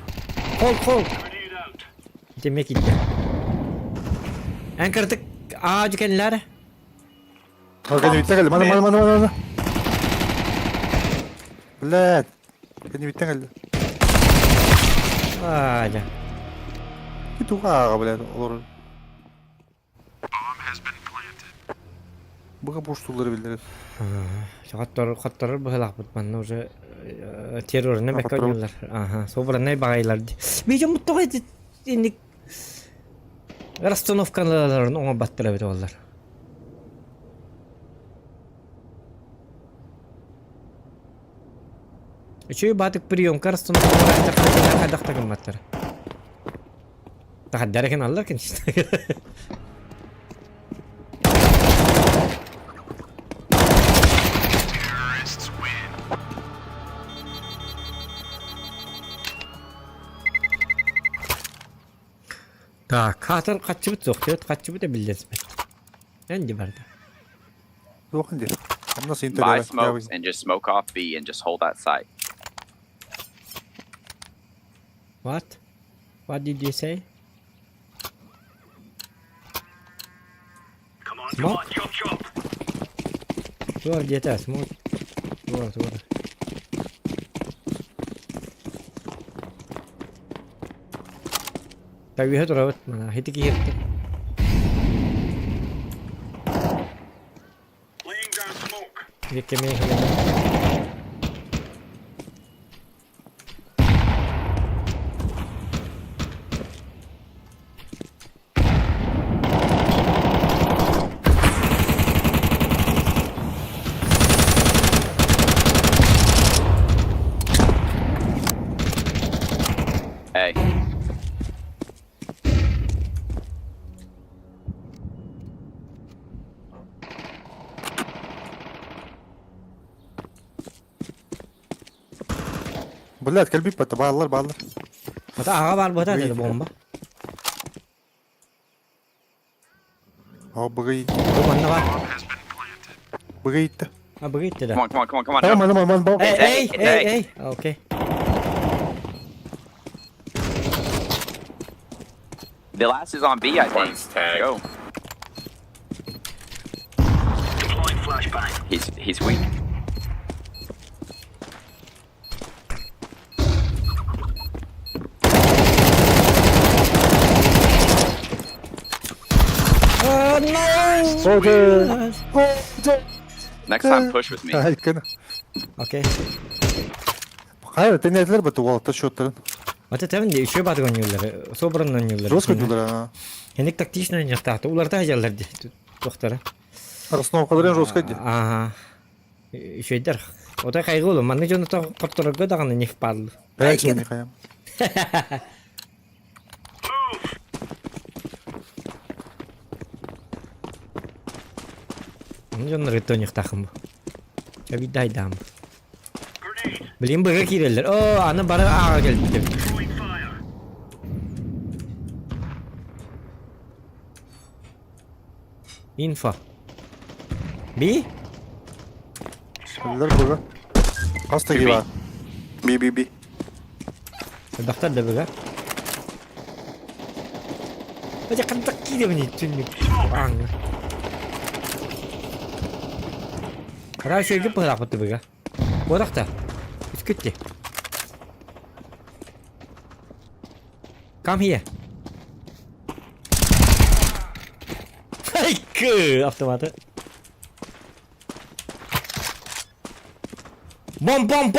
Кол. Grenade out. Demek gitti. En kırtık ağacı kendileri. Hadi bitti geldi. Mana. Блядь. Hadi bitti geldi. Ağaca. Git uğa блядь. Olur. Bu kadar boşlukları bildirir. Katlar bu helak butmanı уже terörüne Katlar- bekliyorlar. Aha, sonra ne bağırlar. Bir de mutlu edin. Şimdi расстановкаларын оңа баттыра бит олар. Üçü batık приемка расстановкаларын тактаган кымбаттыр. Тахаддар экен алар экен işte. Так, хатır kaçıbıt soğuk, kaçıbıt da biliriz. Endi barda. Yok şimdi. Nasıl Buy internet? smokes and just smoke off B and just hold that site. What? What did you say? Come on, Smoke? chop. Dur yeter, smoke. Dur. Tabii hadi rawat mana hiti ki hiti. Laying down smoke. Ye kemi hale. Hey. Блядь, kalbi patı. Bağlar. Ata ağa var bu da dedi bomba. Abi bıgı Bu banda var. gitti. Ha bu gitti de. Come on. Tamam No. aman. Hey. Okay. The last is on B, I think. One's tagged. Go. Deploying flashbang. He's weak. Oh no. Hoca. Next time, push with me. Hayır. Okay. Hayır, denediler batı o altta şutların. Ata tabii de şu batı oynuyorlar. Sobran oynuyorlar. Жестко diyorlar ha. Hendik taktiğini oynayacaktı. Ular da hajarlar di. Doktora. Расстановкаларын жестко di. Ага. Şeyler. O da kaygı olur. Manne canı da kaptırır gıdağını nef parlı. Ben şimdi kayam. Manne canı rıttı nef takım bu. Çabi daydam. Grenade. Bileyim bıga girerler. Oo ana bana ağa geldi. Throwing fire. Info. Bir. Bildiler burada. Hasta gibi ha. B. Doktor da bıga. Aja kantak gidi beni tünlük. Ang. Kara şey gibi bırak batı bıga. Bodak da. Üskütti. Come here. Haykı avtomatı. Bomb. I'm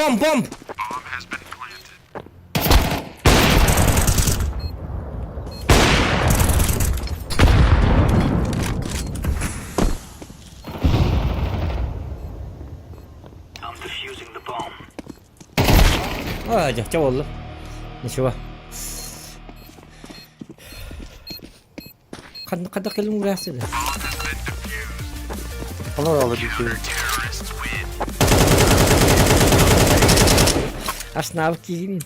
defusing the bomb. Acaba oldu. Nişuva. Kadar kelim burası da. Allah Allah bir şey. Aslında abi kiyiniydi.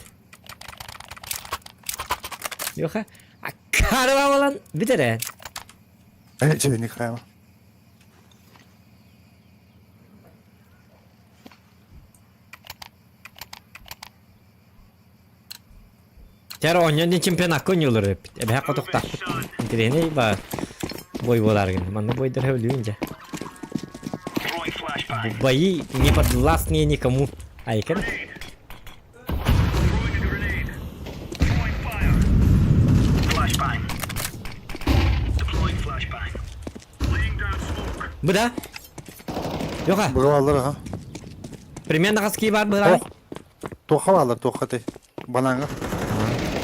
Yok ha. Karva olan bir de. Cebini kayama. Cara onyon çempionat oynuyorlar hep. Ebe hakka toktak. Intireni ba. Boy bolar gini. Mana boy derhevluyunca. Throwing flashbang. Bayi не подвластнее никому. Ай, kan? Throwing a grenade. Throwing fire. Flashbang. Deploying flashbang. Laying down smoke. Bu da. Yok ha. Bu havalar ha. Примерно kaski var bu da. Tok havalar tok te. Bananga.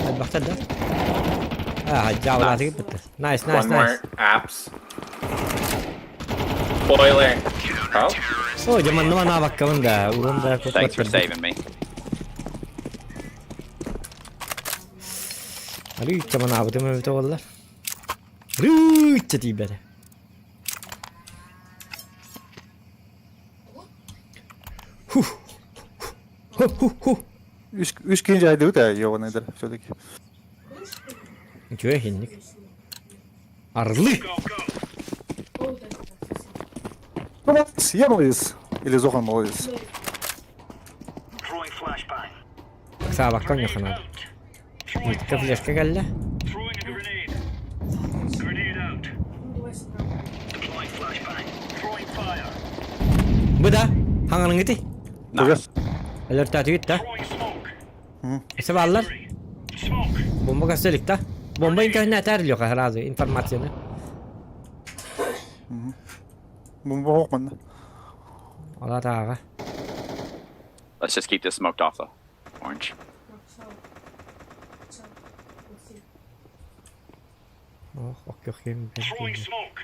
Hadi bak da. Ah, cavladı gibi bitti. Nice. One more. Apps. Boiler. Oh. Oh, zaman mana bak kawan da. Urun da kok. Thanks for saving me. Aduh, zaman apa tu memang betul lah. Aduh, jadi bere. Üç kinci ayda da yoğun eder. Şöyle ki. Cuy hindik. Arlı. Yamalıyız. Или зоханmalıyız. Throwing flashbang. Sağ bakkan yok kanal. Mitte flashka geldi. Throwing a grenade. Grenade out. Deploying flashbang. Throwing fire. Bu da. Hanganın gitti. Burası. Alert atı gitti. Throwing smoke. Sevallar. Smoke. Bomba kastelik da. Bomba internet yok herhalde informasyonu. Bomba yok bende. Allah taala. Let's just keep this smoked off though. Orange. Oh, yok yemin. Throwing smoke.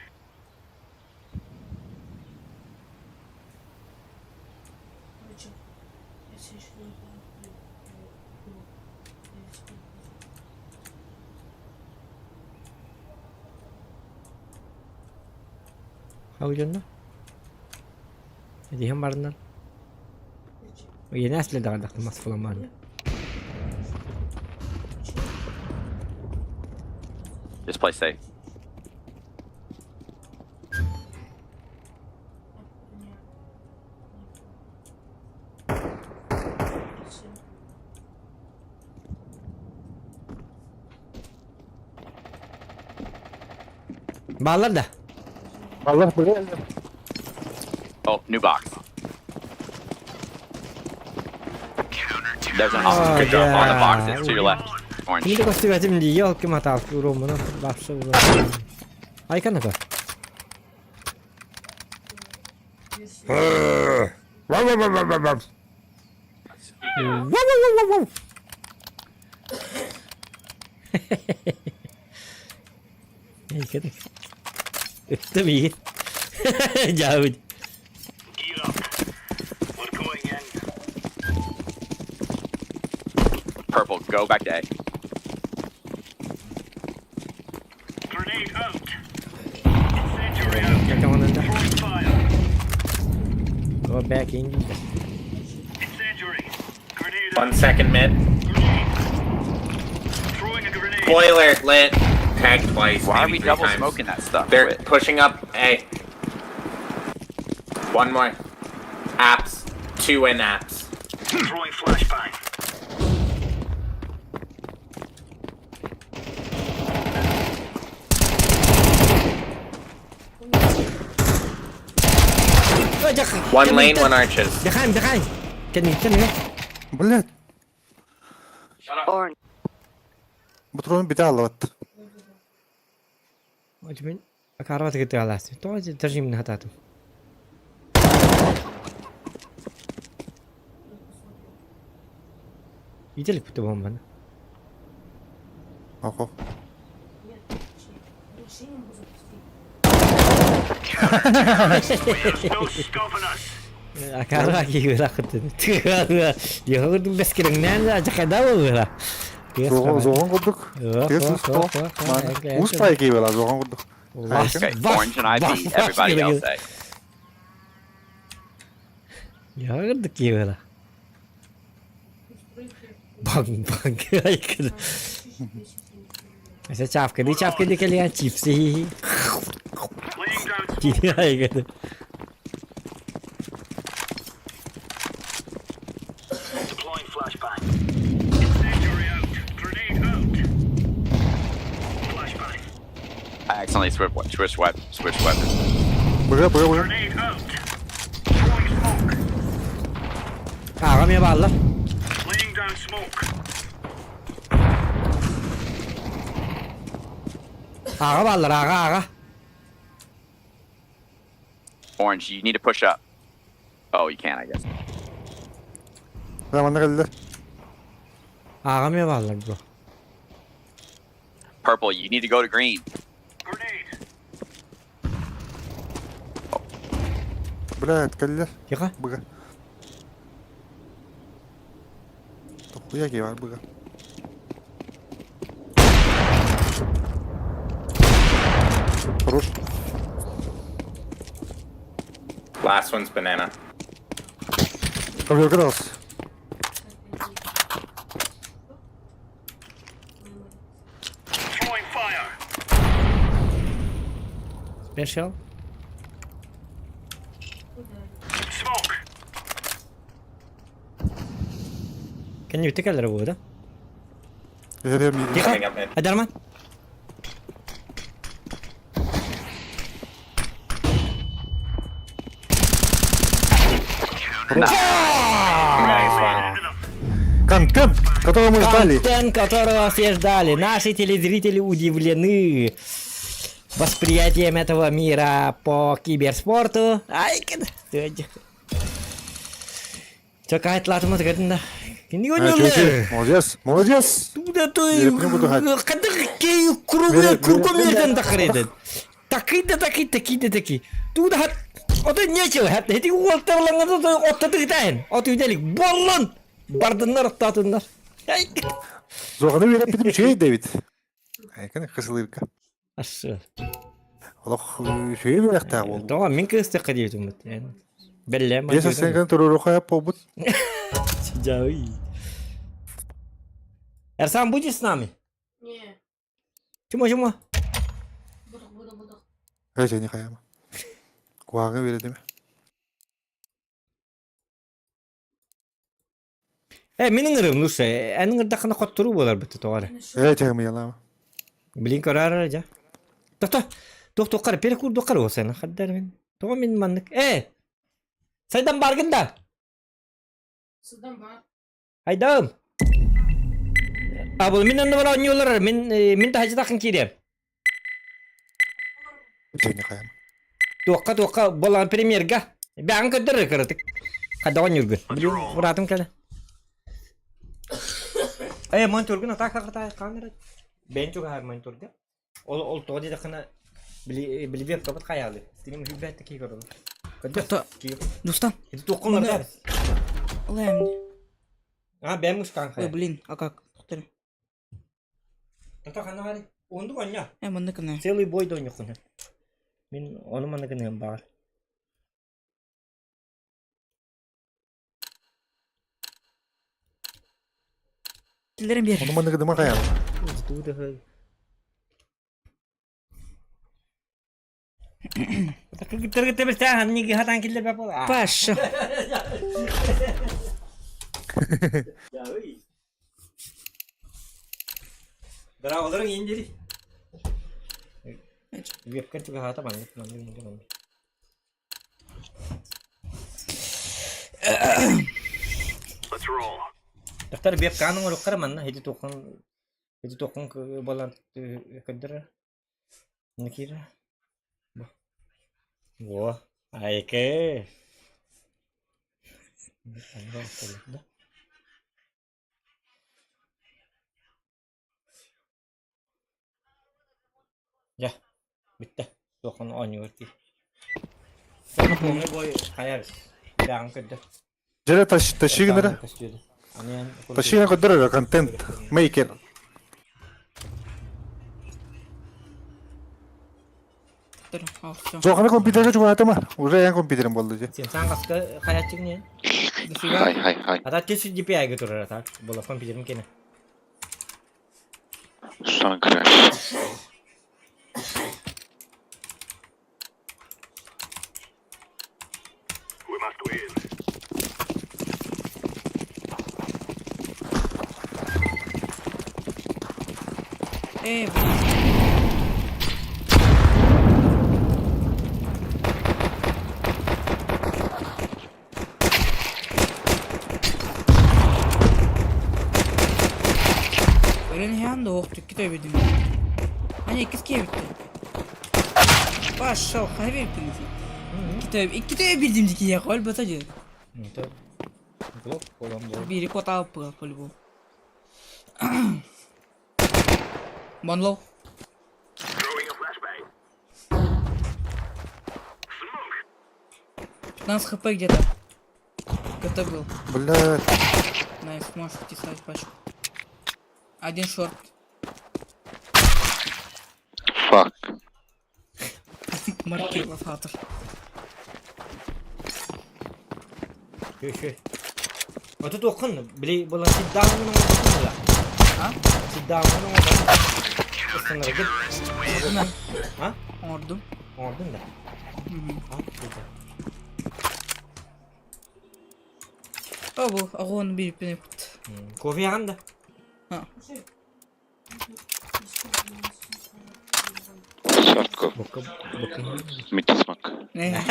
Hawjonna. Jadi hambarnan. Yeni asli da mas falan var. Just play safe. Bağlar da. Allah buraya. Oh, new box. There's an awesome good job on the boxes to your left. Orange. Ini ko sigatim di yo ke mata aku romo na bakso. Ay kan ako. Ay kan. Itu bi. Jauh. Gear up. We're going in. Purple, go back to A. Grenade out. Incendiary out. Yang mana dah? Throwing fire. Go back in. Incendiary. Grenade 1 out. second mid. Grenade. Throwing a grenade. Boiler lit. Tag twice. Why are maybe we 3 double times. smoking that stuff? They're Quit. pushing up A. One more. Apps. 2 in apps. Throwing flashbang. One lane, 1 arches. Behind. Can you? Блядь. Orange. Butonun bir daha alattı. Hacı ben akarvat gitti alasın. Toğacı tercihimini hatadım. İyicelik bitti bombanı. Oho. No stopping us. Akarvat gibi rakıttı. Yağırdım beskirin nerede acık eda olur. Zoğun kurduk. Kes usta. Usta iki bela zoğun kurduk. Okay, orange and ID, everybody else A. Yağırdık gibi böyle. Bang aykırı. Mesela çapkıdı keliyen çipsi. Laying down Gidi aykırı. deploying flashbang. Incendiary out. Grenade out. Flashbang. I accidentally switched weapons. Buraya. Grenade out. Throwing smoke. Ağamaya bağlı. Laying down smoke. Ağa bağlı ağa. Orange, you need to push up. Oh, you can't, I guess. Zamanla geldi. Ağamaya bağlı bro. Purple, you need to go to green. Grenade. Блядь, geldi. Yıka. Buraya. Buraya gel var buraya. Хорош. Last one's banana. Как раз. Throwing fire. Special. Smoke. Can you take a little wood? Geliyor miydi? Coming up mid. Hadi Arman. Nice one. Контент, который мы ждали. Контент, которого все ждали. Наши телезрители удивлены восприятием этого мира по киберспорту. Ай, Что кайт латымыз гадында. Не Молодец, молодец. Туда то Я не буду гать. кадыркей Бере- кругом бере- ерден тақыреді. Таки. Туда хат. Ота нечего хат. Эти уолтарлаңыз оттаты гитайын. От үйделік. Боллон. Бардындар оттатындар. Ай. Zoğunu verip bir şey David. Aykan kısılırka. Ашы. Allah şey mi yakta oldu? Дома мен кысты қадиетім. Білем. Я sen kan terör koyup pobut. Джауи. Эрсан, будешь с нами? Не, Чему? буду. Her şey ne kayama. Kulağını verelim. Менің ырым, Нуша. Әнің ырдақына қоттыру болар бітті тоғары. Evet çayımı yalama. Блин, көрар жа. Тоқтар, перекур доқар ол сені. Қаддар мен. Тоға мен маңдық. Сайдан барғында. Судан бар. Айдам. Бұл мен онда бала не олар. Мен тахажы тақын керем. Şey ne kayama. Тоққа болған премьерға. Бәң көдірі кірдік. Қадауан үргін. Бұратым кәді. Монитörgün атақ камера. Ben çok her monitörgü. Ol тоғады дақына білібек қабыт қаялы. Стилім хүбәтті кей көрді. Көді. Достан, Это тоққын ұрдар. лайм. Ben мұшқан Ой, қая. блин, а как? Повтори. Тата қана ғали. Онды қоnya. Мындыкына. Целый бой дойны құны. Мен оны мандықынығым бағар. Тілдерін бер. Onu bana gıdıma kayama. Туды хай. Тыргы тебірсі неге хатан келдер бәп ол. Паша. Дара оларың ендері. Вебкан juga hata banget. Let's roll. Daftar webkan nguruk kar mana hedi tokan Itu tokong ke bolan kedera. Nakira. Wah, aike. Ya, bitti. Tokong oynuyor ki. Tokong ne boy kayarız. Devam kedera. Жere тащигнера. Тащигна кодера контент мейкер. Tutarım. Al şu. Зоханы компьютерге жуатама. Уже я компьютерим болду же. Sen kaska kayatçık ne? Hi. Ata kesin GPI götürür ata. Bola komputerim kene. Son crash. We must win. Ölen yan da oktu. Kitap edin. Hani ikisi ki bitti. Baş şov. Hani verdiniz. Kitap bildiğimiz ki ya. Kol batacı. Itu. Blok kolom bol. Biri kota apa bu. One low. Throwing a flashbang. Нас хп где-то. Кто был? Блядь. Найс, можешь писать пачку. Один шорт. Fuck. Маркировал фатор. Şu. Otu dokun. Bili bolan siddanın oldu la. Ha? Siddanın oldu. Isınır git. Hemen. Ha? Ordum. Ordun da. Ha, güzel. Abo, ağonu bir ipini kut. Kofi yağında. Ha. Short go. Bakın. Mid smoke. Ne?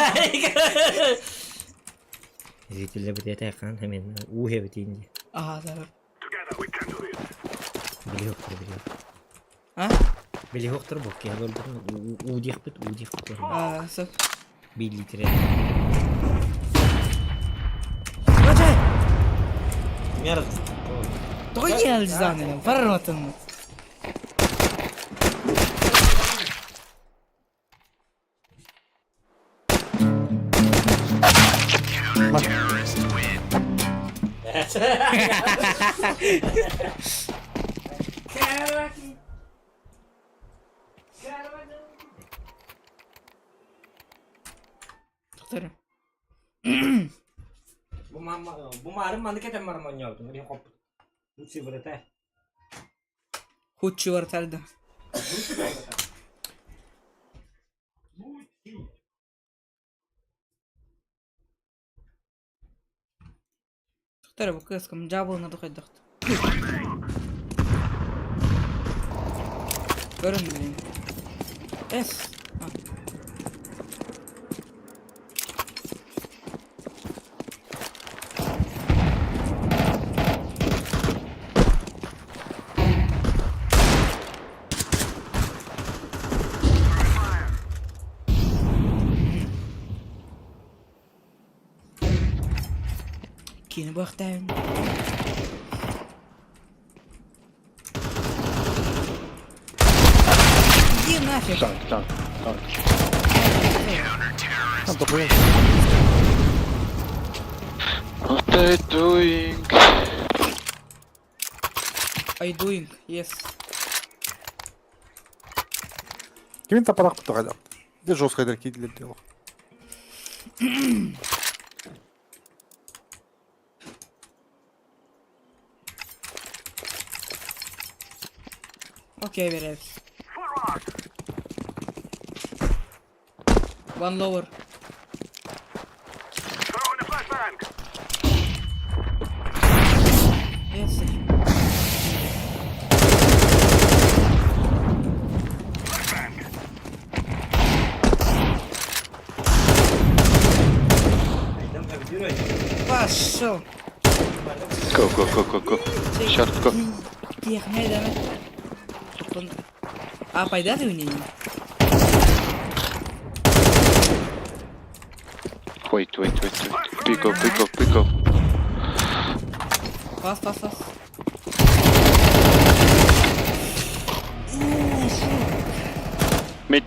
Zitille bir detay kan hemen evet indi. Aha, zarar. Together we can do this. Biliyor. Ha? Biliyor bak ya böyle udih bit. Aa, sok. 1 litre. Bacay! Yarın. Doğru geldi zannederim. Paran atın mı? Tutarım. Bu marım mandı keten marım oynuyordu. Bir hop. Bu sivırete. Худший вратарь, да. Tutarı bu kıskım. Cabılına da koyduk. Görün bilin. Es. Ha. Кini baktan. Иди нафиг. Dunk. Там такое. What are you doing? I doing, yes. Kimin taparak tutacak? Bir de жестко eder ki diyor. Okey, veririz. One lower. Throwing a flashbang. Yes. Пошел. Go. Short go. Техней, давай. Сон... А, пайда ты мне? Wait. Pick up. Фас. Mid.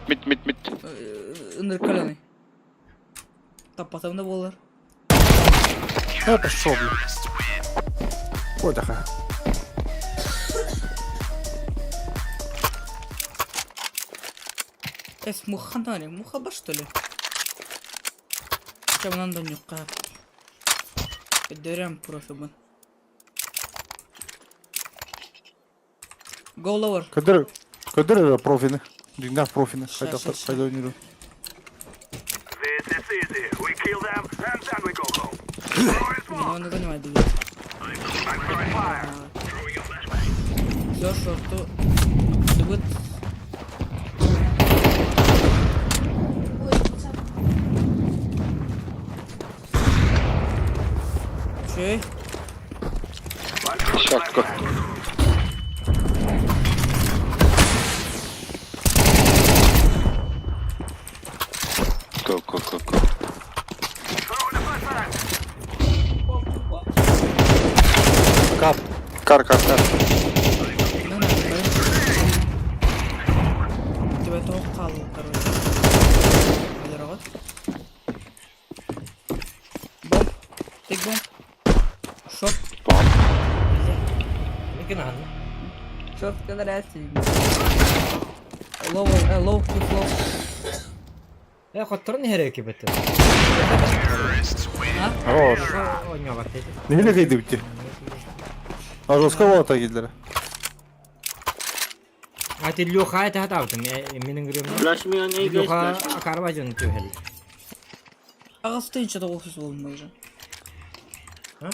Ыныр каляный. Таппатым да болар. Пошел, блин. Ой, даха. Муха нари, мухаба что ли? Чамнан да нюкка. Дөрем профибы. Go lower. Кадыр профины. Динар профины. Ща. Хайда ойнайды. This is easy. We kill them, and then we go home. Throwing smoke. Он не занимает две. I'm throwing fire. Throwing a flashbang. Все, шорту. Дебют. Чей? Short go. Go. Throwing a flashbang. Кар. Тебя того калу, короче. Алирагат. Бомб. Тик бомб. Шорт. Mungkin anu. Шорт квадратик. Low, quick low. Ya kotor nih hari kita betul. Хорош. Oh nyolot itu. Neyle kaydı bitti? Жестко было так Гитлера. А ты Леха это хатаутым. Менің грем. Леха акарважон тюхел. Ағасы түйінші да офис болмай же. А?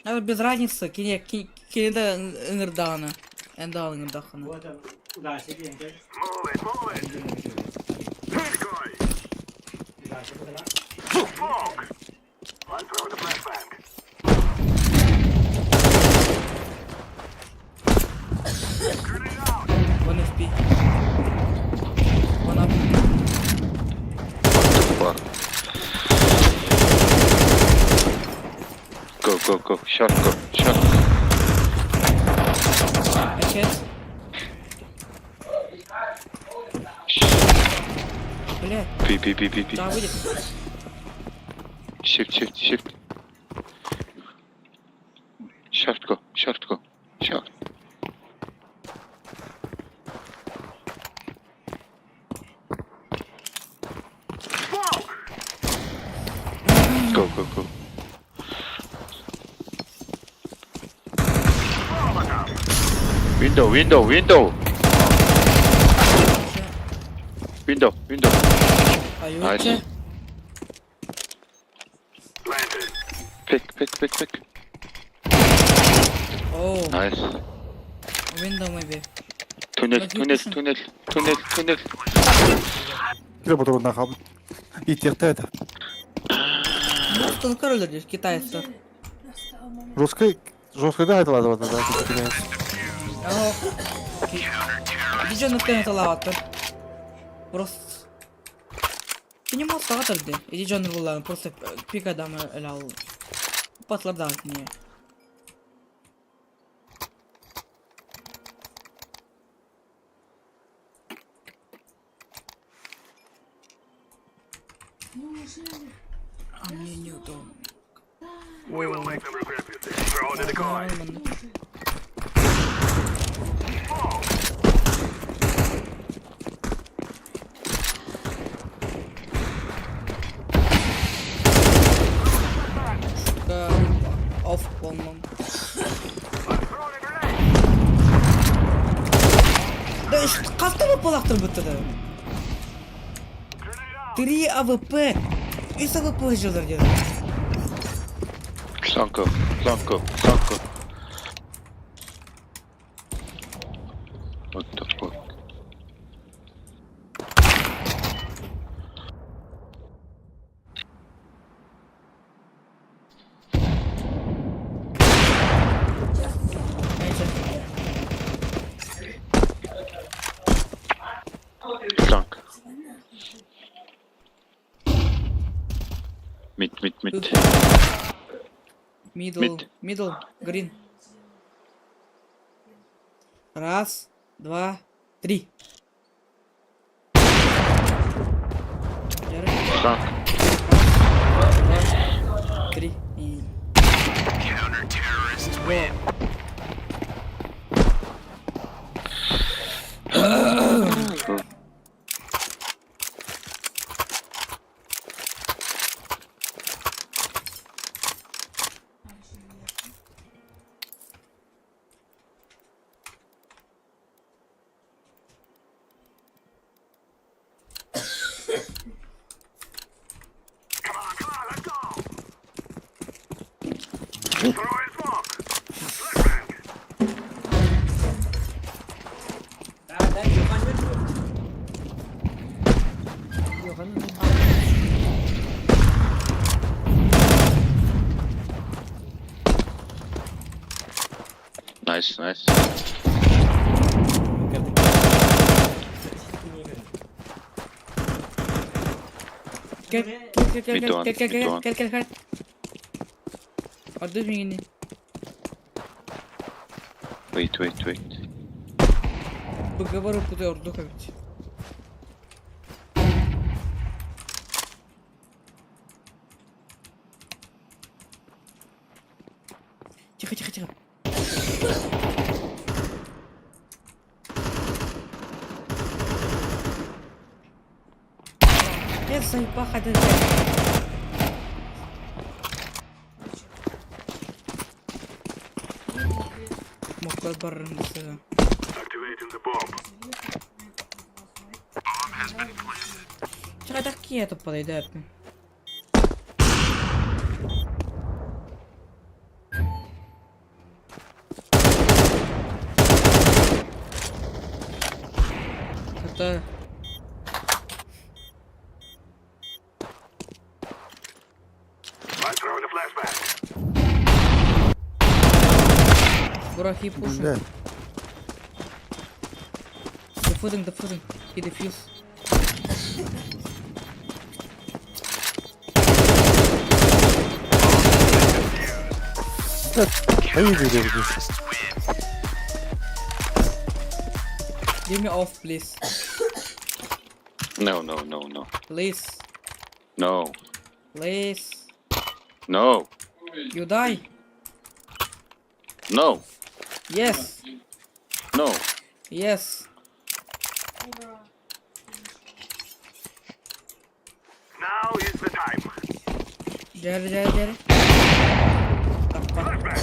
А без разницы, кенеде ыңырдағаны. Әнді алың ыңырдақаны. Move it. Decoy. Smoke. I'm throwing a flashbang. Grenade out. One FP. One up. Go. Short go. I can't. Блядь, Пи. да, выйдет. Shift. Short go. Short. Smoke. Go. Window. Window. Аютче. Planted. Pick. Оу, Nice. window maybe. Tunnel. Кире ботор на хаб. И тертает. Мустан король здесь, китайцы. Жестко да айтылады да. Иди на тен талаваттыр. Просто. Ты не можешь сағатырды. Иди джонер болған, просто пик адамы әлі ал. Патлардан не. А мне неудобно. We will make them regret this. Throwing a decoy. Off болмам. Throwing a grenade. Да қастымы полақтыр бұттыды. Grenade out. 3 АВП. 3 АВП жылдар деді. Flanco. What the fuck? Neyse. Mid. Middle, green. Раз, два, три. Strong. Два, три. И... Throw in smoke. Flashbang. Nice. Kill. Отдай мне. Wait. Поговорю, куда ордухать. Тихо. Я заебаха да. Мокой баррын десега. Activating the bomb. Чего такие тут подойдут? Это... I'm throwing a flashbang. Бурахи пуши. Блядь. Дефузинг. И дефьюз. Иди. Give me off, please. No. Please. No. Please. No. You die? No. Yes. No. Yes. Now is the time. Jerry. Tappa. Flashbang.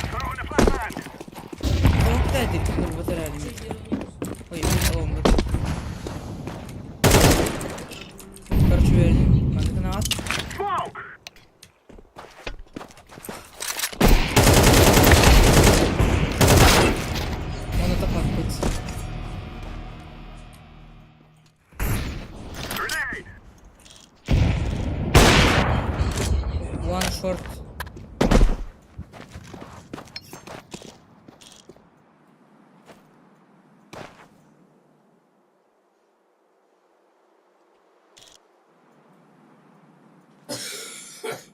Throwing a flashbang. Çok da dedik bu tarafı. Ой, oğlum bak. Короче, верни. Надо на ад. Smoke. Он это подпыть. Grenade. One short.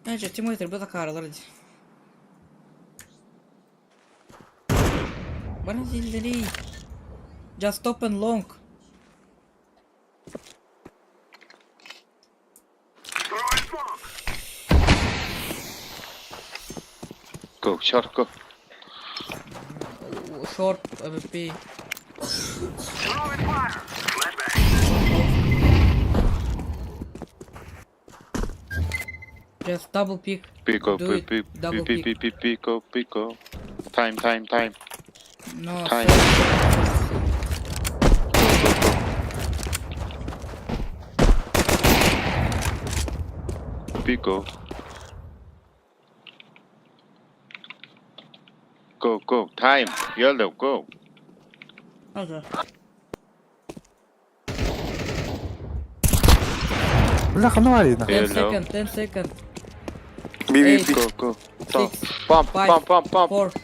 Neyse, Timo'yu burada kararlar hadi. Bana zilleri. Just stop and long. Throwing smoke. Go. Short. Go. Short AWP. Throwing fire. Flashbang. Just double pick. Pico. Do it. Double pick. Pico. Time. No. Time. Pico. Go. Time. Yellow. Go. Okay. Бляха, ну вали нахуй. 10 Hello. seconds. 10 seconds. Би. Go. Stop. 6, Pump. 5, Pump. 4, 3.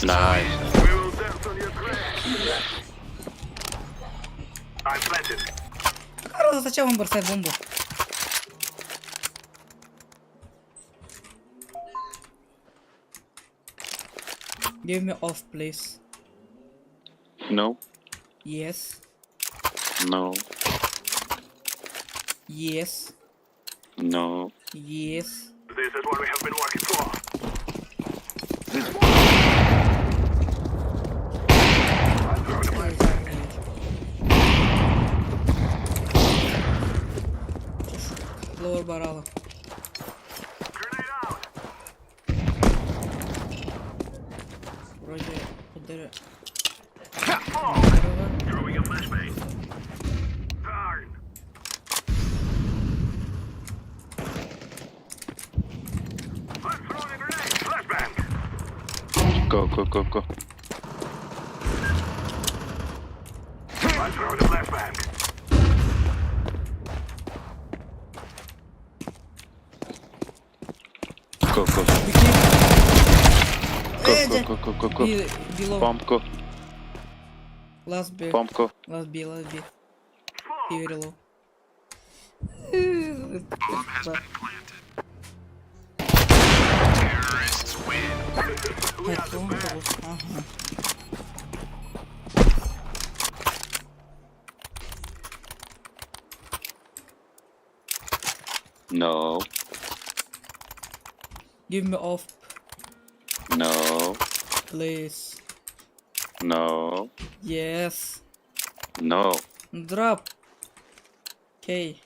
Nice. We will dance on your grave. I'm planted. Хорошо, зачем он бросает бомбу? Give me off, please. No. Yes. No. Yes. No. Yes. This is what we have been working for. Lower barrel. Grenade out. Вроде ударя. Throwing a flashbang. Darn. I'm throwing a grenade. Flashbang. Go, go, go, go. I'm throwing a flashbang. Go, go. Эдя! Go, go, go, go, go. Below. Bomb, go. Last B. Bomb, go. Last B, last B. He very low. Headphone, ага. No. Give me off, No. please. No. Yes. No. Drop. Okay.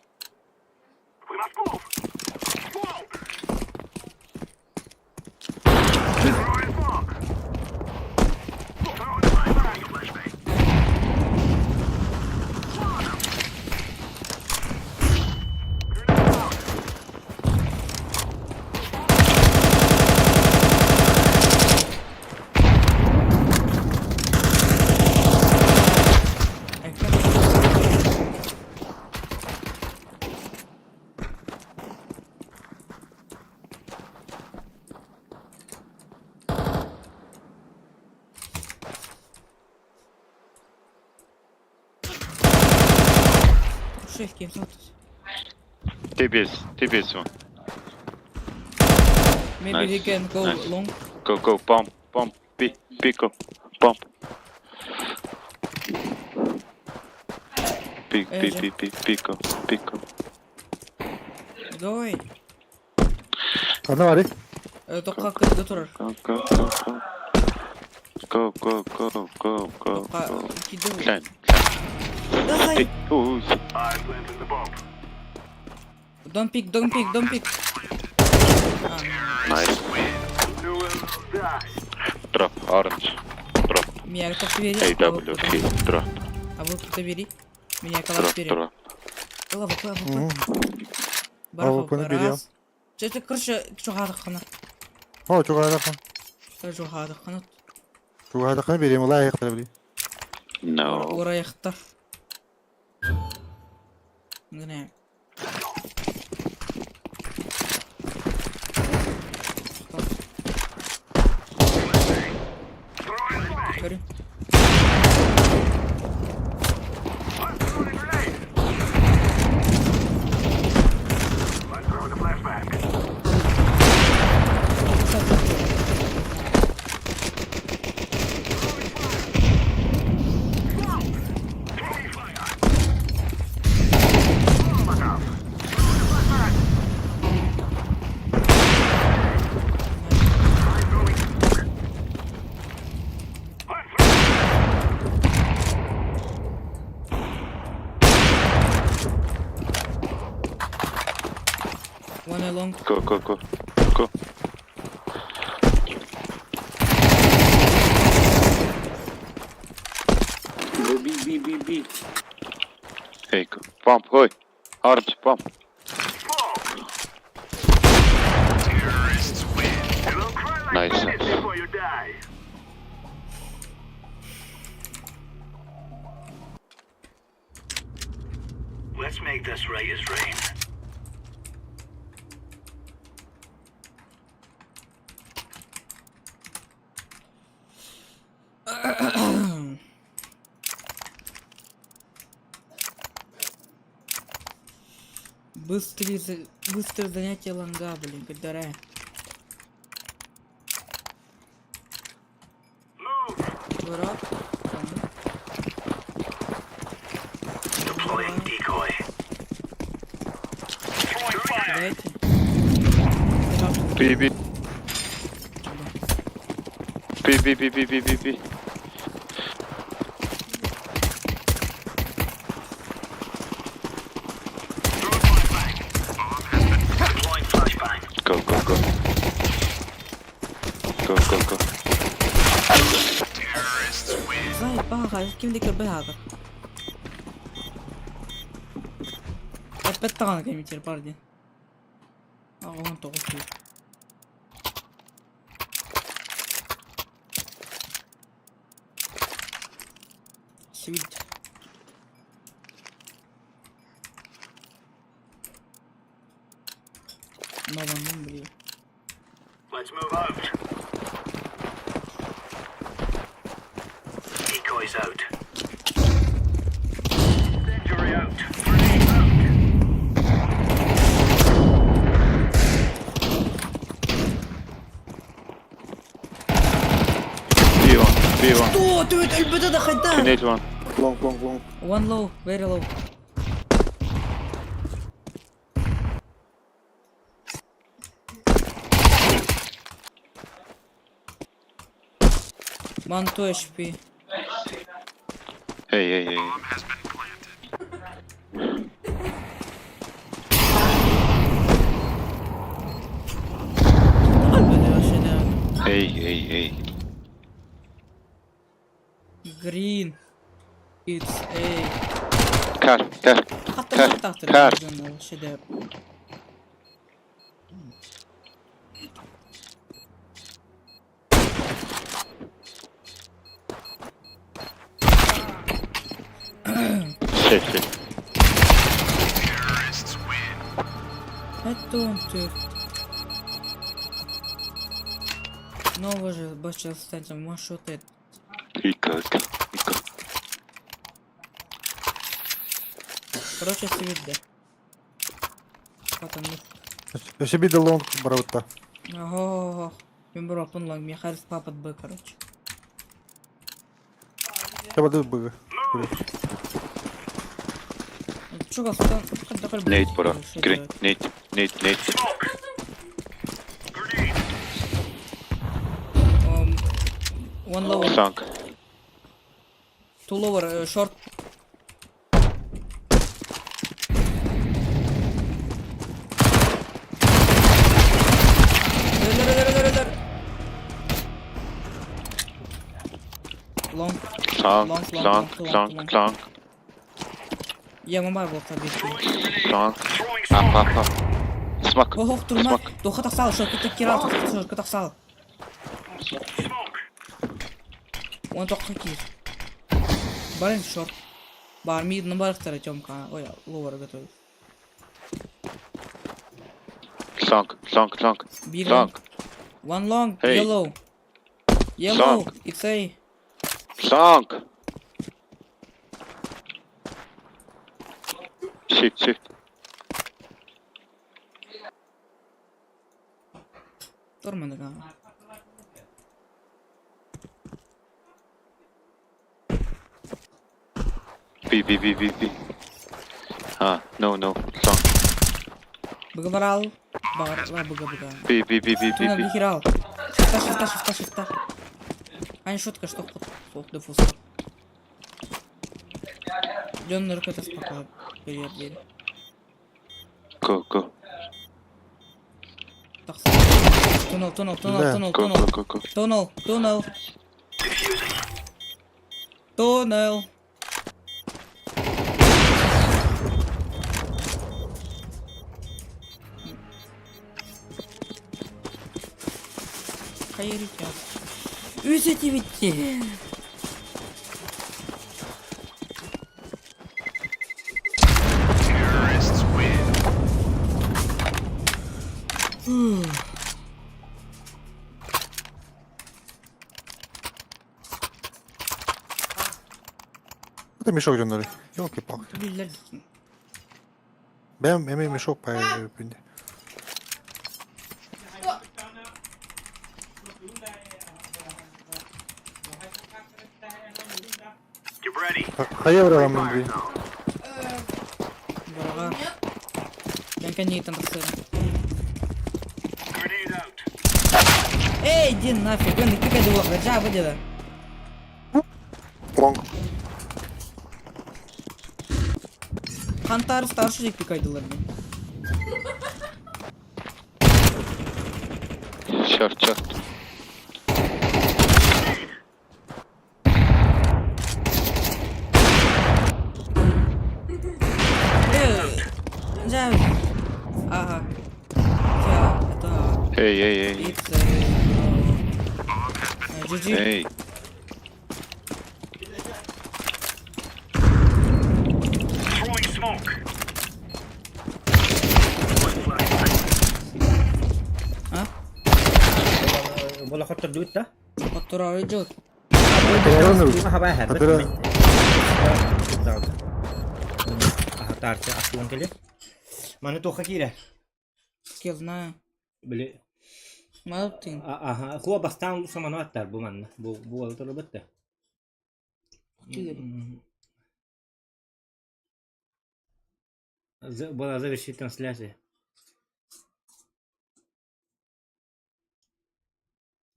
We must move. Smoke. Throwing smoke. Throwing a flashbang. Grenade out. I can't. Шеф, кем смотришь? TBS one. Maybe Nice, he can go nice. long. Go, go, bomb, bomb, pico, bomb. Эдя. Pico. Давай. Одна вари. Это как это турар? Go, go, go, go. Go, go, go, go, go, Пока go. кидывай. Klein. Давай. Oeh. I'm planting the bomb. Don't pick. Nice. You will die. Drop, orange. Drop. Меня кто-то бери. AWP, drop, А вот кто-то бери. Меня коллапс drop, бери. drop. Клава. Ау, bunu biliyorum. Раз. Что-то, короче, жугадыққаны. О, çok ayakın. Жугадыққаны. Çok ayakın vereyim. Olay ayakları bileyim. No. Ораяқтар. Міне. Көрі. I'm throwing a grenade. I'm throwing a flashbang. Throwing fire. Look out. Throwing a flashbang. I'm throwing smoke. I'm throwing. One along. Go, go, go. Go. Go B. Hey, go. Bomb, hoi. Orange, bomb. Terrorists win. You will cry like Nice. this before you die. Let's make this Reyes rain. Быстрое занятие лонга, блин, пидора. B, B. B, B, B, B, B, B, B. Deploying flashbang. Go, go, go. Go, go, go. Заебага, kimdeki behaga. Опять танк имитер, парни. А он только стоит. Свит. Новый, блин. Let's move out. Decoys out. Injury out. Grenade out. B1, B1. О, ты это البدأ خدام. Grenade one. Long. One low, very low. One 2 HP. Hey, hey, hey. Albede вообще, да. Hey, hey, hey. Green. It's a. Car, car. حتى كار، ما تحت كار. الشداب. Shit, shit. Это он ты. Нового же больше останется, можешь вот это. Ика, ика, ика. Короче, свет, да. Потом. Я ще біде лонг, брата. Ого. Бимбро, пунланг, мне харис папа Б, короче. Треба див биги. Чуга, стан. Nate, bro. Green, Nate, Nate, Nate. One lower, Sunk. two lower, short. Long. Sunk. Я мамар был табит. Sunk. Up. Smoke. Ох, турма. Тоха тахсал, что ты кирал, что тахсал. Он только хоккей. Барин шорт. Бар мид на барах второй Тёмка. Ой, ловер готовит. Sunk. Big long. One long, Hey. yellow. Sunk. It's a. Sunk. Shift. Торман да. B. No. Sunk. Бага-барал. Бага. B. Туннел бихирал. Шифта. А не шутка, что ход дефус. Дён ракета спокойно. Перед дверь. Go. Туннел. Go. Туннел. Хайрите. Үзете ведь. Це мішок жонори. Йолки-палки. Бем, мішок по пінді. Get ready. Хаєвра вам не Барага. Я не там так. Grenade out. Эй, иди нафиг, блин, пикай дула, раджа, выйди да. Long. Хантар старший пикайдылар. Short, short. Джай. Ага. Всё, это... Hey, hey, hey. GG. Hey. Throwing smoke. Bola kotor duit dah. Kotor aja. Lima habah har. Hadara. Tarça aklın geliyor. Mana toka kira. Я знаю. Böyle Mano tem. aha kuwa bastan sama atar bu manna. Bu altar bitti. Была завершить трансляция.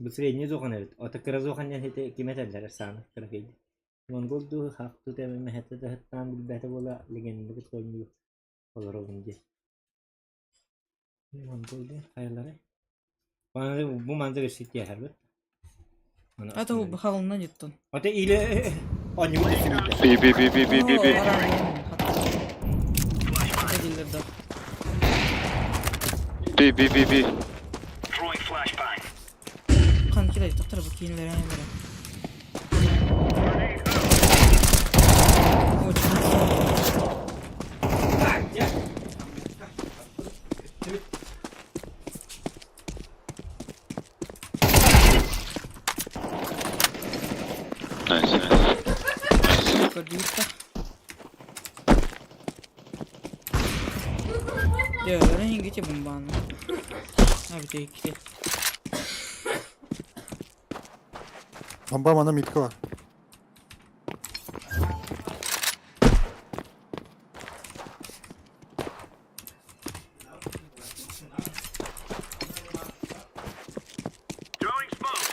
Средний зохан evet. Atakara zohan yani hete kime derler sana kırafıydı. Mongol du hak tu temel hete de hatta bir behte bola legende bir koymuyor. Olur olunca. Mongol du hayırları. Bana da bu manzara şit ya harbi. Это у Бахална нет там. Ata ile anyu B, B, B, B, B, B, B. B, B, B, B. Throwing flashbang. Kan kira doktor bakayım veren veren. Nice, nice. Kodita. Ya orang yang gitu bomban. Abi tek. Bomba bana mitka var. Throwing smoke.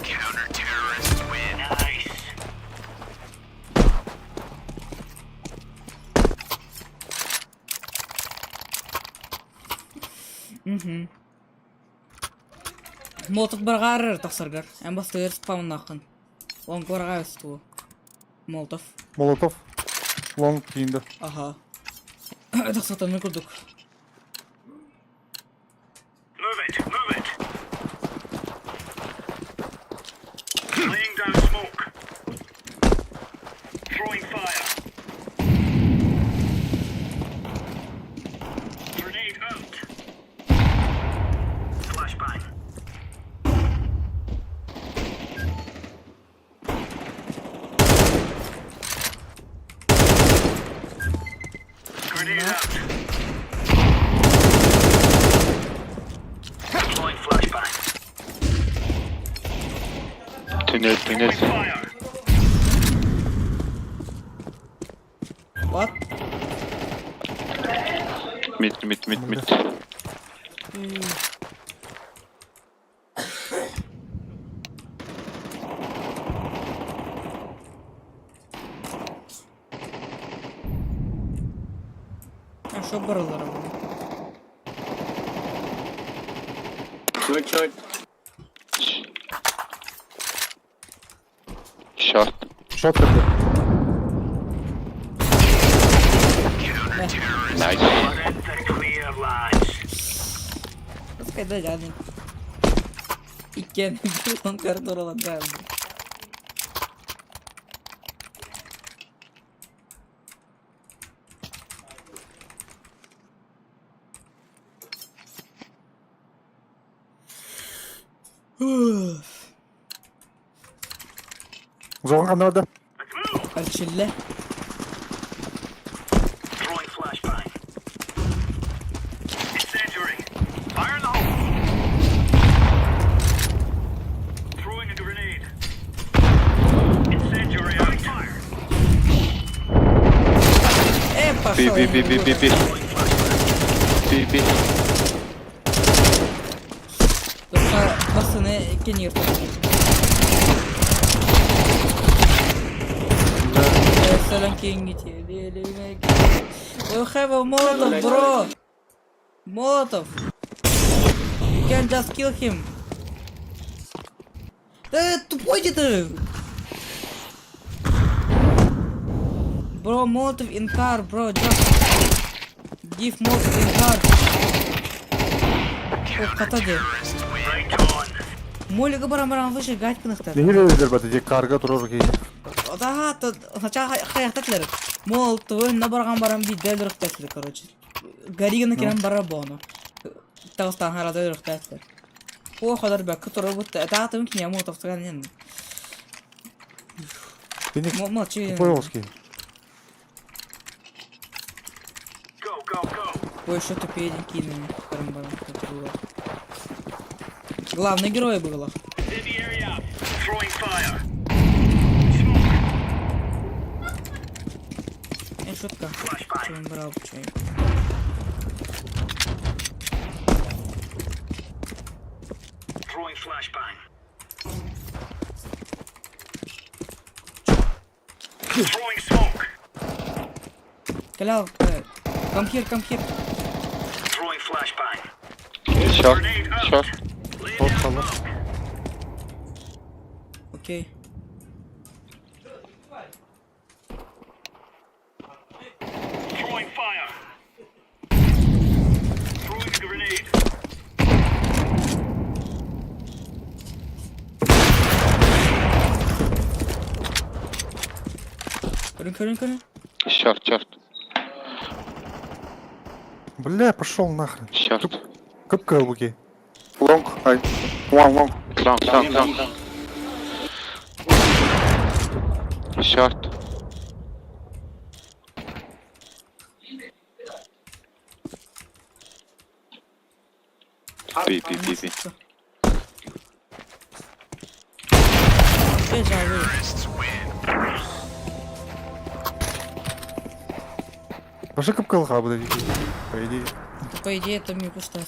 Counter-terrorists win. Nice. Молоток баргар тахсаргар. Эн бастыр спам нахын. Он баргар сту. Молотов. Molotov. Long keyinde. Ага. Это что-то мы курдук. Move it. Move it. Laying down smoke. Throwing fire. Grenade out. Flashbang. Grenade out. Deploying flashbang. Tünel, tünel. Fire. What? Mid, mid, mid, mid. А что барылар? Short. Short. Shot yapıyor. Nice. Let the clear lads. Пускай да рядом. И кен, он картора ладно. Zohan kanalda. Let's move. Арчилле. Throwing flashbang. Incendiary. Fire in the hole. Throwing a grenade. B. Басыны кенер. Салам кенгити. We have a Molotov, bro. Molotov. You can just kill him. Тупой ты. Bro, Molotov in car, bro. Just give Molotov in car. О, катады. Молига барам выше гатьканықтар. Неге өздер бәті тек қарға тұрыр кейін. Да, тут сначала хаяқтатылар. Молотов на барам бидел рухтатылар, короче. Гаригана керам барабону. Тағыстан харада рухтатылар. О, ходар бәкі тұры бұтты. Тағатым кіне Молотов тұған енді. Молчи. Понял, скин. Ой, что тупее кинули. Барам. Главный герой было. Шутка. Что он брал, чё? Калял, come here. Short. От сала. Окей. Корень. Short. Бля, пошел нахрен. Short. Кыпка луки. Long. Long. Short. B. Пошли кыпка лха буде вики. По идее. По идее, это мне пустая.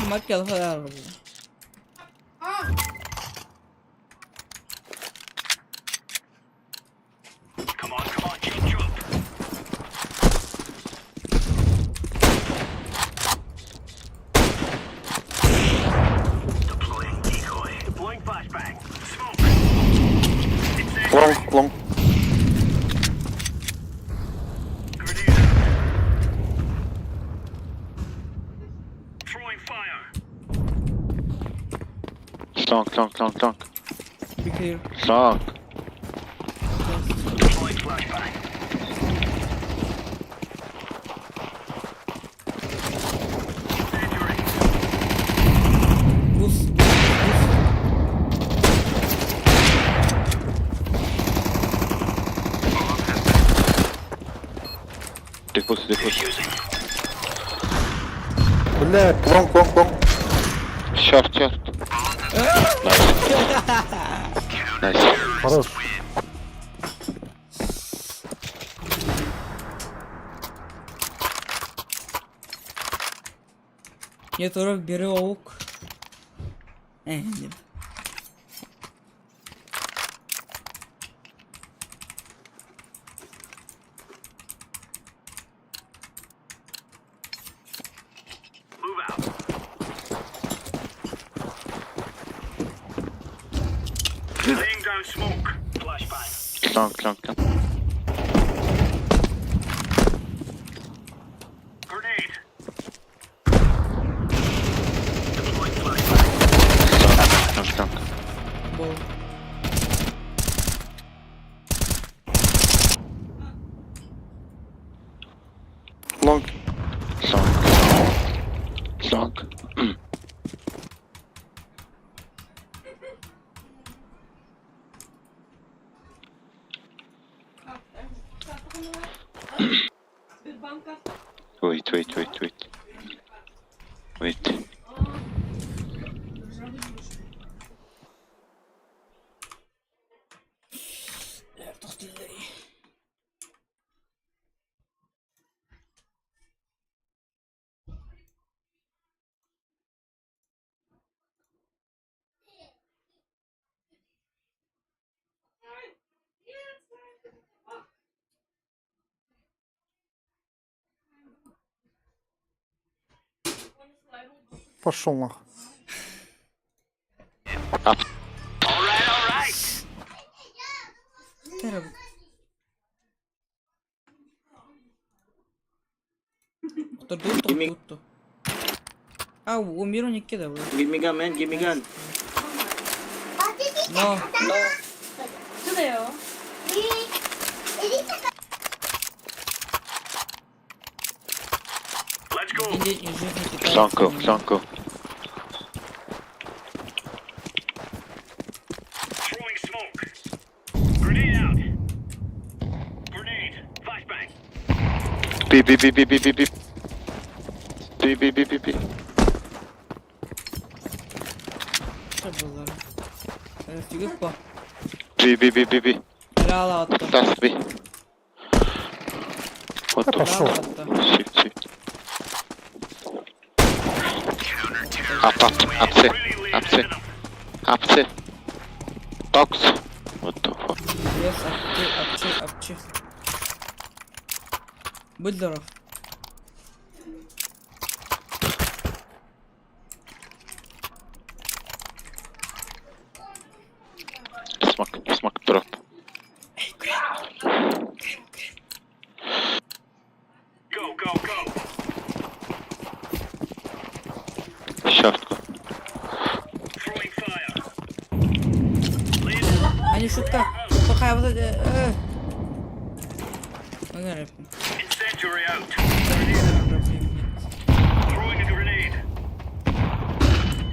Мапел хорошо. Long. Long. Be clear. Long. Boost. Defuse. Бля, long. Short. Nice. Хорош. Нет, урок, бери лук. Нет. Laying down smoke. Flashbang. Long. Grenade. Long. Бол. Long. Long. Wait. Пошел нахуй. All right. Terrible. Tutto. Ah, умиру не кидал. Give me gun, man. Give me gun. No. Let's go. Один день из жизни китайца. Sanko. Throwing smoke. Grenade out. Grenade. Flashbang. B. Что было? Фигов по. B. Ляла отто. That's B. What the Пошел. Ляла отто. Shift. Up C. Dogs. What the fuck? Yes, апчи. Будь здоров. Smoke drop. Go. Short. Throwing fire. Они шутка. Плохая вот эти. Incendiary out. Throwing a grenade.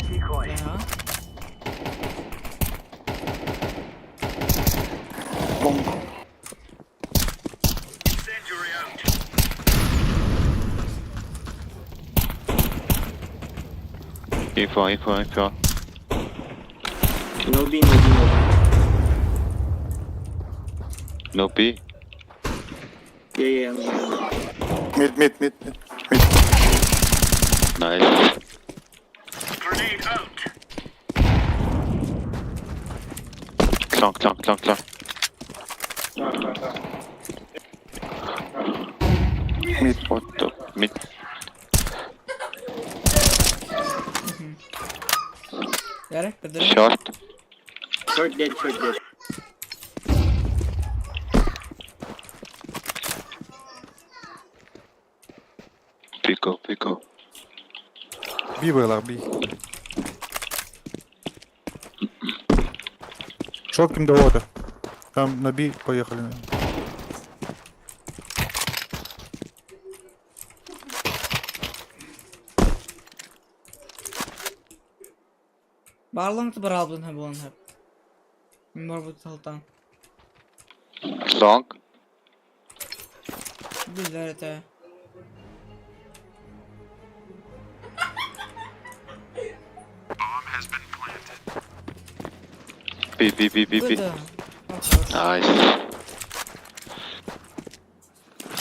Decoy. Incendiary out. Info. No B. No B. Yeah. Mid. Nice. Grenade out. Long. Mid. What the mid? Яре, пердери. Short. Short dead. Pico. Би байлар, би. Шот кимде вода. Там на би поехали. Барлығыңды бір алып болын хеп. Мен бар бұд салтан. Long. Білдер еті. B. Бұды. Nice.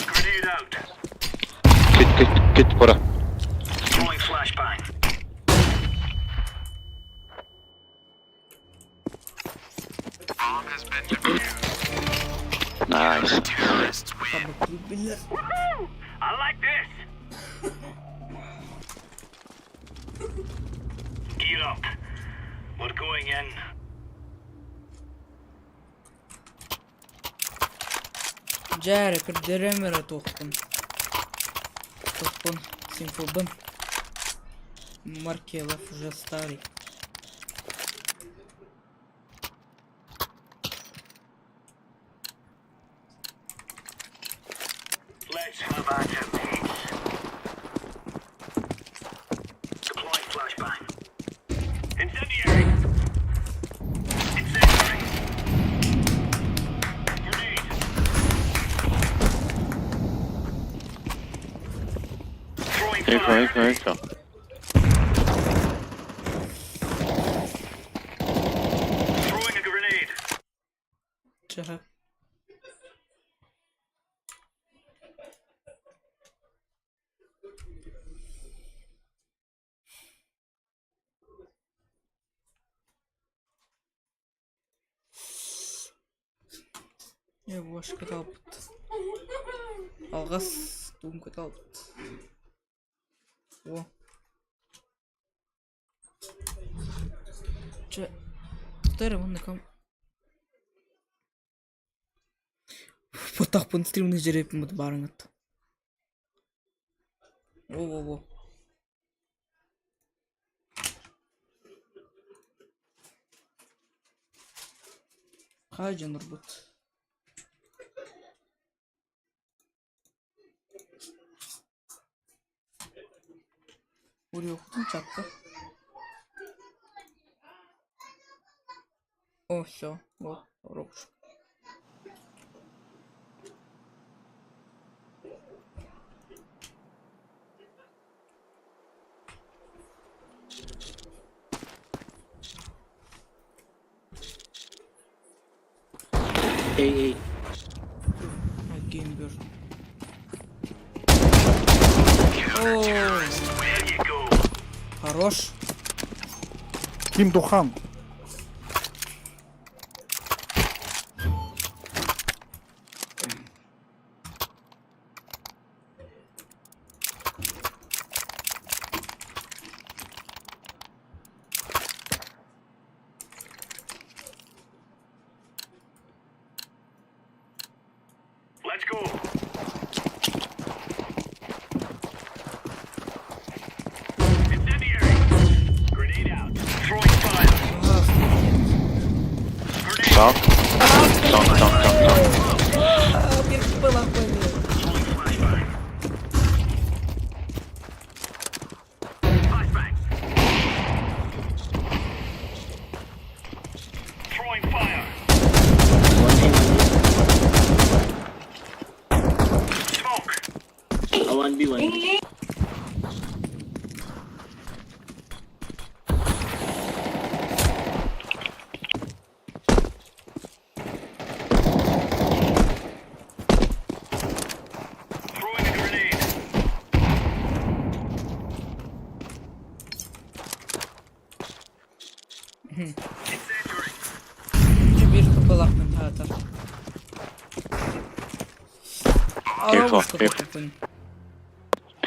Grenade out. Kit bora. Throwing flashbang. Nice. Білдер. I like this. Gear up. We're going in. Джаре, пердеремере тоқпын. Симфобын. Маркелов уже старый. Let's have action, please. Deploying flashbang. Incendiary. Grenade. Throwing fire. Info. Throwing a grenade. Чаха. Я бош каталпыт. Алғас туым каталпыт. О. Че... Тыры мыныкам. Потақпын стримны жерепім бұд барыңыт. О. Қай жаныр бұд? Uri okudum çattı. О, все. Вот, робиш. Эй. Геймбер. Хорош. Ким Духан. Let's go. Incendiary. Grenade out. Throwing fire. Long. Long. Bir bala koydu. Flashbang. Throwing fire. Smoke. A 1v1. Throwing a grenade. Incendiary. Bir kapalakın hatar. Aramış kapatın.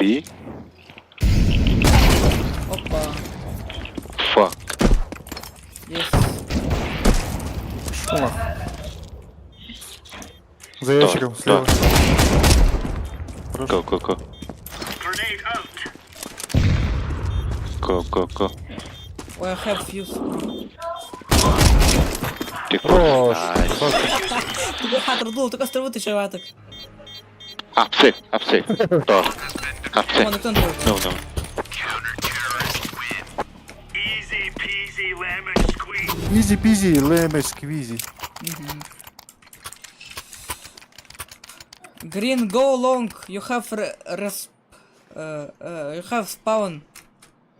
B. Hoppa. Fuck. Yes. Что? За ящиком слева. Go. Grenade out. Go. Oh, I have fuse. Хорош. Ты хатырдул, ты кострову ты чаваток. Up safe. Door. Up safe. Он кто-то. No. Easy peasy lemon squeeze. Изи пизи, лемеш сквизи. Green, go long. You have you have spawn.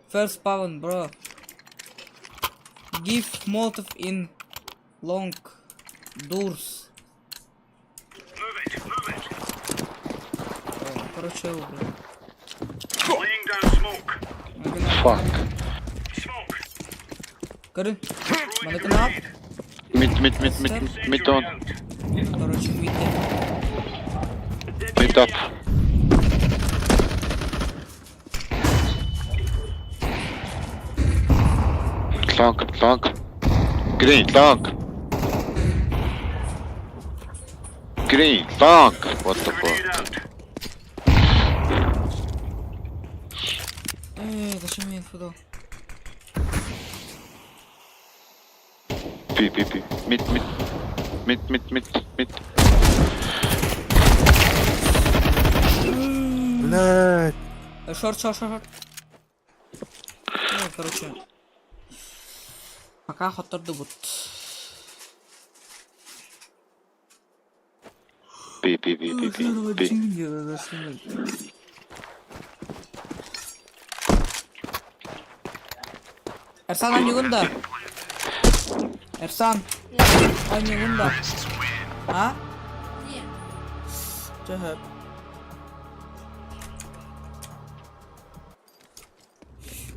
First spawn, bro. Give Molotov in long doors. Move it. Короче, убил. Laying down smoke. Fuck. Smoke. Görün. Throwing a Bana ne yap? grenade. Mid on. Короче, видите. Mid up. Long. Green, long. What the fuck? Grenade out. Зачем я инфу дал? B. Mid. Блядь. Шорт. Ну, короче. Пока хотторду бут. B. Ersan hangi bunda? Ersan. Hangi bunda? Ha? Cevap.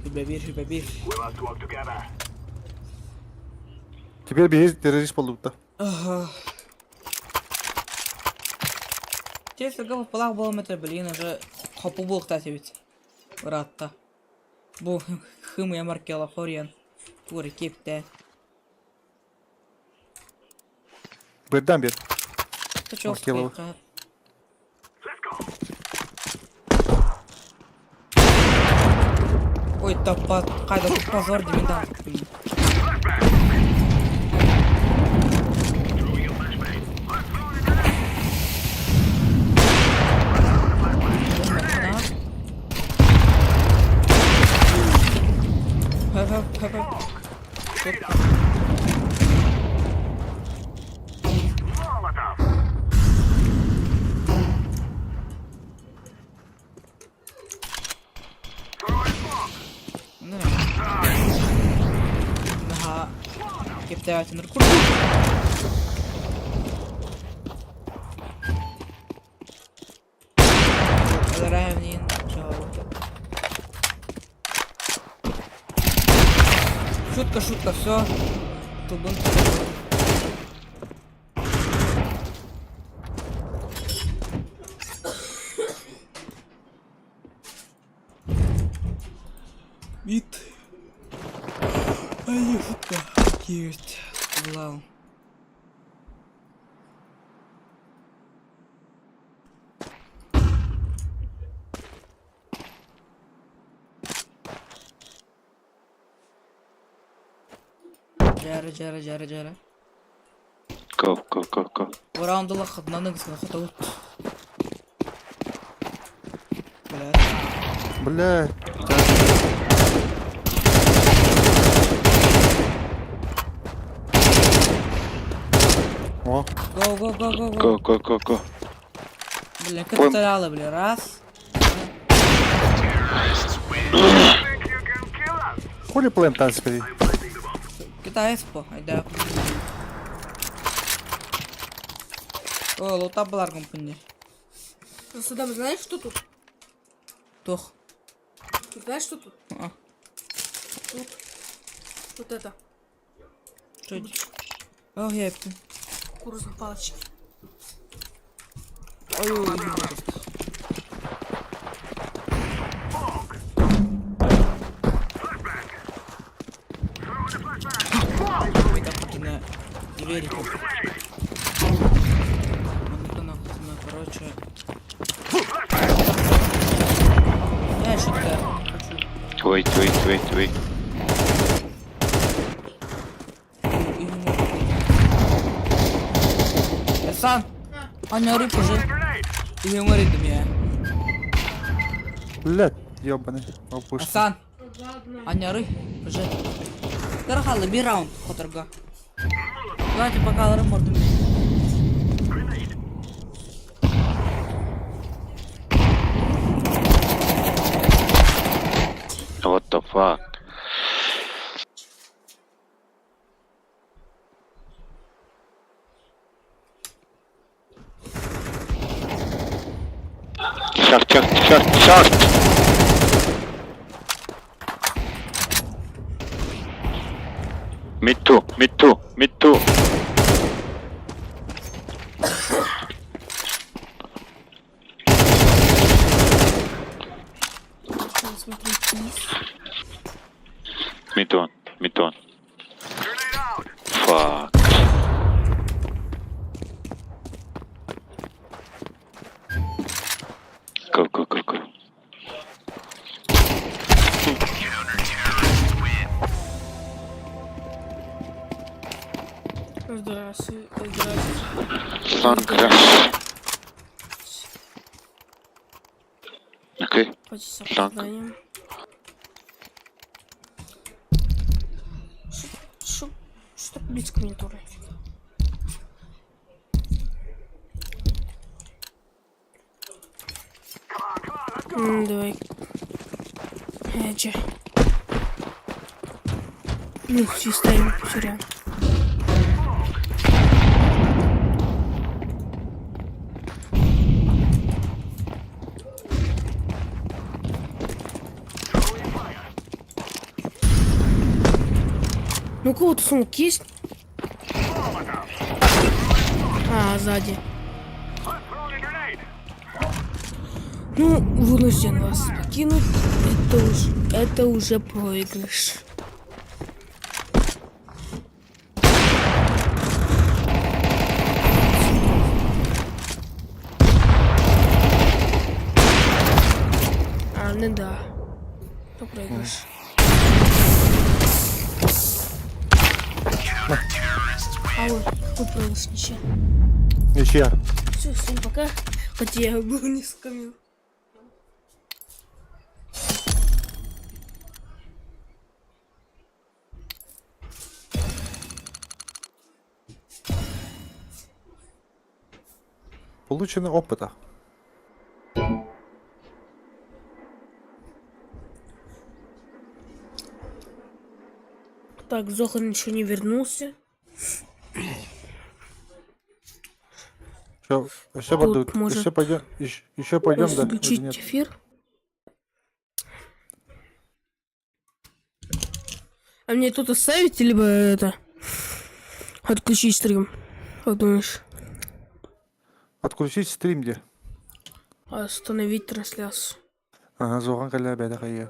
Şüphe bir. We'll have to work together. Теперь бей террорист полута. Если бы полах было метр, блин, уже хопу был, кстати, ведь. Врата. Бу хым я маркела хорьян. Твори кепте. Берден бер. Почему Окей, скайка? Ой, тапа, кайда тут позор, да. Nah, keep that in the corner. Равнин, шутка, все. Тубун. Вид. А не шутка. Есть. Глав. Жара. Go. Ураундула хатнаны гысына хатаут. Блядь. Бля. О, Go. Блин, как стреляла, бля, раз. хули плентан спери. Китаец по, айда. О, лута была компания. Садам, знаешь, что тут? Тох. Ты знаешь, что тут? А, Тут. Вот это. что это? О, я это. Кукурузные палочки. Ой. На двери. Короче. Я что-то хочу. Wait. Сан! Аня рыб уже. И говорит мне. Блядь, ёбаный. Опусти. Асан! Аня рыб уже. Карахалы, би раунд, хоторга. Давайте пока аларым мордым. What the fuck? Short. Mid two. Mid one. Fuck. Go. Здравствуй. Sun crash. Okay. Хоть с Так. опозданием. Что близко мониторы? Давай. Че? Ну, все ставим, все реально. Ну, у кого-то сумок есть? А, сзади. Ну, вынужден вас покинуть. Это уже проигрыш. хорошо. Алло, выправилась ничего. Ничья. Все, всем пока. Хотя я был не скамил. Получено опыта. Так, Зохан еще не вернулся. Еще Тут будут. может Еще пойдем. Еще пойдем, да? или Включить нет? эфир. А мне тут оставить, либо это отключить стрим? Как думаешь? Отключить стрим где? Остановить трансляцию. Ага, Зоған кәлі бәді қайы.